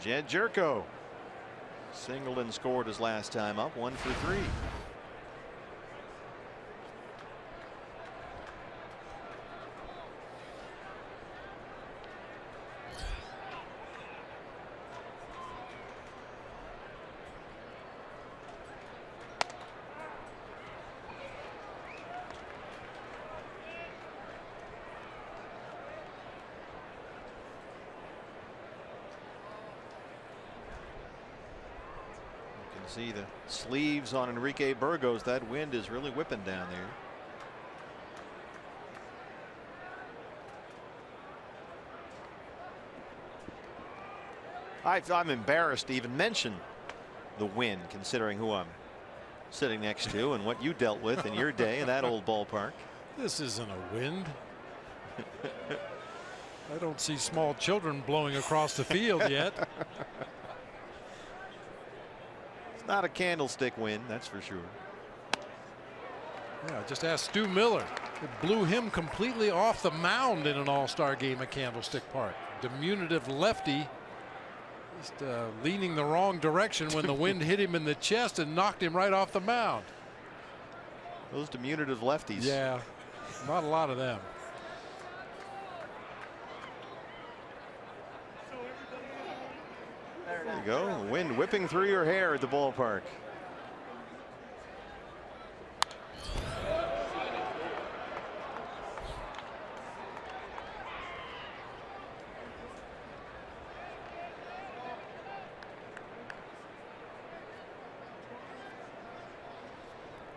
Jed Jerko singled and scored his last time up, 1 for 3. See the sleeves on Enrique Burgos. That wind is really whipping down there. I'm embarrassed to even mention the wind, considering who I'm sitting next to and what you dealt with in your day in that old ballpark.
This isn't a wind. I don't see small children blowing across the field yet.
Not a candlestick wind, that's for sure.
Yeah, just ask Stu Miller. It blew him completely off the mound in an all-star game at Candlestick Park. Diminutive lefty, just leaning the wrong direction when the wind hit him in the chest and knocked him right off the mound.
Those diminutive lefties.
Yeah, not a lot of them.
There you go. Wind whipping through your hair at the ballpark.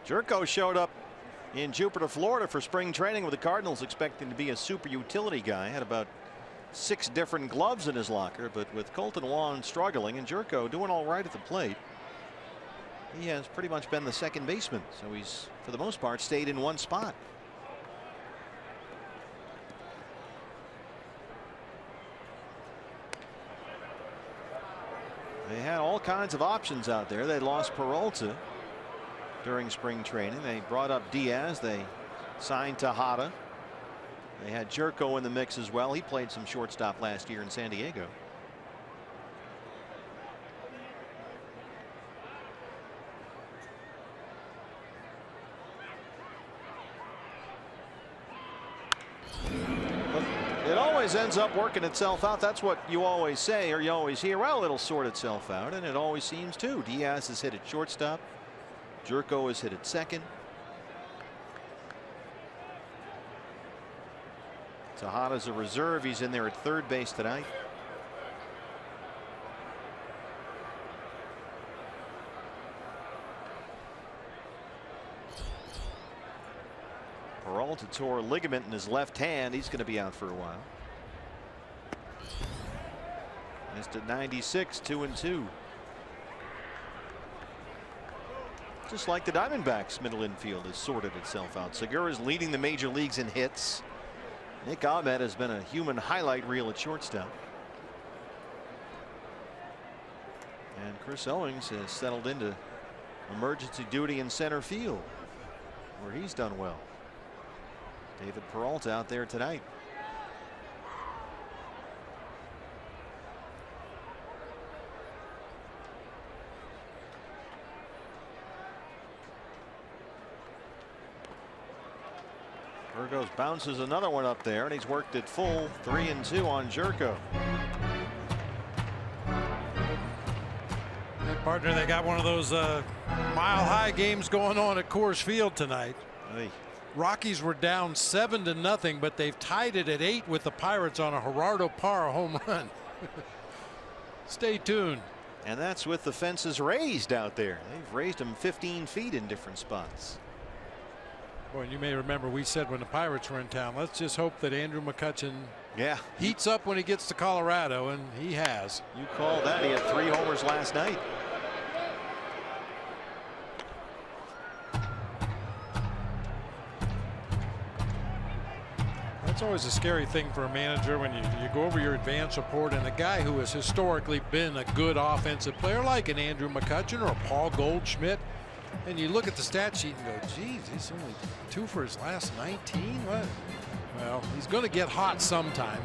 Jerko showed up in Jupiter, Florida for spring training with the Cardinals, expecting to be a super utility guy. Had about 6 different gloves in his locker, but with Colton Wong struggling and Jerko doing all right at the plate, he has pretty much been the second baseman. So he's, for the most part, stayed in one spot. They had all kinds of options out there. They lost Peralta during spring training. They brought up Diaz. They signed Tejada. They had Jerko in the mix as well. He played some shortstop last year in San Diego. But it always ends up working itself out. That's what you always say, or you always hear. Well, it'll sort itself out, and it always seems to. Diaz has hit at shortstop. Jerko has hit at second. Tejada's a reserve. He's in there at third base tonight.
Peralta tore a ligament in his left hand. He's going to be out for a while. Missed at 96, 2-2. Just like the Diamondbacks, middle infield has sorted itself out. Segura is leading the major leagues in hits. Nick Ahmed has been a human highlight reel at shortstop. And Chris Owings has settled into emergency duty in center field, where he's done well. David Peralta out there tonight. Burgos bounces another one up there, and he's worked it full 3-2 on Jerko.
Hey, partner, they got one of those mile-high games going on at Coors Field tonight.
Hey.
Rockies were down 7-0, but they've tied it at 8 with the Pirates on a Gerardo Parra home run. Stay tuned.
And that's with the fences raised out there. They've raised them 15 feet in different spots.
Boy, and you may remember we said when the Pirates were in town, let's just hope that Andrew McCutchen heats up when he gets to Colorado, and he has.
You called that. He had 3 homers last night.
That's always a scary thing for a manager when you go over your advance report, and a guy who has historically been a good offensive player like an Andrew McCutchen or a Paul Goldschmidt, and you look at the stat sheet and go, geez, he's only 2 for his last 19. What? Well, he's going to get hot sometime,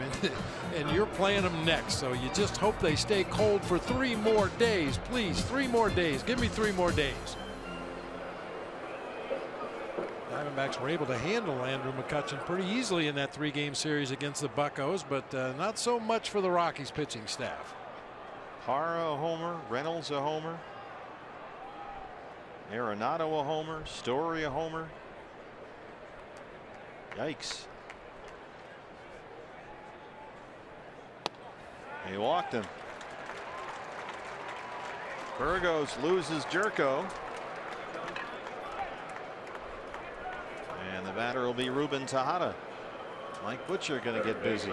and you're playing him next, so you just hope they stay cold for 3 more days. Please, 3 more days. Give me 3 more days. Diamondbacks were able to handle Andrew McCutchen pretty easily in that 3-game series against the Buccos, but not so much for the Rockies pitching staff.
Parra a homer, Reynolds a homer, Arenado a homer, Story a homer. Yikes. He walked him. Burgos loses Jerko. And the batter will be Ruben Tejada. Mike Butcher going to get busy.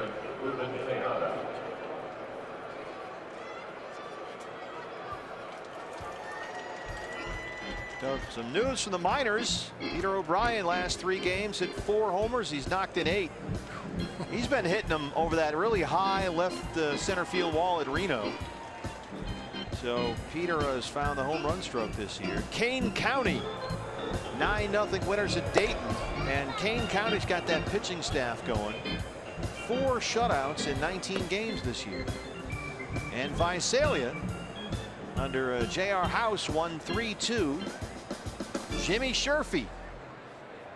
So some news from the minors. Peter O'Brien last 3 games hit 4 homers. He's knocked in 8. He's been hitting them over that really high left center field wall at Reno. So Peter has found the home run stroke this year. Kane County 9-0 winners at Dayton, and Kane County's got that pitching staff going. 4 shutouts in 19 games this year. And Visalia under J.R. House won 3-2. Jimmy Sherfy,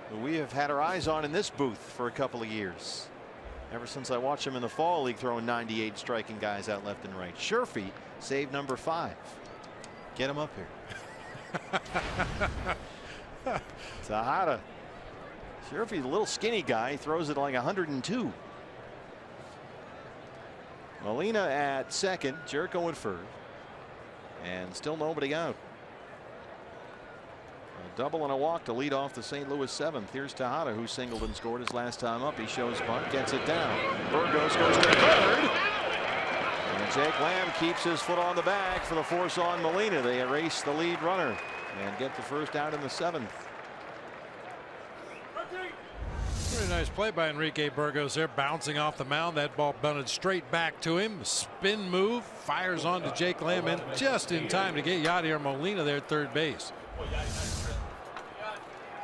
who we have had our eyes on in this booth for a couple of years, ever since I watched him in the fall league throwing 98, striking guys out left and right. Sherfy saved number 5. Get him up here. Tejada. Sherfy's a little skinny guy. He throws it like 102. Molina at second, Jerko at first, and still nobody out. A double and a walk to lead off the St. Louis 7th. Here's Tejada, who singled and scored his last time up. He shows bunt, gets it down. Burgos goes to third. And Jake Lamb keeps his foot on the bag for the force on Molina. They erase the lead runner and get the first out in the 7th.
Very nice play by Enrique Burgos there, bouncing off the mound. That ball bunted straight back to him. Spin move, fires on to Jake Lamb, and just in time to get Yadier Molina there at third base. That's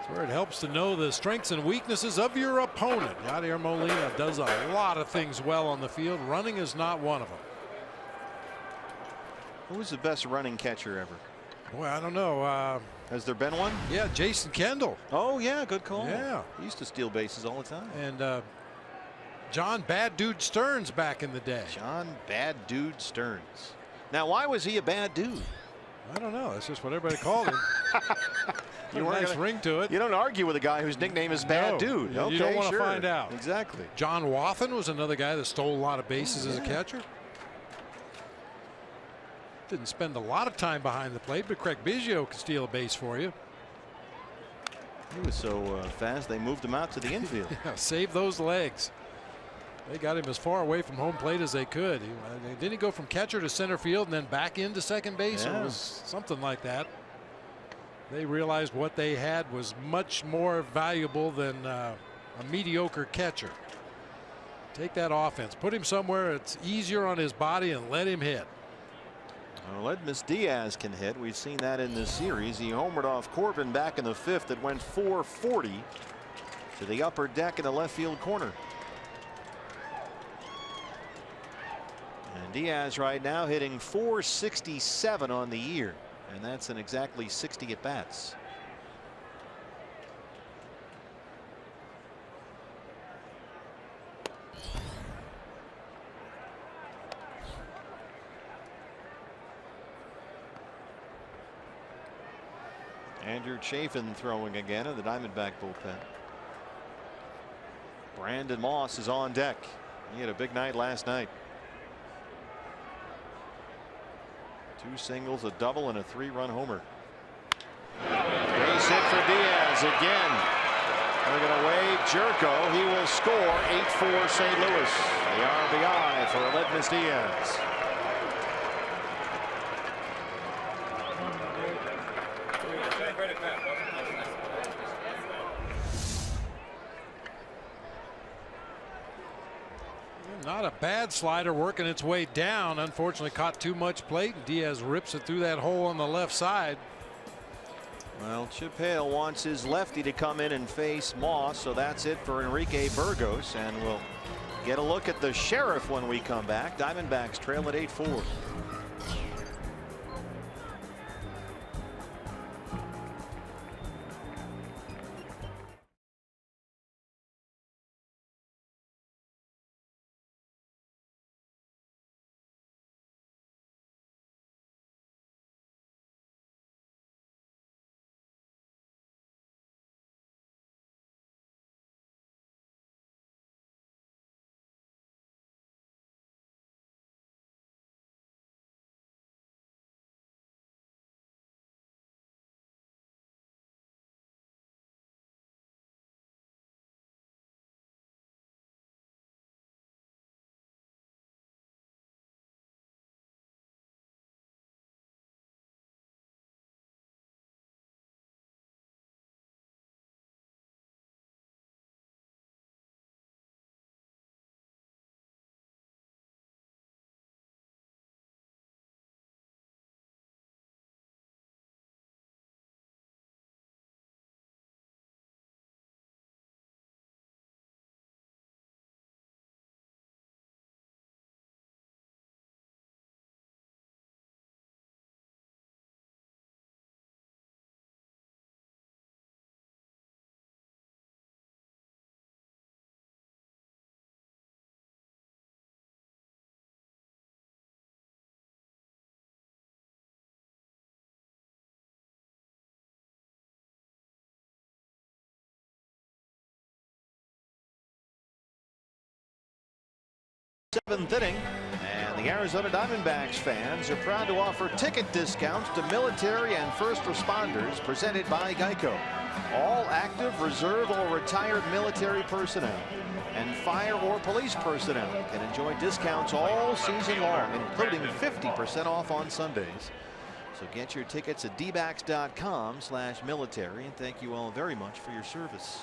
where it helps to know the strengths and weaknesses of your opponent. Yadier Molina does a lot of things well on the field. Running is not one of them.
Who's the best running catcher ever?
Boy, I don't know.
Has there been one?
Yeah, Jason Kendall.
Oh, yeah, good call.
Yeah.
He used to steal bases all the time.
And John Bad Dude Stearns back in the day.
John Bad Dude Stearns. Now, why was he a bad dude?
I don't know. That's just what everybody called him.
You
a nice ring to it.
You don't argue with a guy whose nickname is Bad Dude. Okay,
you don't want to find out.
Exactly.
John Wathen was another guy that stole a lot of bases as a catcher. Didn't spend a lot of time behind the plate, but Craig Biggio could steal a base for you.
He was so fast they moved him out to the infield.
Yeah, save those legs. They got him as far away from home plate as they could. Didn't he go from catcher to center field and then back into second base?
Yeah.
It was something like that. They realized what they had was much more valuable than a mediocre catcher. Take that offense, put him somewhere it's easier on his body, and let him hit.
Well, Edmus Diaz can hit. We've seen that in this series. He homered off Corbin back in the 5th. It went 440 to the upper deck in the left field corner. And Diaz right now hitting .467 on the year, and that's in exactly 60 at bats. Andrew Chafin throwing again in the Diamondback bullpen. Brandon Moss is on deck. He had a big night last night. 2 singles, a double, and a 3-run homer. Base hit for Diaz again. They're going to wave Jerko. He will score 8-4 St. Louis. The RBI for Edmus Diaz.
Not a bad slider working its way down. Unfortunately caught too much plate, and Diaz rips it through that hole on the left side.
Well, Chip Hale wants his lefty to come in and face Moss, so that's it for Enrique Burgos, and we'll get a look at the Sheriff when we come back. Diamondbacks trail at 8-4. Seventh inning, and the Arizona Diamondbacks fans are proud to offer ticket discounts to military and first responders presented by Geico. All active, reserve, or retired military personnel and fire or police personnel can enjoy discounts all season long, including 50% off on Sundays. So get your tickets at dbacks.com/military, and thank you all very much for your service.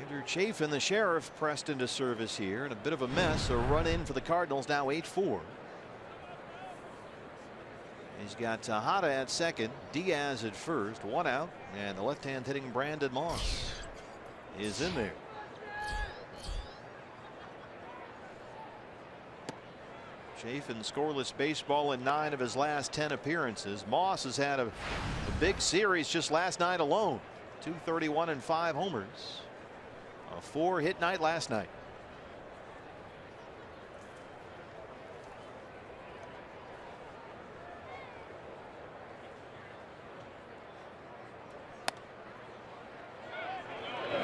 Andrew Chafin, the Sheriff, pressed into service here, and a bit of a mess. A run in for the Cardinals, now 8-4. He's got Tejada at second, Diaz at first, 1 out, and the left-hand hitting Brandon Moss is in there. Chafin scoreless baseball in 9 of his last 10 appearances. Moss has had a big series just last night alone. 231 and 5 homers. A 4-hit night last night.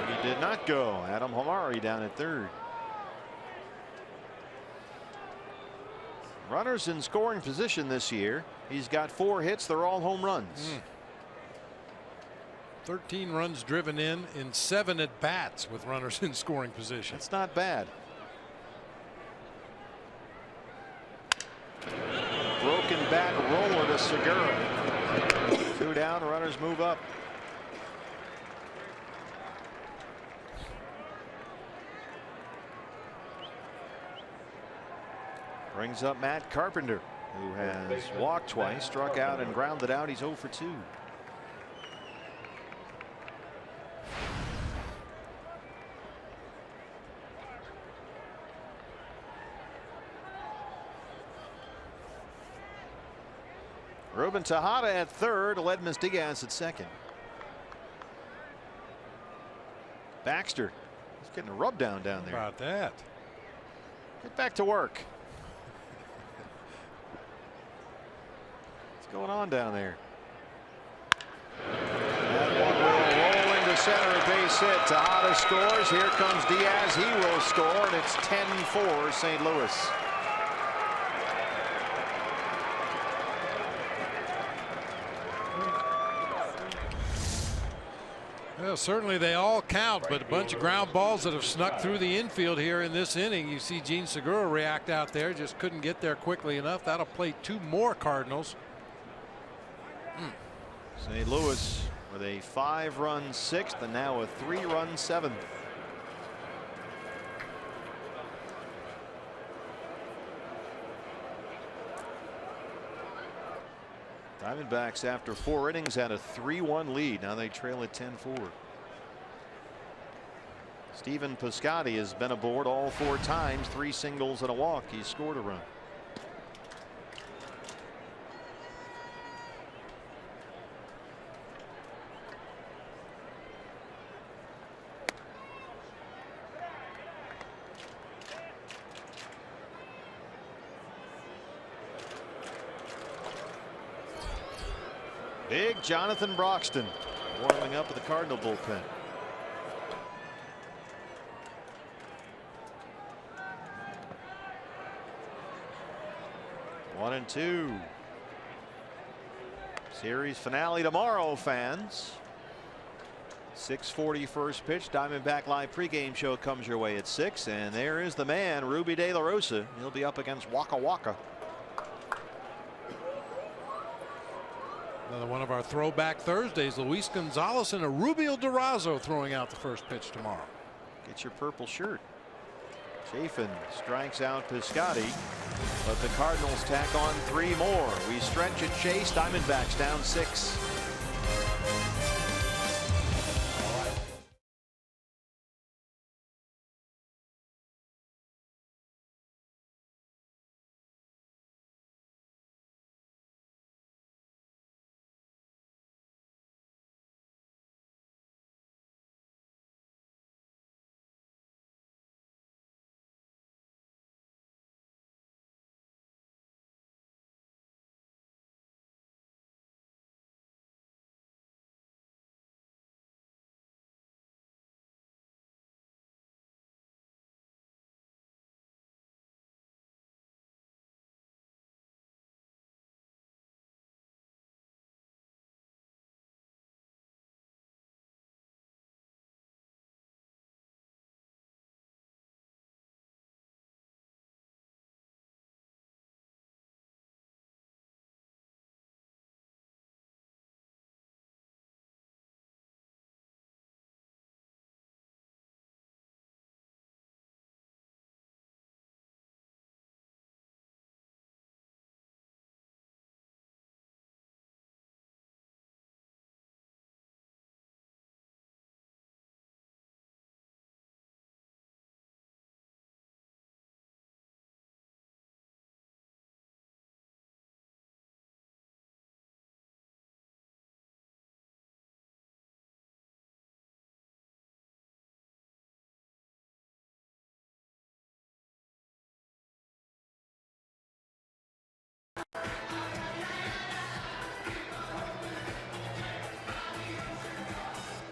He did not go. Adam Hamari down at third. Runners in scoring position this year. He's got 4 hits. They're all home runs.
13 runs driven in 7 at bats with runners in scoring position.
That's not bad. Broken bat roller to Segura. 2 down, runners move up. Brings up Matt Carpenter, who has walked twice, struck out and grounded out. He's 0 for 2. Ruben Tejada at third, Ledmus Diaz at second. Baxter, he's getting a rub down there.
How about that?
Get back to work. What's going on down there? That one will roll into center, a base hit. Tejada scores. Here comes Diaz. He will score, and it's 10-4 St. Louis.
Well, certainly they all count, but a bunch of ground balls that have snuck through the infield here in this inning. You see Gene Segura react out there, just couldn't get there quickly enough. That'll play 2 more Cardinals.
St. Louis with a 5-run 6th and now a 3-run 7th. Diamondbacks, after 4 innings, had a 3-1 lead. Now they trail at 10-4. Stephen Piscotty has been aboard all 4 times, 3 singles and a walk. He's scored a run. Big Jonathan Broxton warming up at the Cardinal bullpen. One and 2. Series finale tomorrow, fans. 6:40 first pitch. Diamondback Live pregame show comes your way at 6. And there is the man, Ruby De La Rosa. He'll be up against Waka Waka.
Another one of our throwback Thursdays. Luis Gonzalez and a Rubio Durazo throwing out the first pitch tomorrow.
Get your purple shirt. Chafin strikes out Piscotty, but the Cardinals tack on 3 more. We stretch and chase. Diamondbacks down 6.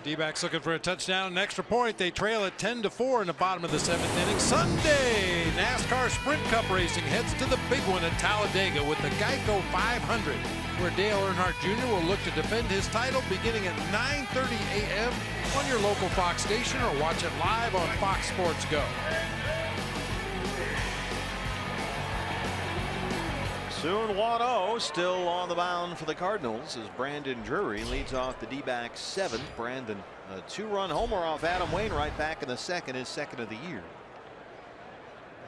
D-backs looking for a touchdown, an extra point. They trail at 10-4 in the bottom of the 7th inning. Sunday, NASCAR Sprint Cup racing heads to the big one at Talladega with the Geico 500, where Dale Earnhardt Jr. will look to defend his title beginning at 9:30 a.m. on your local Fox station or watch it live on Fox Sports Go.
Soon 1-0, still on the mound for the Cardinals as Brandon Drury leads off the D-backs 7th. Brandon, a 2-run homer off Adam Wainwright back in the second, his second of the year.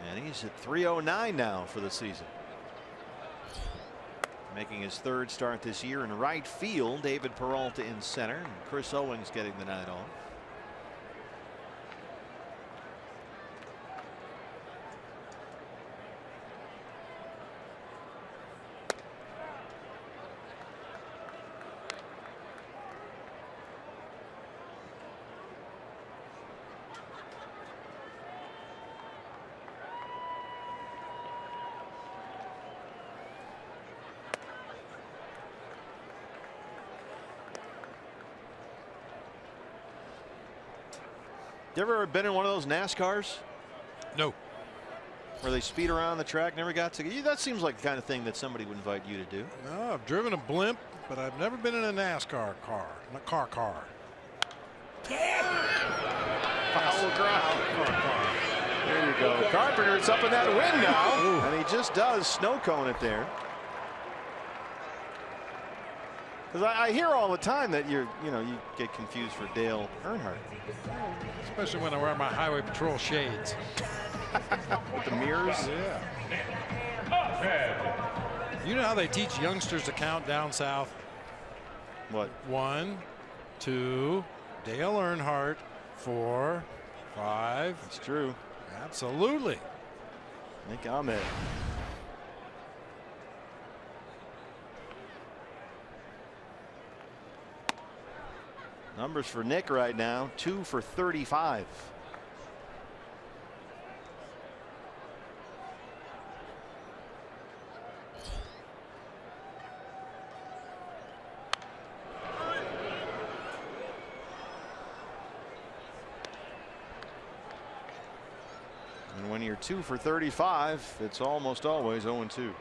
And he's at 309 now for the season. Making his 3rd start this year in right field, David Peralta in center, and Chris Owings getting the night off. You ever been in one of those NASCARs?
No.
Where they speed around the track, never got to. That seems like the kind of thing that somebody would invite you to do.
No, I've driven a blimp, but I've never been in a NASCAR car. Not car.
Foul ground.
Car.
There you go. Carpenter's up in that wind now. Ooh. And he just does snow cone it there. Because I hear all the time that you get confused for Dale Earnhardt.
Especially when I wear my Highway Patrol shades.
With the mirrors?
Yeah. You know how they teach youngsters to count down south?
What?
1, 2, Dale Earnhardt, 4, 5.
It's true.
Absolutely.
Nick Ahmed. Numbers for Nick right now, 2 for 35. And when you're 2 for 35, it's almost always 0-2.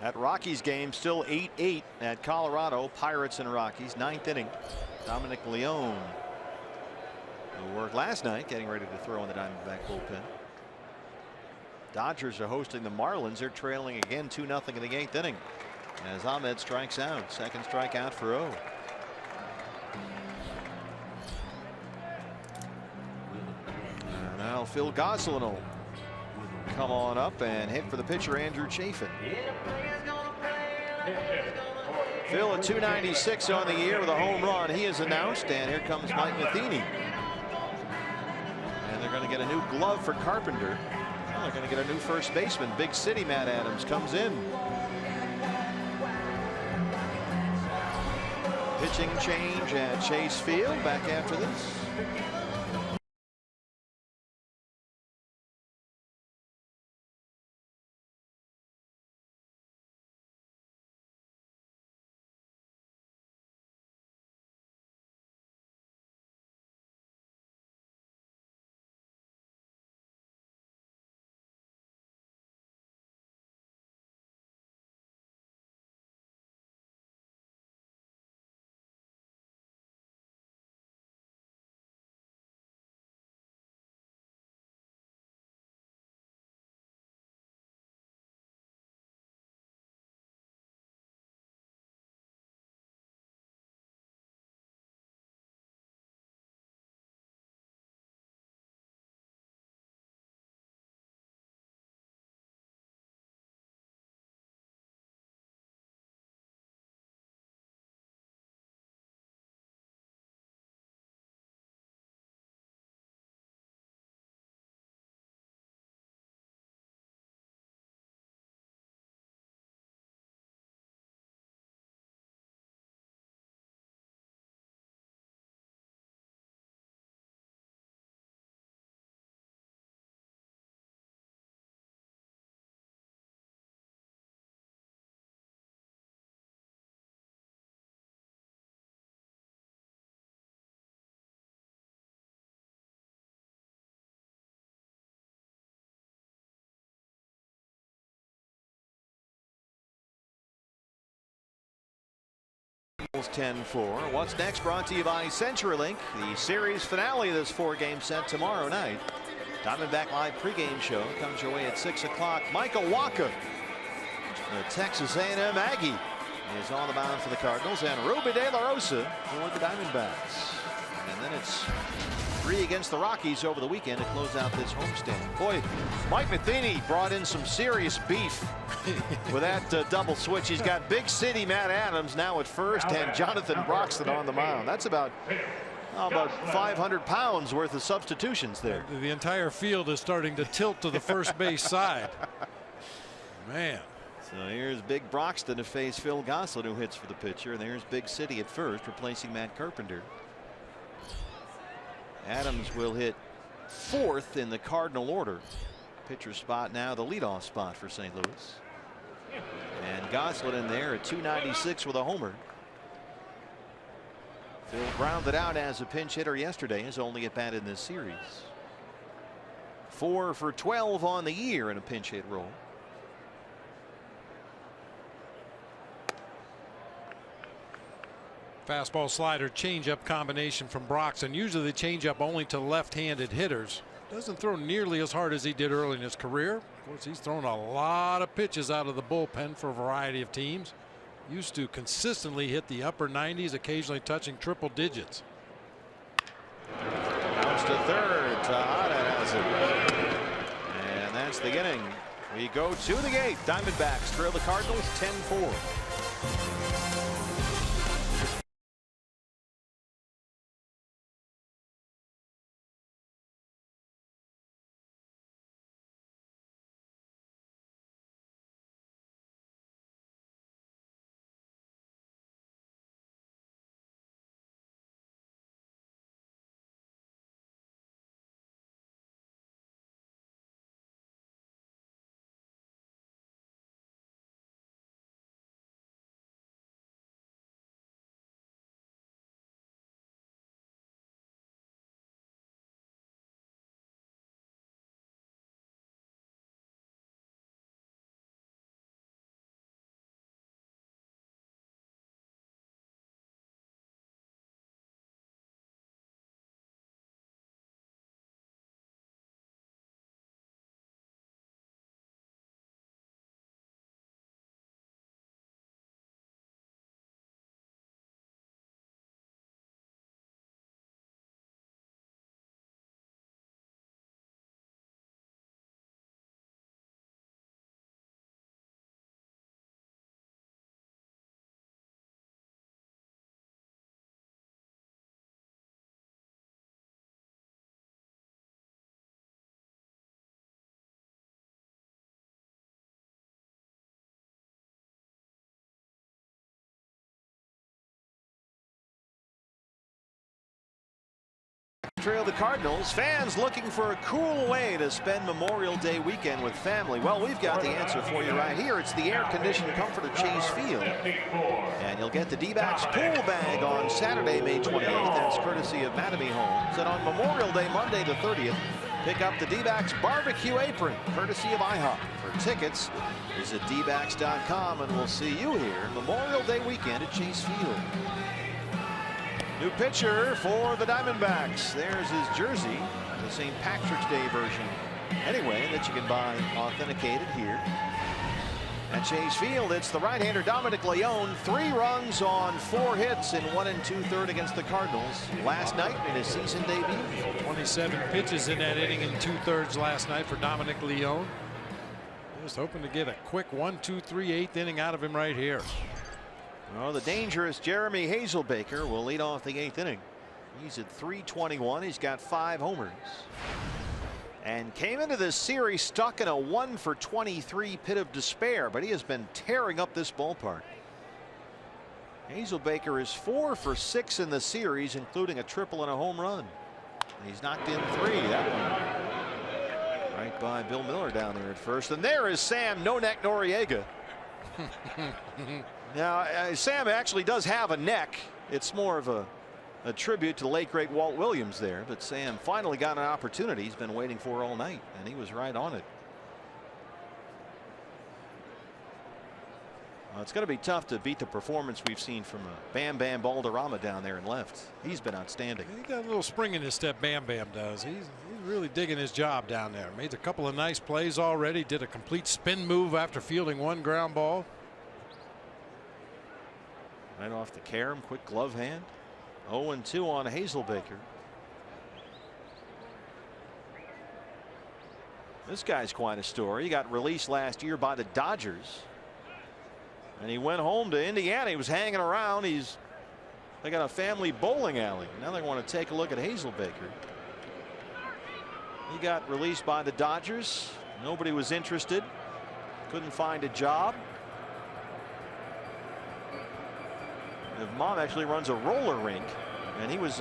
That Rockies game still 8-8 at Colorado. Pirates and Rockies, 9th inning. Dominic Leone, who worked last night, getting ready to throw in the Diamondback bullpen. Dodgers are hosting the Marlins. They're trailing again 2-0 in the 8th inning. As Ahmed strikes out, second strikeout for O. And now Phil Gosselin will come on up and hit for the pitcher Andrew Chafin. Phil at 296 on the year with a home run. He is announced, and here comes Mike Matheny. And they're going to get a new glove for Carpenter. Well, they're going to get a new first baseman. Big City Matt Adams comes in. Pitching change at Chase Field. Back after this. 10-4. What's next brought to you by CenturyLink. The series finale of this 4-game set tomorrow night. Diamondback Live pregame show comes your way at 6 o'clock. Michael Wacha, the Texas A&M Aggie, is on the mound for the Cardinals, and Ruby De La Rosa for the Diamondbacks. And then it's 3 against the Rockies over the weekend to close out this homestand. Boy, Mike Matheny brought in some serious beef with that double switch. He's got Big City Matt Adams now at first and Jonathan Broxton on the mound. That's about 500 pounds worth of substitutions there.
The entire field is starting to tilt to the first base side. Man.
So here's Big Broxton to face Phil Gosselin, who hits for the pitcher. And there's Big City at first, replacing Matt Carpenter. Adams will hit 4th in the Cardinal order. Pitcher spot now the leadoff spot for St. Louis. And Gosselin in there at 296 with a homer. Phil grounded out as a pinch hitter yesterday, his only at bat in this series. 4 for 12 on the year in a pinch hit role.
Fastball slider changeup combination from Broxton. Usually the changeup only to left-handed hitters. Doesn't throw nearly as hard as he did early in his career. Of course, he's thrown a lot of pitches out of the bullpen for a variety of teams. Used to consistently hit the upper 90s, occasionally touching triple digits.
Bounce to third. Tejada has it. And that's the inning. We go to the 8th. Diamondbacks trail the Cardinals 10-4. Trail the Cardinals. Fans looking for a cool way to spend Memorial Day weekend with family. Well, we've got the answer for you right here. It's the air-conditioned comfort of Chase Field. And you'll get the D-backs pool bag on Saturday, May 28th. That's courtesy of Mattamy Homes. And on Memorial Day, Monday the 30th, pick up the D-backs barbecue apron, courtesy of IHOP. For tickets, visit dbacks.com, and we'll see you here Memorial Day weekend at Chase Field. New pitcher for the Diamondbacks. There's his jersey, the St. Patrick's Day version anyway, that you can buy authenticated here at Chase Field. It's the right-hander Dominic Leone, 3 runs on 4 hits in 1 2/3 against the Cardinals last night in his season debut.
27 pitches in that inning in 2/3 last night for Dominic Leone. Just hoping to get a quick 1, 2, 3, 8th inning out of him right here.
Well, the dangerous Jeremy Hazelbaker will lead off the 8th inning. He's at .321. He's got 5 homers. And came into this series stuck in a 1 for 23 pit of despair, but he has been tearing up this ballpark. Hazelbaker is 4 for 6 in the series, including a triple and a home run. He's knocked in 3. That one right by Bill Miller down there at first. And there is Sam No Neck Noriega. Now, Sam actually does have a neck. It's more of a tribute to the late great Walt Williams there. But Sam finally got an opportunity he's been waiting for all night, and he was right on it. Well, it's going to be tough to beat the performance we've seen from Bam Bam Balderrama down there in left. He's been outstanding.
He got a little spring in his step. Bam Bam does. He's really digging his job down there. Made a couple of nice plays already. Did a complete spin move after fielding one ground ball.
Right off the carom, quick glove hand. 0-2 on Hazelbaker. This guy's quite a story. He got released last year by the Dodgers. And he went home to Indiana. He was hanging around. They got a family bowling alley. Now they want to take a look at Hazelbaker. He got released by the Dodgers. Nobody was interested. Couldn't find a job. His mom actually runs a roller rink, and he was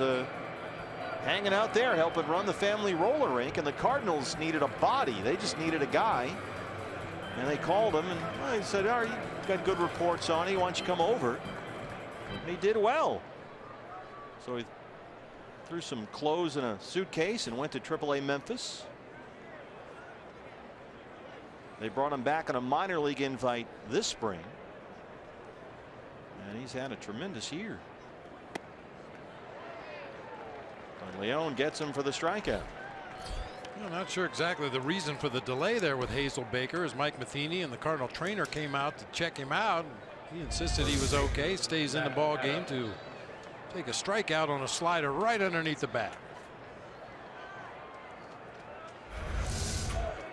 hanging out there helping run the family roller rink, and the Cardinals needed a body. They just needed a guy, and they called him, and he said, "Oh, you got good reports on you. Why don't you come over?" And he did well. So he threw some clothes in a suitcase and went to AAA Memphis. They brought him back on a minor league invite this spring, and he's had a tremendous year. And Leone gets him for the strikeout.
I'm not sure exactly the reason for the delay there with Hazelbaker, as Mike Matheny and the Cardinal trainer came out to check him out. He insisted he was okay. Stays in the ball game to take a strikeout on a slider right underneath the bat.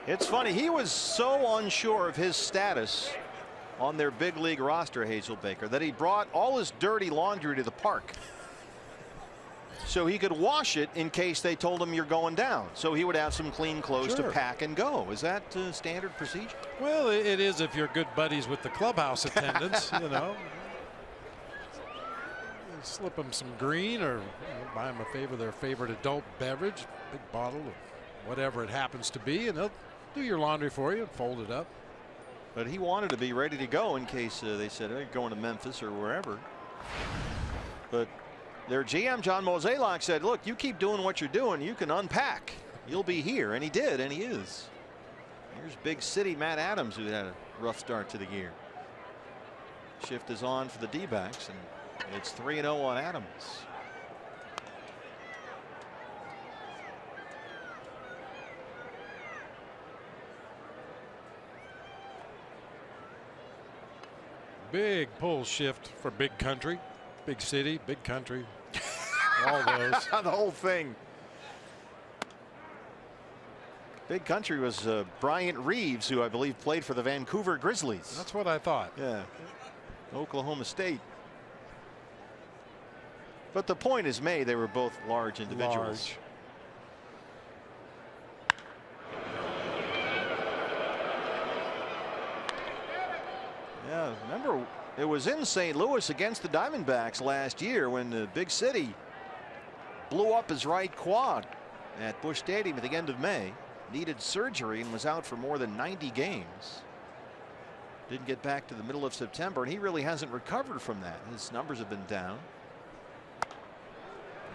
It's funny, he was so unsure of his status on their big league roster, Hazelbaker, that he brought all his dirty laundry to the park so he could wash it in case they told him you're going down. So he would have some clean clothes to pack and go. Is that standard procedure?
Well, it is if you're good buddies with the clubhouse attendants. You know, slip them some green, or buy them their favorite adult beverage, big bottle of whatever it happens to be, and they'll do your laundry for you and fold it up.
But he wanted to be ready to go in case they said, "Hey, going to Memphis or wherever." But their GM John Mozeliak said, "Look, you keep doing what you're doing, you can unpack. You'll be here," and he did, and he is. Here's big city Matt Adams, who had a rough start to the year. Shift is on for the D-backs, and it's 3-0 on Adams.
Big pull shift for big country, big city, big country, all those.
The whole thing. Big country was Bryant Reeves, who I believe played for the Vancouver Grizzlies.
That's what I thought.
Yeah. Oklahoma State. But the point is made, they were both large individuals.
Large.
Yeah, remember, it was in St. Louis against the Diamondbacks last year when the big city blew up his right quad at Busch Stadium at the end of May. Needed surgery and was out for more than 90 games. Didn't get back to the middle of September, and he really hasn't recovered from that. His numbers have been down.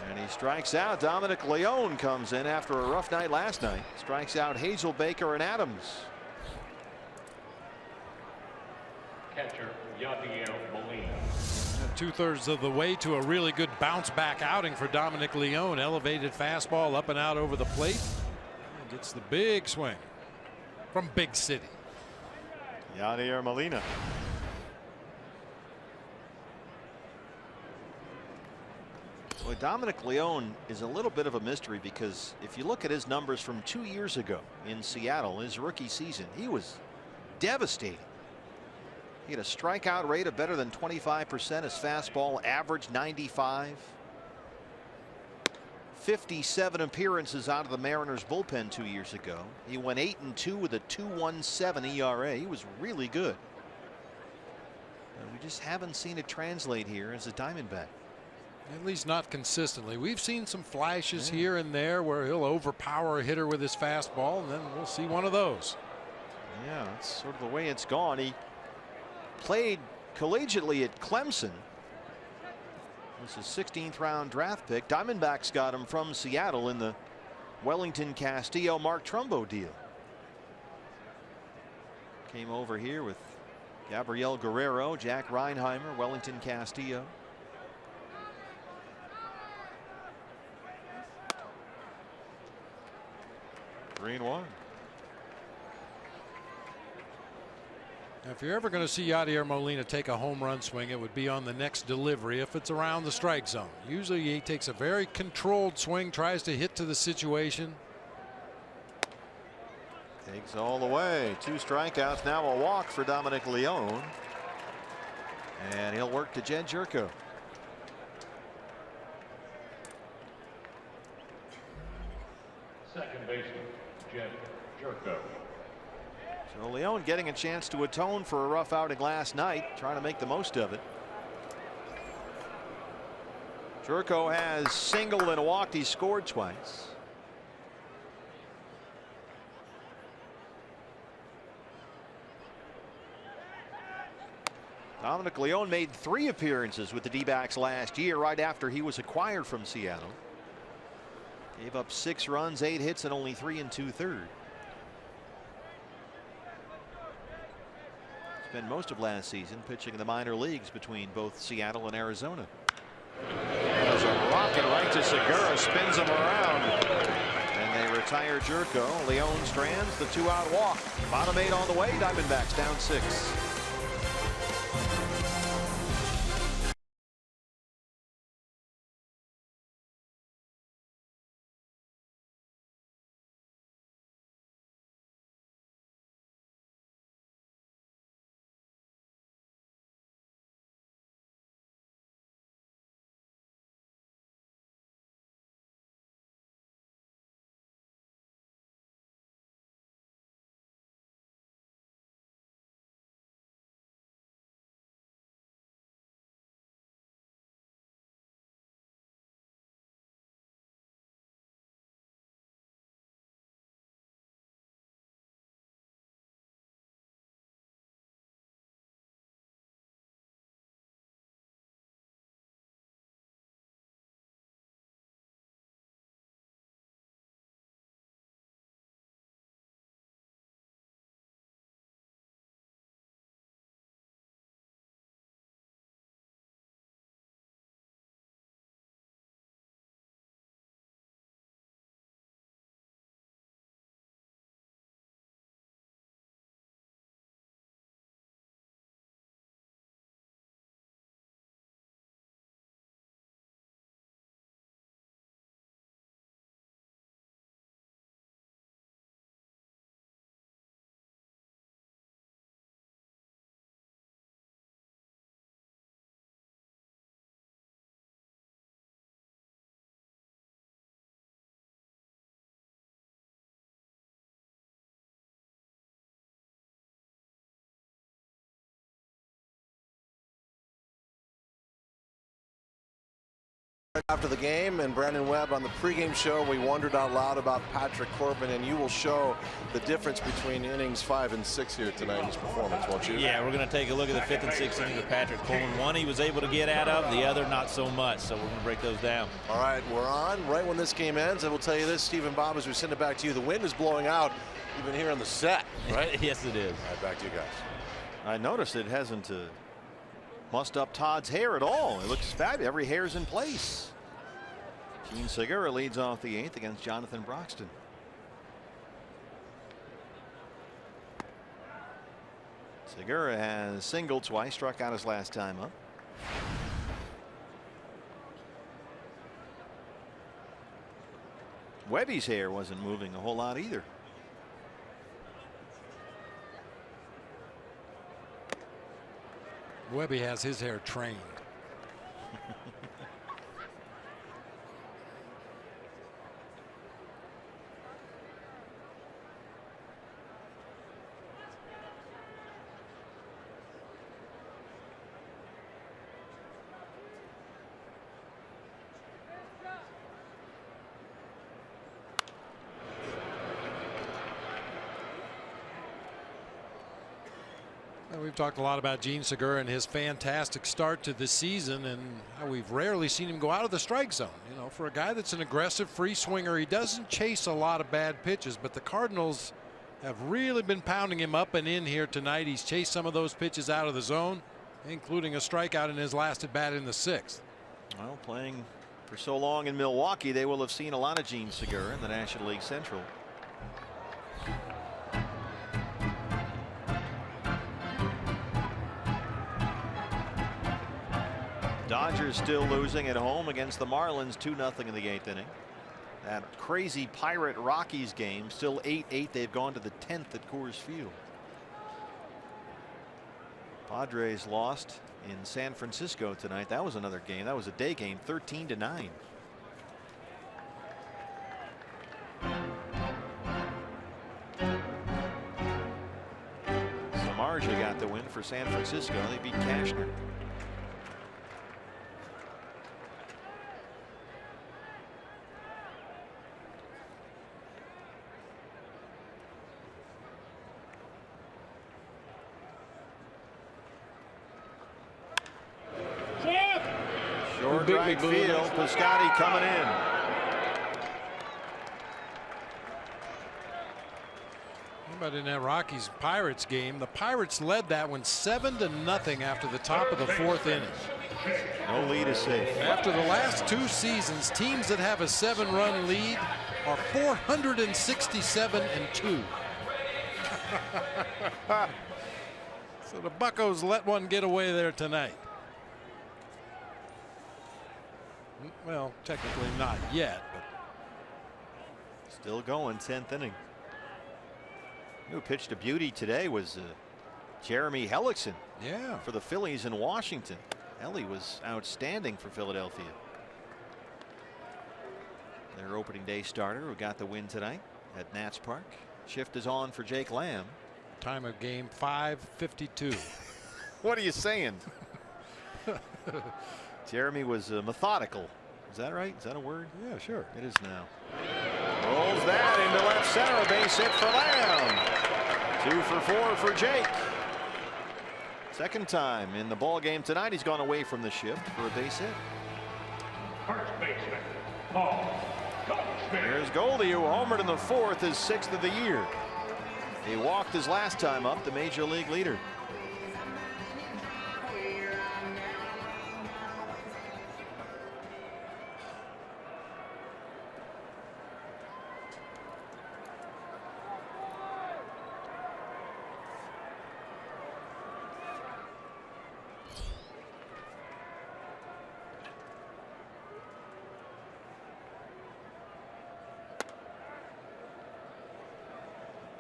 And he strikes out. Dominic Leone comes in after a rough night last night. Strikes out Hazelbaker and Adams.
Catcher, Yadiel Molina.
2/3 of the way to a really good bounce back outing for Dominic Leone. Elevated fastball up and out over the plate. And gets the big swing from big city.
Yadier Molina. Well, Dominic Leone is a little bit of a mystery, because if you look at his numbers from 2 years ago in Seattle, his rookie season, he was devastating. He had a strikeout rate of better than 25%. His fastball averaged 95. 57 appearances out of the Mariners bullpen 2 years ago. He went 8-2 with a 2.17 ERA. He was really good. And we just haven't seen it translate here as a Diamondback.
At least not consistently. We've seen some flashes here and there where he'll overpower a hitter with his fastball, and then we'll see one of those.
Yeah, that's sort of the way it's gone. He played collegiately at Clemson. This is a 16th round draft pick. Diamondbacks got him from Seattle in the Wellington Castillo Mark Trumbo deal. Came over here with
Gabriel Guerrero, Jack Reinheimer, Wellington Castillo. Green one.
Now, if you're ever going to see Yadier Molina take a home run swing, it would be on the next delivery if it's around the strike zone. Usually he takes a very controlled swing, tries to hit to the situation.
Takes all the way. 2 strikeouts, now a walk for Dominic Leone. And he'll work to Jed Jerko.
Second baseman, Jed Jerko.
So Leone getting a chance to atone for a rough outing last night, trying to make the most of it. Jerko has singled and walked. He scored twice. Dominic Leone made 3 appearances with the D-backs last year, right after he was acquired from Seattle. Gave up 6 runs, 8 hits, and only 3 2/3. Spent most of last season pitching in the minor leagues between both Seattle and Arizona. There's a rocket right to Segura, spins him around. And they retire Jerko. Leone strands the 2-out walk. Bottom 8 on the way. Diamondbacks down 6.
After the game, and Brandon Webb on the pregame show, we wondered out loud about Patrick Corbin, and you will show the difference between innings 5 and 6 here tonight in his performance, won't you?
Yeah, we're going to take a look at the 5th and 6th innings of Patrick Corbin. One he was able to get out of, the other not so much, so we're going to break those down.
All right, we're on right when this game ends. I will tell you this, Stephen Bob, as we send it back to you, the wind is blowing out even here on the set, right?
Yes, it is.
All right, back to you guys.
I noticed it hasn't mussed up Todd's hair at all. It looks fabulous. Every hair's in place. Gene Segura leads off the 8th against Jonathan Broxton. Segura has singled twice, struck out his last time up. Webby's hair wasn't moving a whole lot either.
Webby has his hair trained. We've talked a lot about Gene Segura and his fantastic start to the season, and how we've rarely seen him go out of the strike zone. You know, for a guy that's an aggressive free swinger, he doesn't chase a lot of bad pitches, but the Cardinals have really been pounding him up and in here tonight. He's chased some of those pitches out of the zone, including a strikeout in his last at bat in the 6th.
Well, playing for so long in Milwaukee, they will have seen a lot of Gene Segura in the National League Central. Dodgers still losing at home against the Marlins 2-0 in the 8th inning. That crazy Pirate Rockies game still 8-8. They've gone to the 10th at Coors Field. Padres lost in San Francisco tonight. That was another game. That was a day game, 13-9. Samardzija got the win for San Francisco. They beat Cashner. Short right field. Piscotty coming in.
But in that Rockies Pirates game, the Pirates led that one 7-0 after the top of the 4th inning.
No lead is safe.
After the last 2 seasons, teams that have a 7-run lead are 467-2. So the Buccos let one get away there tonight. Well, technically not yet, but
still going. 10th inning. Who pitched a beauty today was Jeremy Hellickson.
Yeah,
for the Phillies in Washington. Ellie was outstanding for Philadelphia. Their opening day starter who got the win tonight at Nats Park. Shift is on for Jake Lamb.
Time of game 5:52.
What are you saying? Jeremy was methodical. Is that right? Is that a word?
Yeah, sure.
It is now. Rolls that into left center. A base hit for Lamb. 2 for 4 for Jake. Second time in the ball game tonight. He's gone away from the shift for a base hit.
First baseman, Paul Goldschmidt.
Here's Goldie, who homered in the 4th, his 6th of the year. He walked his last time up, the major league leader.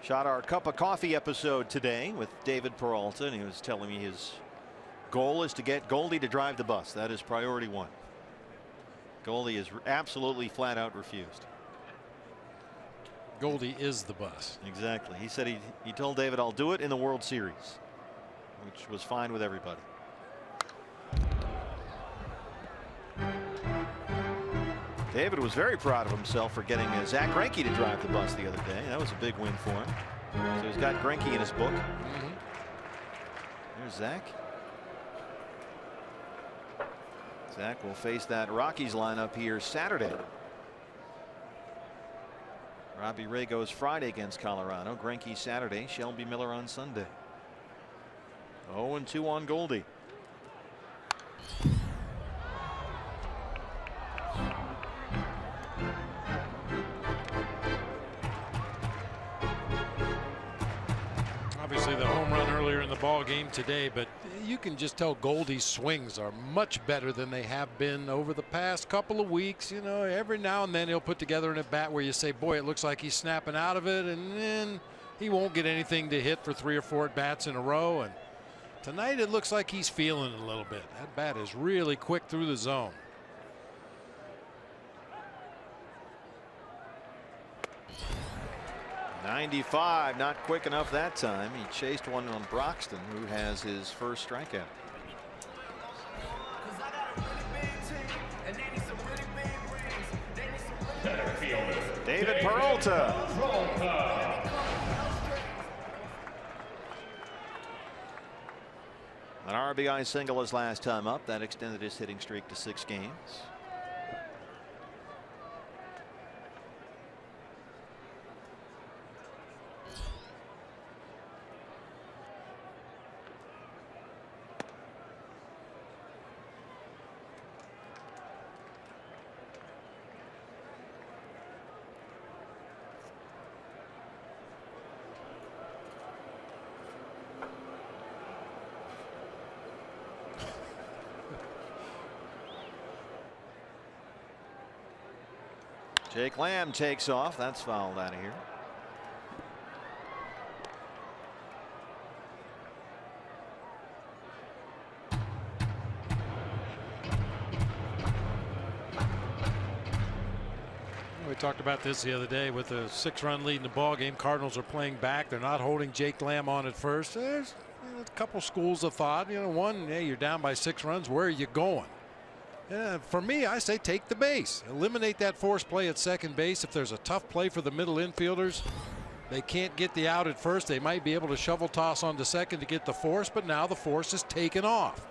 Shot our cup of coffee episode today with David Peralta, and he was telling me his goal is to get Goldie to drive the bus. That is priority 1. Goldie is absolutely flat out refused.
Goldie is the bus.
Exactly. He said he told David, I'll do it in the World Series, which was fine with everybody. David was very proud of himself for getting Zach Greinke to drive the bus the other day. That was a big win for him. So he's got Greinke in his book. There's Zach. Zach will face that Rockies lineup here Saturday. Robbie Ray goes Friday against Colorado. Greinke Saturday. Shelby Miller on Sunday. 0-2 on Goldie.
Obviously the home run earlier in the ball game today, but you can just tell Goldie's swings are much better than they have been over the past couple of weeks. You know, every now and then he'll put together an at bat where you say, boy, it looks like he's snapping out of it, and then he won't get anything to hit for 3 or 4 at bats in a row. And tonight it looks like he's feeling it a little bit. That bat is really quick through the zone.
.95, not quick enough that time. He chased one on Broxton, who has his first strikeout. David Peralta. An RBI single his last time up. That extended his hitting streak to 6 games. Jake Lamb takes off. That's fouled out of here.
We talked about this the other day with a 6-run lead in the ball game. Cardinals are playing back. They're not holding Jake Lamb on at first. There's a couple schools of thought. One, hey, you're down by 6 runs. Where are you going? For me, I say take the base. Eliminate that force play at second base. If there's a tough play for the middle infielders, they can't get the out at first. They might be able to shovel toss onto second to get the force, but now the force is taken off.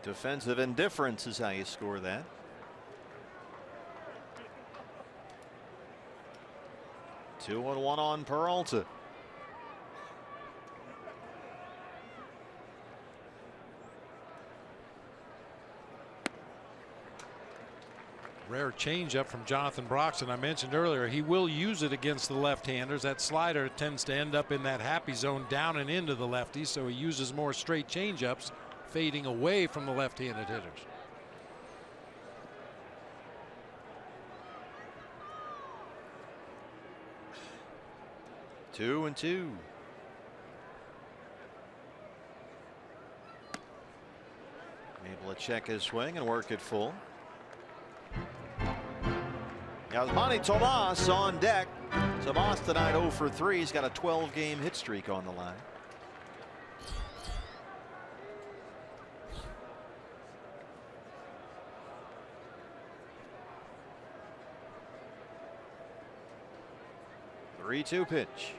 Defensive indifference is how you score that. Two and one on Peralta.
Rare changeup from Jonathan Broxton. I mentioned earlier he will use it against the left-handers. That slider tends to end up in that happy zone down and into the lefties, so he uses more straight changeups, fading away from the left-handed hitters.
Two and two. Able to check his swing and work it full. Yasmani Tomas on deck. Tomas tonight 0 for 3. He's got a 12-game hit streak on the line. Three-two pitch.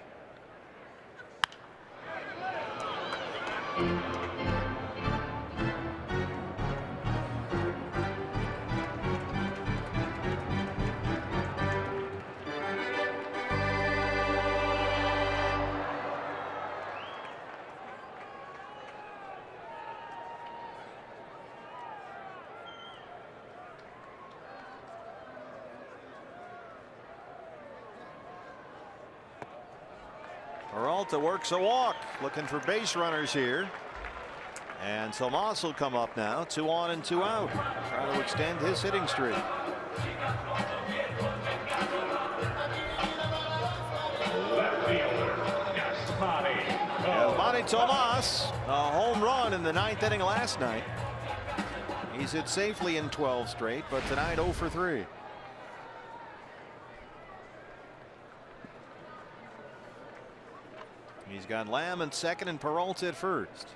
Peralta works a walk, looking for base runners here. And Tomas will come up now. 2 on and 2 out. Trying to extend his hitting streak. Yasmani Tomas, a home run in the 9th inning last night. He's hit safely in 12 straight, but tonight 0 for 3. He's got Lamb at second and Peralta at first.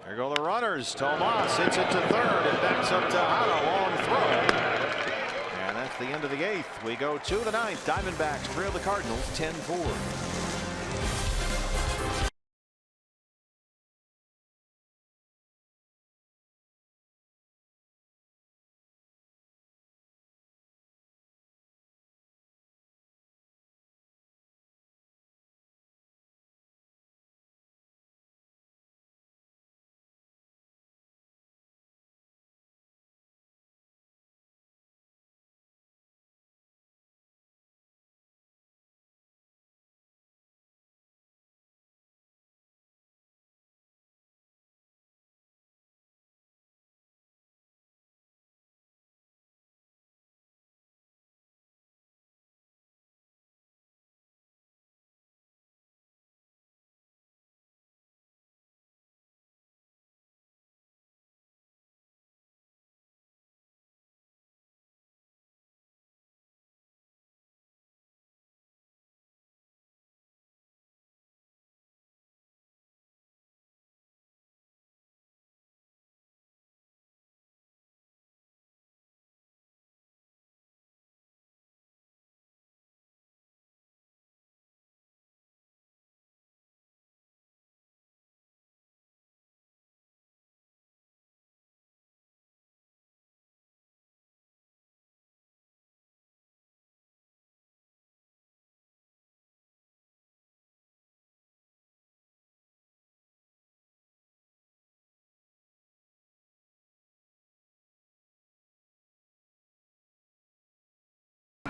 There go the runners. Tomas hits it to third and backs up to Hana. Long throw. And that's the end of the 8th. We go to the 9th. Diamondbacks trail the Cardinals 10-4.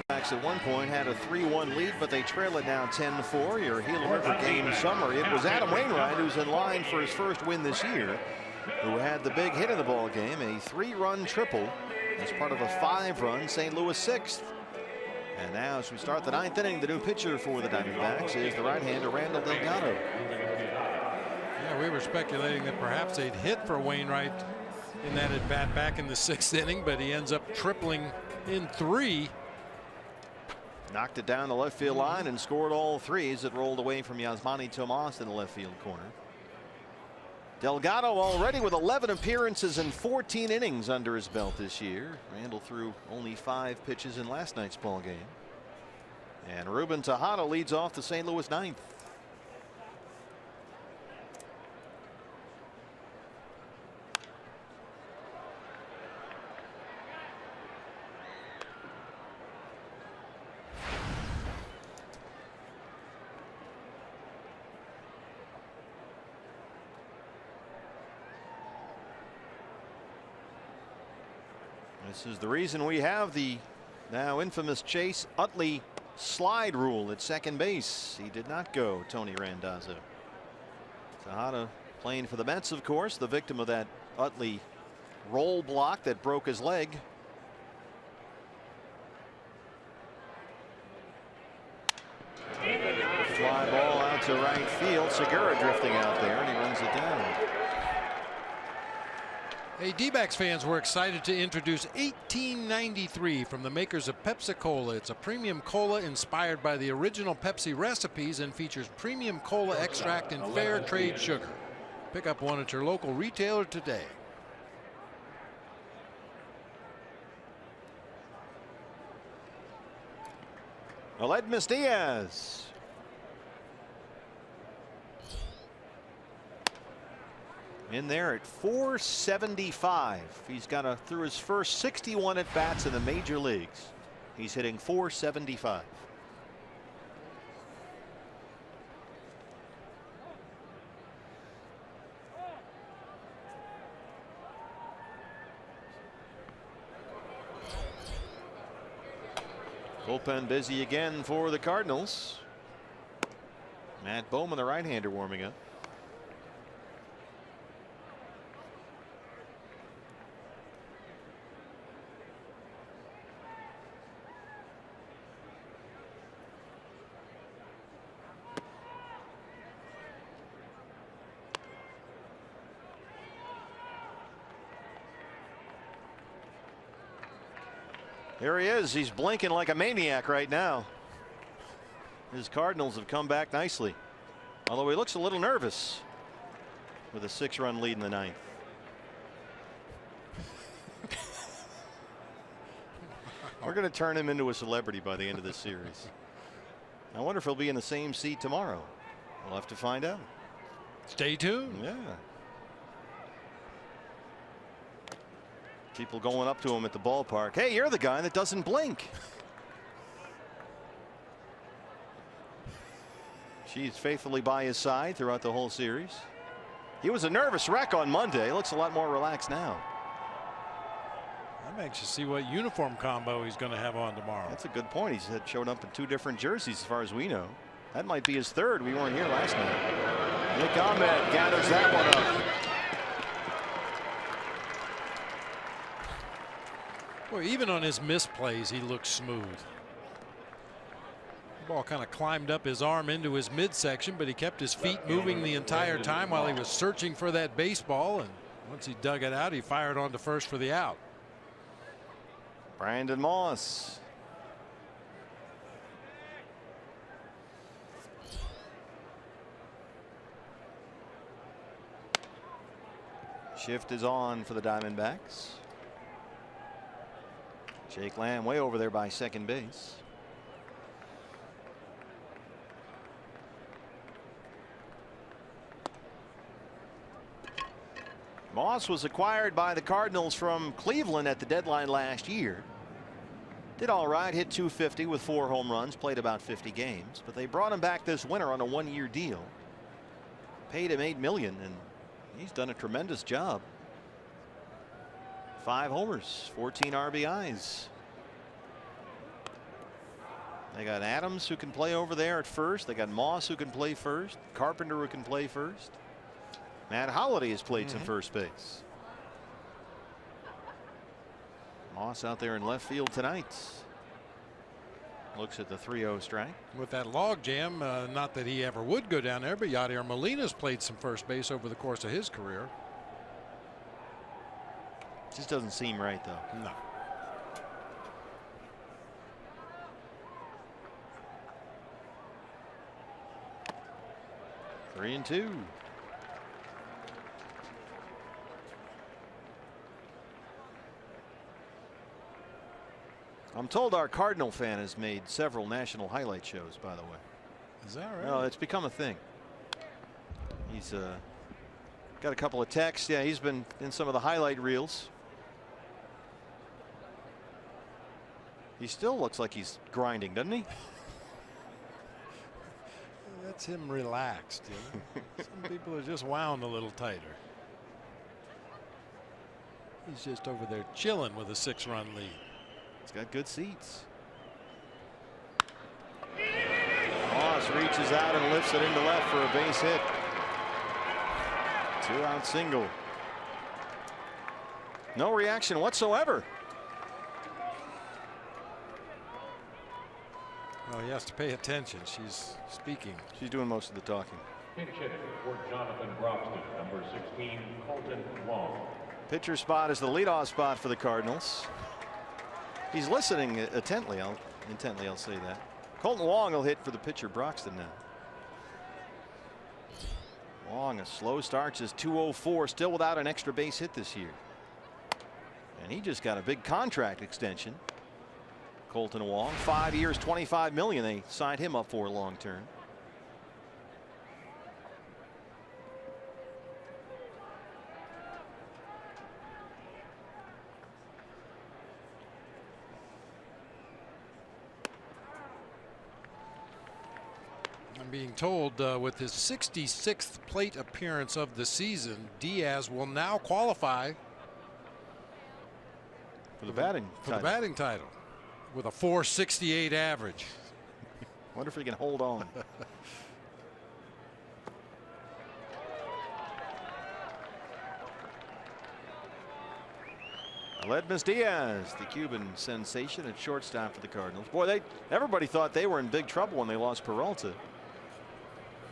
Diamondbacks at one point had a 3-1 lead, but they trail it now 10-4. Your Gila River game summary. It was Adam Wainwright who's in line for his first win this year, who had the big hit in the ball game, a 3-run triple as part of a 5-run St. Louis 6th. And now as we start the 9th inning, the new pitcher for the Diamondbacks is the right-hander Randall Delgado.
Yeah, we were speculating that perhaps they'd hit for Wainwright in that at bat back in the 6th inning, but he ends up tripling in 3.
Knocked it down the left field line and scored all 3 as it rolled away from Yasmani Tomas in the left field corner. Delgado already with 11 appearances and 14 innings under his belt this year. Randall threw only 5 pitches in last night's ball game. And Ruben Tejada leads off the St. Louis 9th. This is the reason we have the now infamous Chase Utley slide rule at second base. He did not go, Tony Randazzo. Tejada playing for the Mets, of course, the victim of that Utley roll block that broke his leg. Fly ball out to right field. Segura drifting out there, and he runs it down.
Hey, D-backs fans were excited to introduce 1893 from the makers of Pepsi Cola. It's a premium cola inspired by the original Pepsi recipes and features premium cola extract and fair trade sugar. Pick up one at your local retailer today.
Aledmus Diaz. In there at 475. He's got through his first 61 at bats in the major leagues. He's hitting 475. Bullpen busy again for the Cardinals. Matt Bowman, the right-hander, warming up. There he is. He's blinking like a maniac right now. His Cardinals have come back nicely, although he looks a little nervous with a 6-run lead in the 9th. We're going to turn him into a celebrity by the end of this series. I wonder if he'll be in the same seat tomorrow. We'll have to find out.
Stay tuned.
Yeah. People going up to him at the ballpark. Hey, you're the guy that doesn't blink. She's faithfully by his side throughout the whole series. He was a nervous wreck on Monday. Looks a lot more relaxed now.
I'm anxious to see what uniform combo he's going to have on tomorrow.
That's a good point. He's showed up in 2 different jerseys as far as we know. That might be his 3rd. We weren't here last night. Nick Ahmed gathers that one up.
Boy, even on his misplays, he looks smooth. The ball kind of climbed up his arm into his midsection, but he kept his feet moving the entire time while he was searching for that baseball. And once he dug it out, he fired on to first for the out.
Brandon Moss. Shift is on for the Diamondbacks. Jake Lamb way over there by second base. Moss was acquired by the Cardinals from Cleveland at the deadline last year. Did all right, hit .250 with 4 home runs, played about 50 games, but they brought him back this winter on a 1-year deal. Paid him $8 million, and he's done a tremendous job. 5 homers, 14 RBIs. They got Adams who can play over there at first. They got Moss who can play first. Carpenter who can play first. Matt Holliday has played some first base. Moss out there in left field tonight. Looks at the 3-0 strike.
With that log jam, not that he ever would go down there, but Yadier Molina's played some first base over the course of his career.
Just doesn't seem right, though.
No.
Three and two. I'm told our Cardinal fan has made several national highlight shows, by the way.
Is that right?
No, it's become a thing. He's got a couple of texts. Yeah, he's been in some of the highlight reels. He still looks like he's grinding, doesn't he?
That's him relaxed. You know? Some people are just wound a little tighter. He's just over there chilling with a 6-run lead.
He's got good seats. Moss reaches out and lifts it into left for a base hit. 2-out single. No reaction whatsoever.
Well, he has to pay attention. She's speaking.
She's doing most of the talking.
Pinch hitter for Jonathan Broxton, number 16, Colton Wong.
Pitcher spot is the leadoff spot for the Cardinals. He's listening intently. I'll say that. Colton Wong will hit for the pitcher Broxton now. Wong, a slow start, just 204, still without an extra base hit this year. And he just got a big contract extension. Colton Wong, 5 years, $25 million. They signed him up for long term.
I'm being told with his 66th plate appearance of the season, Diaz will now qualify
for the batting
title with a .468 average.
Wonder if he can hold on. Aledmus Diaz, the Cuban sensation at shortstop for the Cardinals. Boy, everybody thought they were in big trouble when they lost Peralta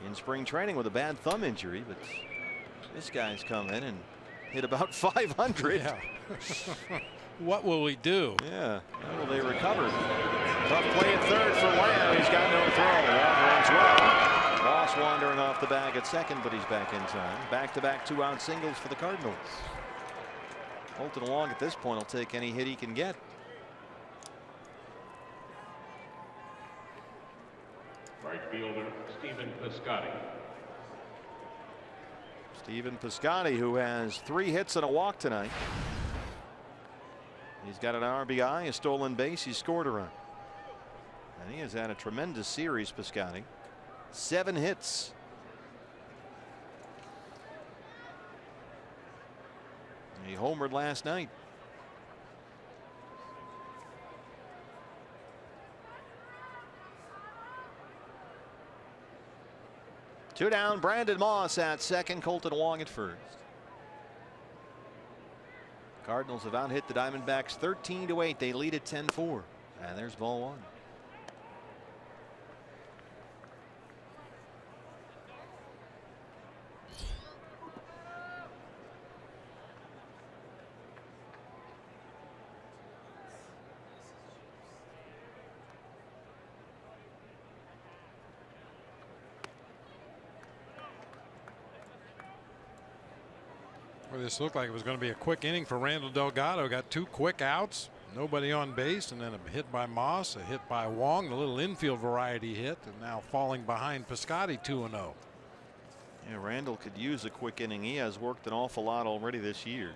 in spring training with a bad thumb injury, but this guy's come in and hit about 500.
Yeah. What will we do?
Yeah. How will they recover? Tough play at third for Lamb. He's got no throw. That runs well. Moss wandering off the bag at second, but he's back in time. Back-to-back 2-out singles for the Cardinals. Colton Wong at this point will take any hit he can get.
Right fielder, Stephen Piscotty.
Stephen Piscotty, who has 3 hits and a walk tonight. He's got an RBI, a stolen base. He scored a run. And he has had a tremendous series, Piscotty. 7 hits. He homered last night. Two down, Brandon Moss at second, Colton Wong at first. Cardinals have out-hit the Diamondbacks 13-8. They lead at 10-4. And there's ball one.
Well, this looked like it was going to be a quick inning for Randall Delgado. Got 2 quick outs, nobody on base, and then a hit by Moss, a hit by Wong, a little infield variety hit, and now falling behind Piscotty 2-0.
Yeah, Randall could use a quick inning. He has worked an awful lot already this year.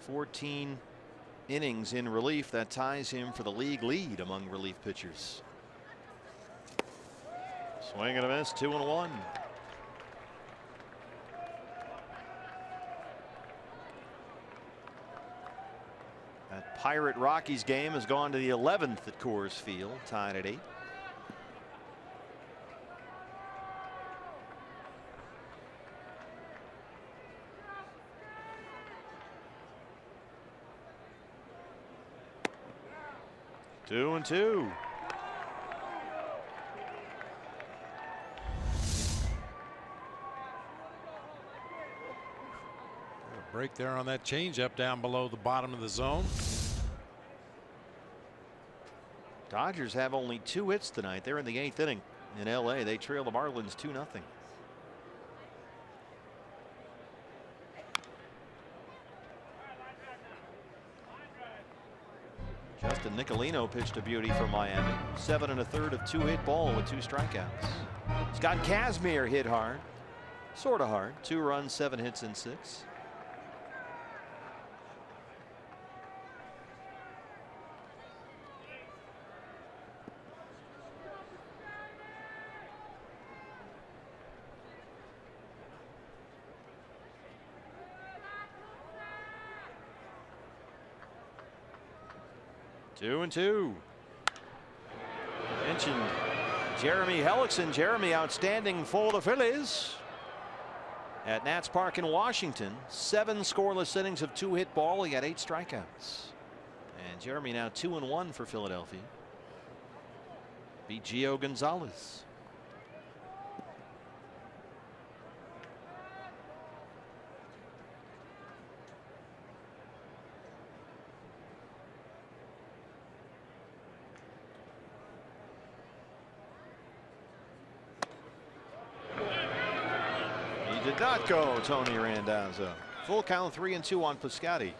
14 innings in relief. That ties him for the league lead among relief pitchers. Swing and a miss, 2-1.
That Pirate Rockies game has gone to the 11th at Coors Field, tied at 8. Two and two.
Break there on that changeup down below the bottom of the zone.
Dodgers have only 2 hits tonight. They're in the 8th inning in LA. They trail the Marlins 2-0. Justin Nicolino pitched a beauty for Miami. 7 1/3 of 2-hit ball with 2 strikeouts. Scott Kazmir hit hard, sort of hard. 2 runs, 7 hits, and 6. Two and two. Mentioned Jeremy Hellickson. Jeremy outstanding for the Phillies at Nats Park in Washington. 7 scoreless innings of 2-hit ball. He got 8 strikeouts. And Jeremy now 2-1 for Philadelphia. Beat Gio Gonzalez. Did not go Tony Randazzo. Full count, 3-2 on Piscotty.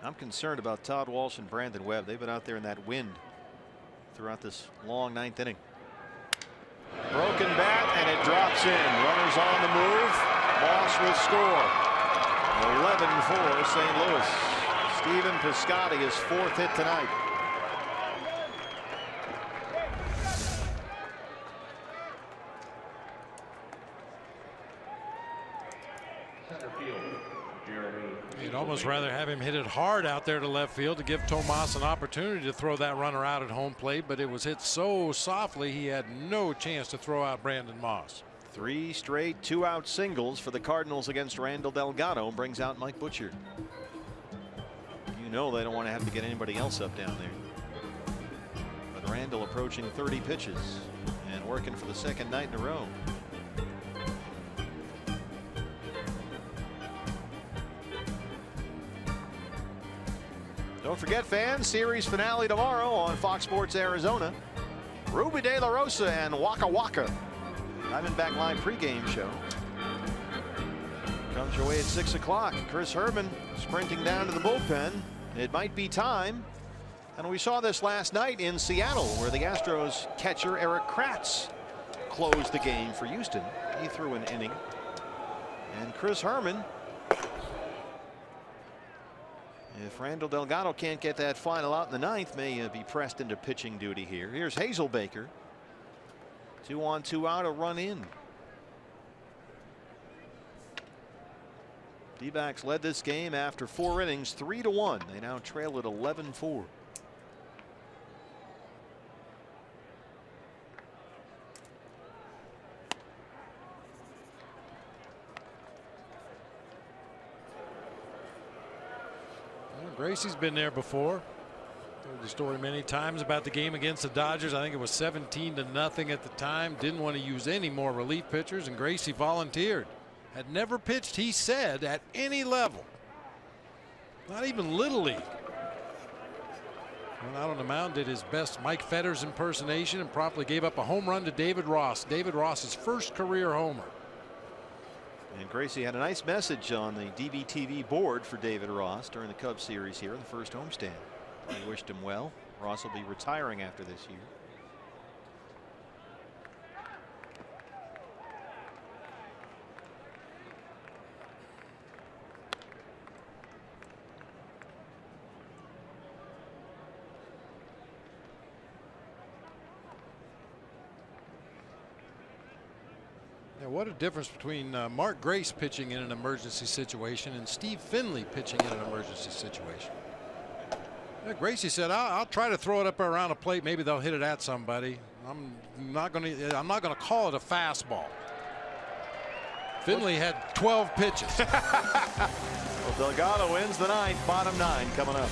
I'm concerned about Todd Walsh and Brandon Webb. They've been out there in that wind throughout this long 9th inning. Broken bat, and it drops in. Runners on the move. Moss will score. 11-4 St. Louis. Stephen Piscotty, his 4th hit tonight.
You'd almost rather have him hit it hard out there to left field to give Tomas an opportunity to throw that runner out at home plate, but it was hit so softly he had no chance to throw out Brandon Moss.
3 straight 2-out singles for the Cardinals against Randall Delgado brings out Mike Butcher. You know they don't want to have to get anybody else up down there. But Randall approaching 30 pitches and working for the 2nd night in a row. Don't forget, fans, series finale tomorrow on Fox Sports Arizona. Ruby De La Rosa and Waka Waka. Diamondback Live pregame show comes your way at 6 o'clock. Chris Herman sprinting down to the bullpen. It might be time. And we saw this last night in Seattle, where the Astros catcher Eric Kratz closed the game for Houston. He threw an inning. And Chris Herman, if Randall Delgado can't get that final out in the 9th, may be pressed into pitching duty here. Here's Hazelbaker. 2 on 2 out, a run in. D-backs led this game after 4 innings, 3-1. They now trail at 11-4.
Gracie's been there before. Told the story many times about the game against the Dodgers. I think it was 17-0 at the time. Didn't want to use any more relief pitchers, and Gracie volunteered. Had never pitched, he said, at any level. Not even Little League. Went out on the mound, did his best Mike Fetters impersonation, and promptly gave up a home run to David Ross. David Ross's first career homer.
And Gracie had a nice message on the DBTV board for David Ross during the Cubs series here in the first homestand. He wished him well. Ross will be retiring after this year.
What a difference between Mark Grace pitching in an emergency situation and Steve Finley pitching in an emergency situation. Yeah, Gracie said, I'll try to throw it up around a plate. Maybe they'll hit it at somebody. I'm not going to call it a fastball. Finley had 12 pitches.
Well, Delgado wins the ninth. Bottom 9 coming up.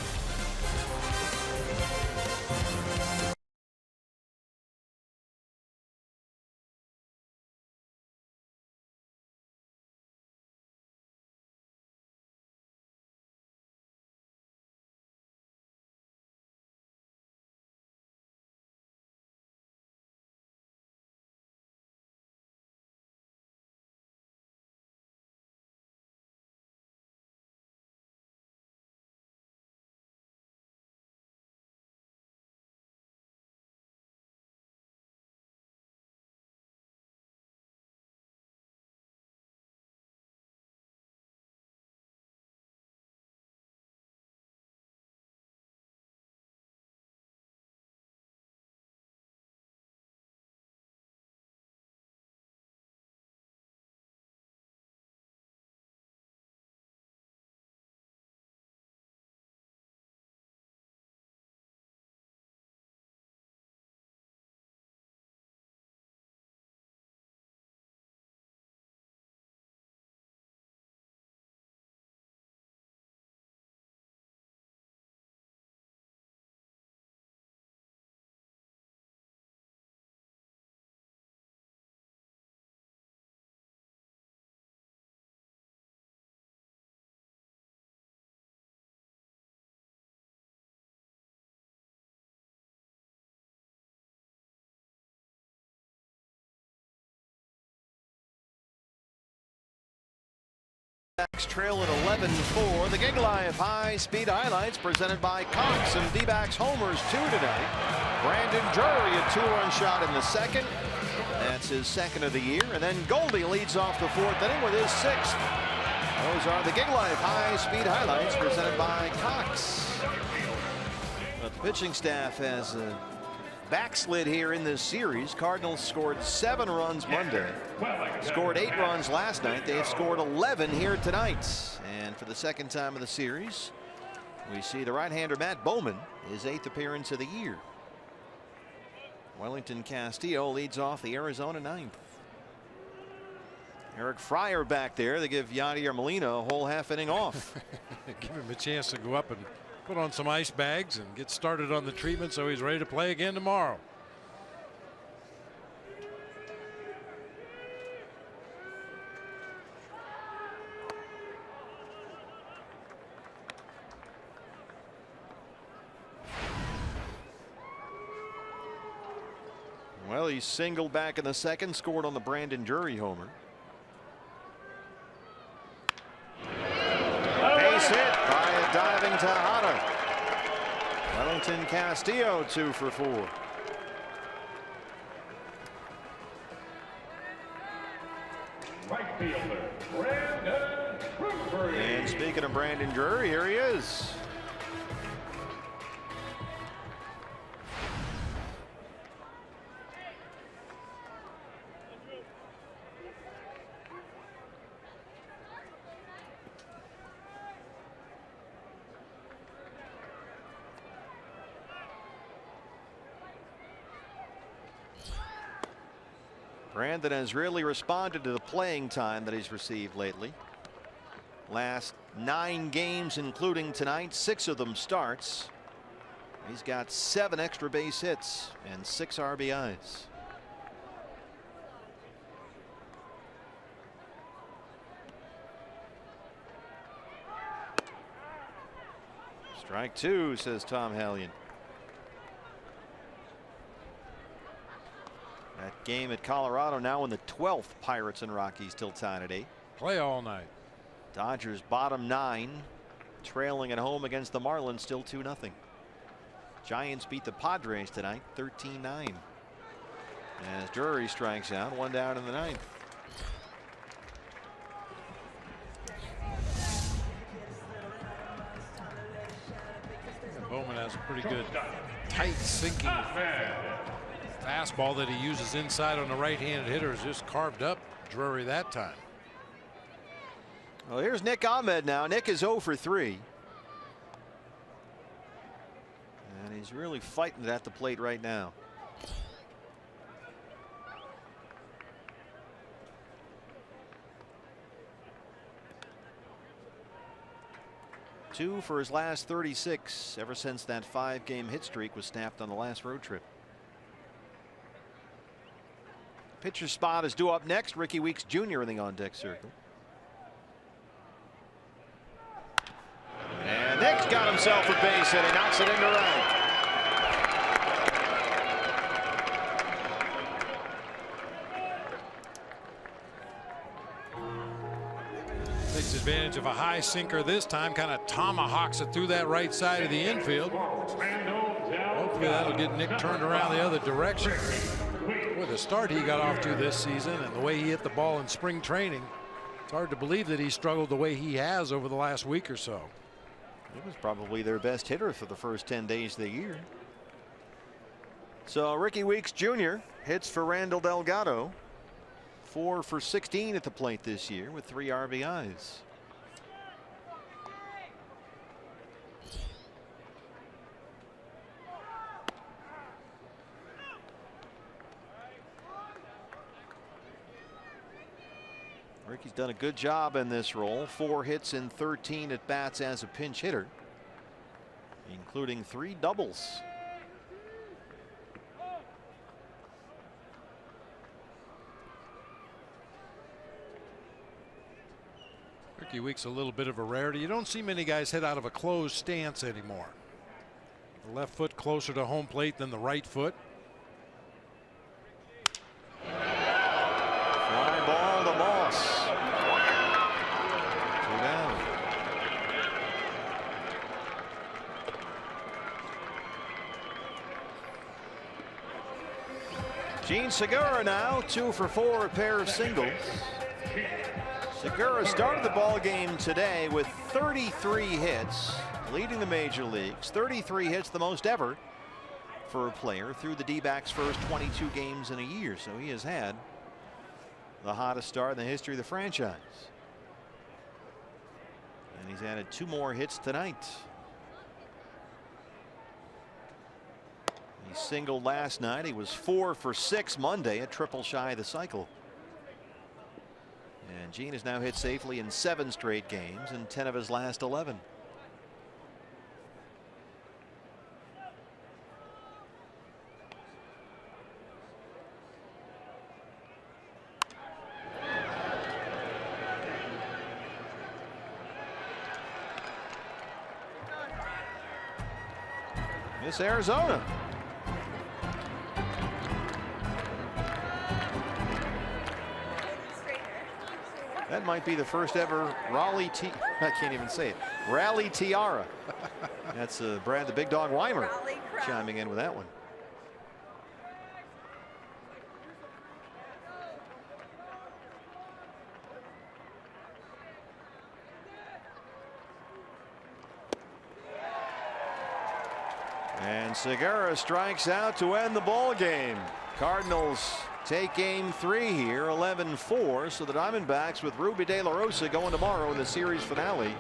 Trail at 11-4. The Gig Live high-speed highlights presented by Cox and D-backs homers 2 tonight. Brandon Drury, a 2-run shot in the second. That's his second of the year. And then Goldie leads off the fourth inning with his sixth. Those are the Gig Live high-speed highlights presented by Cox. But the pitching staff has backslid here in this series. Cardinals scored 7 runs Monday, scored 8 runs last night. They've scored 11 here tonight, and for the second time of the series we see the right-hander Matt Bowman, his 8th appearance of the year. Wellington Castillo leads off the Arizona 9th. Eric Fryer back there. They give Yadier Molina a whole half inning off.
Give him a chance to go up and put on some ice bags and get started on the treatment so he's ready to play again tomorrow.
Well, he singled back in the second, scored on the Brandon Drury homer. Base hit by a diving Tejada. Wellington Castillo 2 for 4.
Right fielder, Brandon Drury.
And speaking of Brandon Drury, here he is. Brandon has really responded to the playing time that he's received lately. Last 9 games, including tonight, 6 of them starts. He's got 7 extra base hits and 6 RBIs. Strike 2, says Tom Hallion. That game at Colorado now in the 12th. Pirates and Rockies till tied at 8.
Play all night.
Dodgers bottom 9, trailing at home against the Marlins, still 2-0. Giants beat the Padres tonight 13-9. As Drury strikes out, 1 down in the 9th.
Bowman has a pretty good tight sinking fastball that he uses inside on the right-handed hitters. Just carved up Drury that time.
Well, here's Nick Ahmed now. Nick is 0 for 3. And he's really fighting it at the plate right now. Two for his last 36 ever since that 5-game hit streak was snapped on the last road trip. Pitcher spot is due up next. Ricky Weeks Jr. in the on-deck circle. And Nick's got himself a base hit. He knocks it into right.
Takes advantage of a high sinker this time, kind of tomahawks it through that right side of the infield. Hopefully that'll get Nick turned around the other direction. Boy, the start he got off to this season and the way he hit the ball in spring training, it's hard to believe that he struggled the way he has over the last week or so.
He was probably their best hitter for the first 10 days of the year. So Ricky Weeks Jr. hits for Randall Delgado. 4 for 16 at the plate this year with 3 RBIs. Ricky's done a good job in this role. 4 hits in 13 at bats as a pinch hitter, including 3 doubles.
Ricky Weeks a little bit of a rarity. You don't see many guys hit out of a closed stance anymore. The left foot closer to home plate than the right foot.
Fly ball to Moss. 2 down. Gene Segura now 2 for 4, a pair of singles. Segura started the ball game today with 33 hits, leading the major leagues. 33 hits, the most ever for a player through the D-backs' first 22 games in a year. So he has had the hottest start in the history of the franchise. And he's added 2 more hits tonight. He singled last night. He was 4 for 6 Monday, a triple shy of the cycle. And Gene has now hit safely in 7 straight games and 10 of his last 11. Miss Arizona. That might be the first ever I can't even say it. Rally tiara. That's Brad the Big Dog Weimer chiming in with that one. And Segura strikes out to end the ball game. Cardinals take game 3 here, 11-4. So the Diamondbacks, with Ruby De La Rosa going tomorrow in the series finale,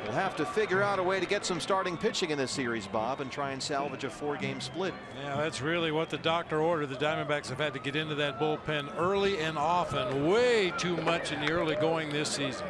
will have to figure out a way to get some starting pitching in this series, Bob, and try and salvage a 4-game split.
Yeah, that's really what the doctor ordered. The Diamondbacks have had to get into that bullpen early and often. Way too much in the early going this season.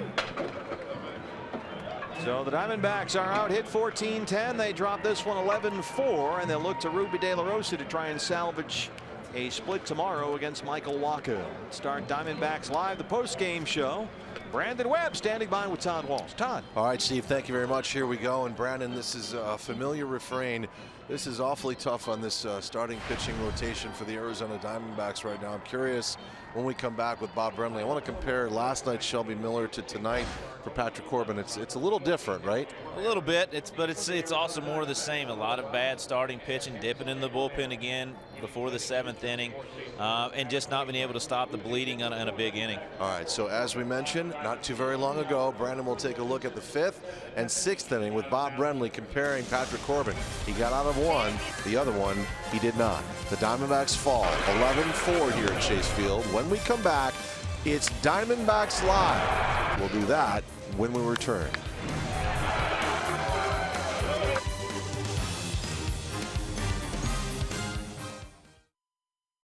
So the Diamondbacks are out hit 14-10. They drop this one 11-4, and they'll look to Ruby De La Rosa to try and salvage a split tomorrow against Michael Wacha. Start Diamondbacks Live, the post-game show. Brandon Webb standing by with Todd Walsh. Todd.
All right, Steve, thank you very much. Here we go. And Brandon, this is a familiar refrain This is awfully tough on this starting pitching rotation for the Arizona Diamondbacks right now. I'm curious when we come back with Bob Brenly. I want to compare last night's Shelby Miller to tonight for Patrick Corbin. It's a little different, right?
A little bit, but it's also more of the same. A lot of bad starting pitching, dipping in the bullpen again before the 7th inning, and just not being able to stop the bleeding in a big inning.
All right, so as we mentioned, not too very long ago, Brandon will take a look at the 5th and 6th inning with Bob Brenly comparing Patrick Corbin. He got out of one, the other one he did not. The Diamondbacks fall 11-4 here at Chase Field. When we come back, it's Diamondbacks Live. We'll do that when we return.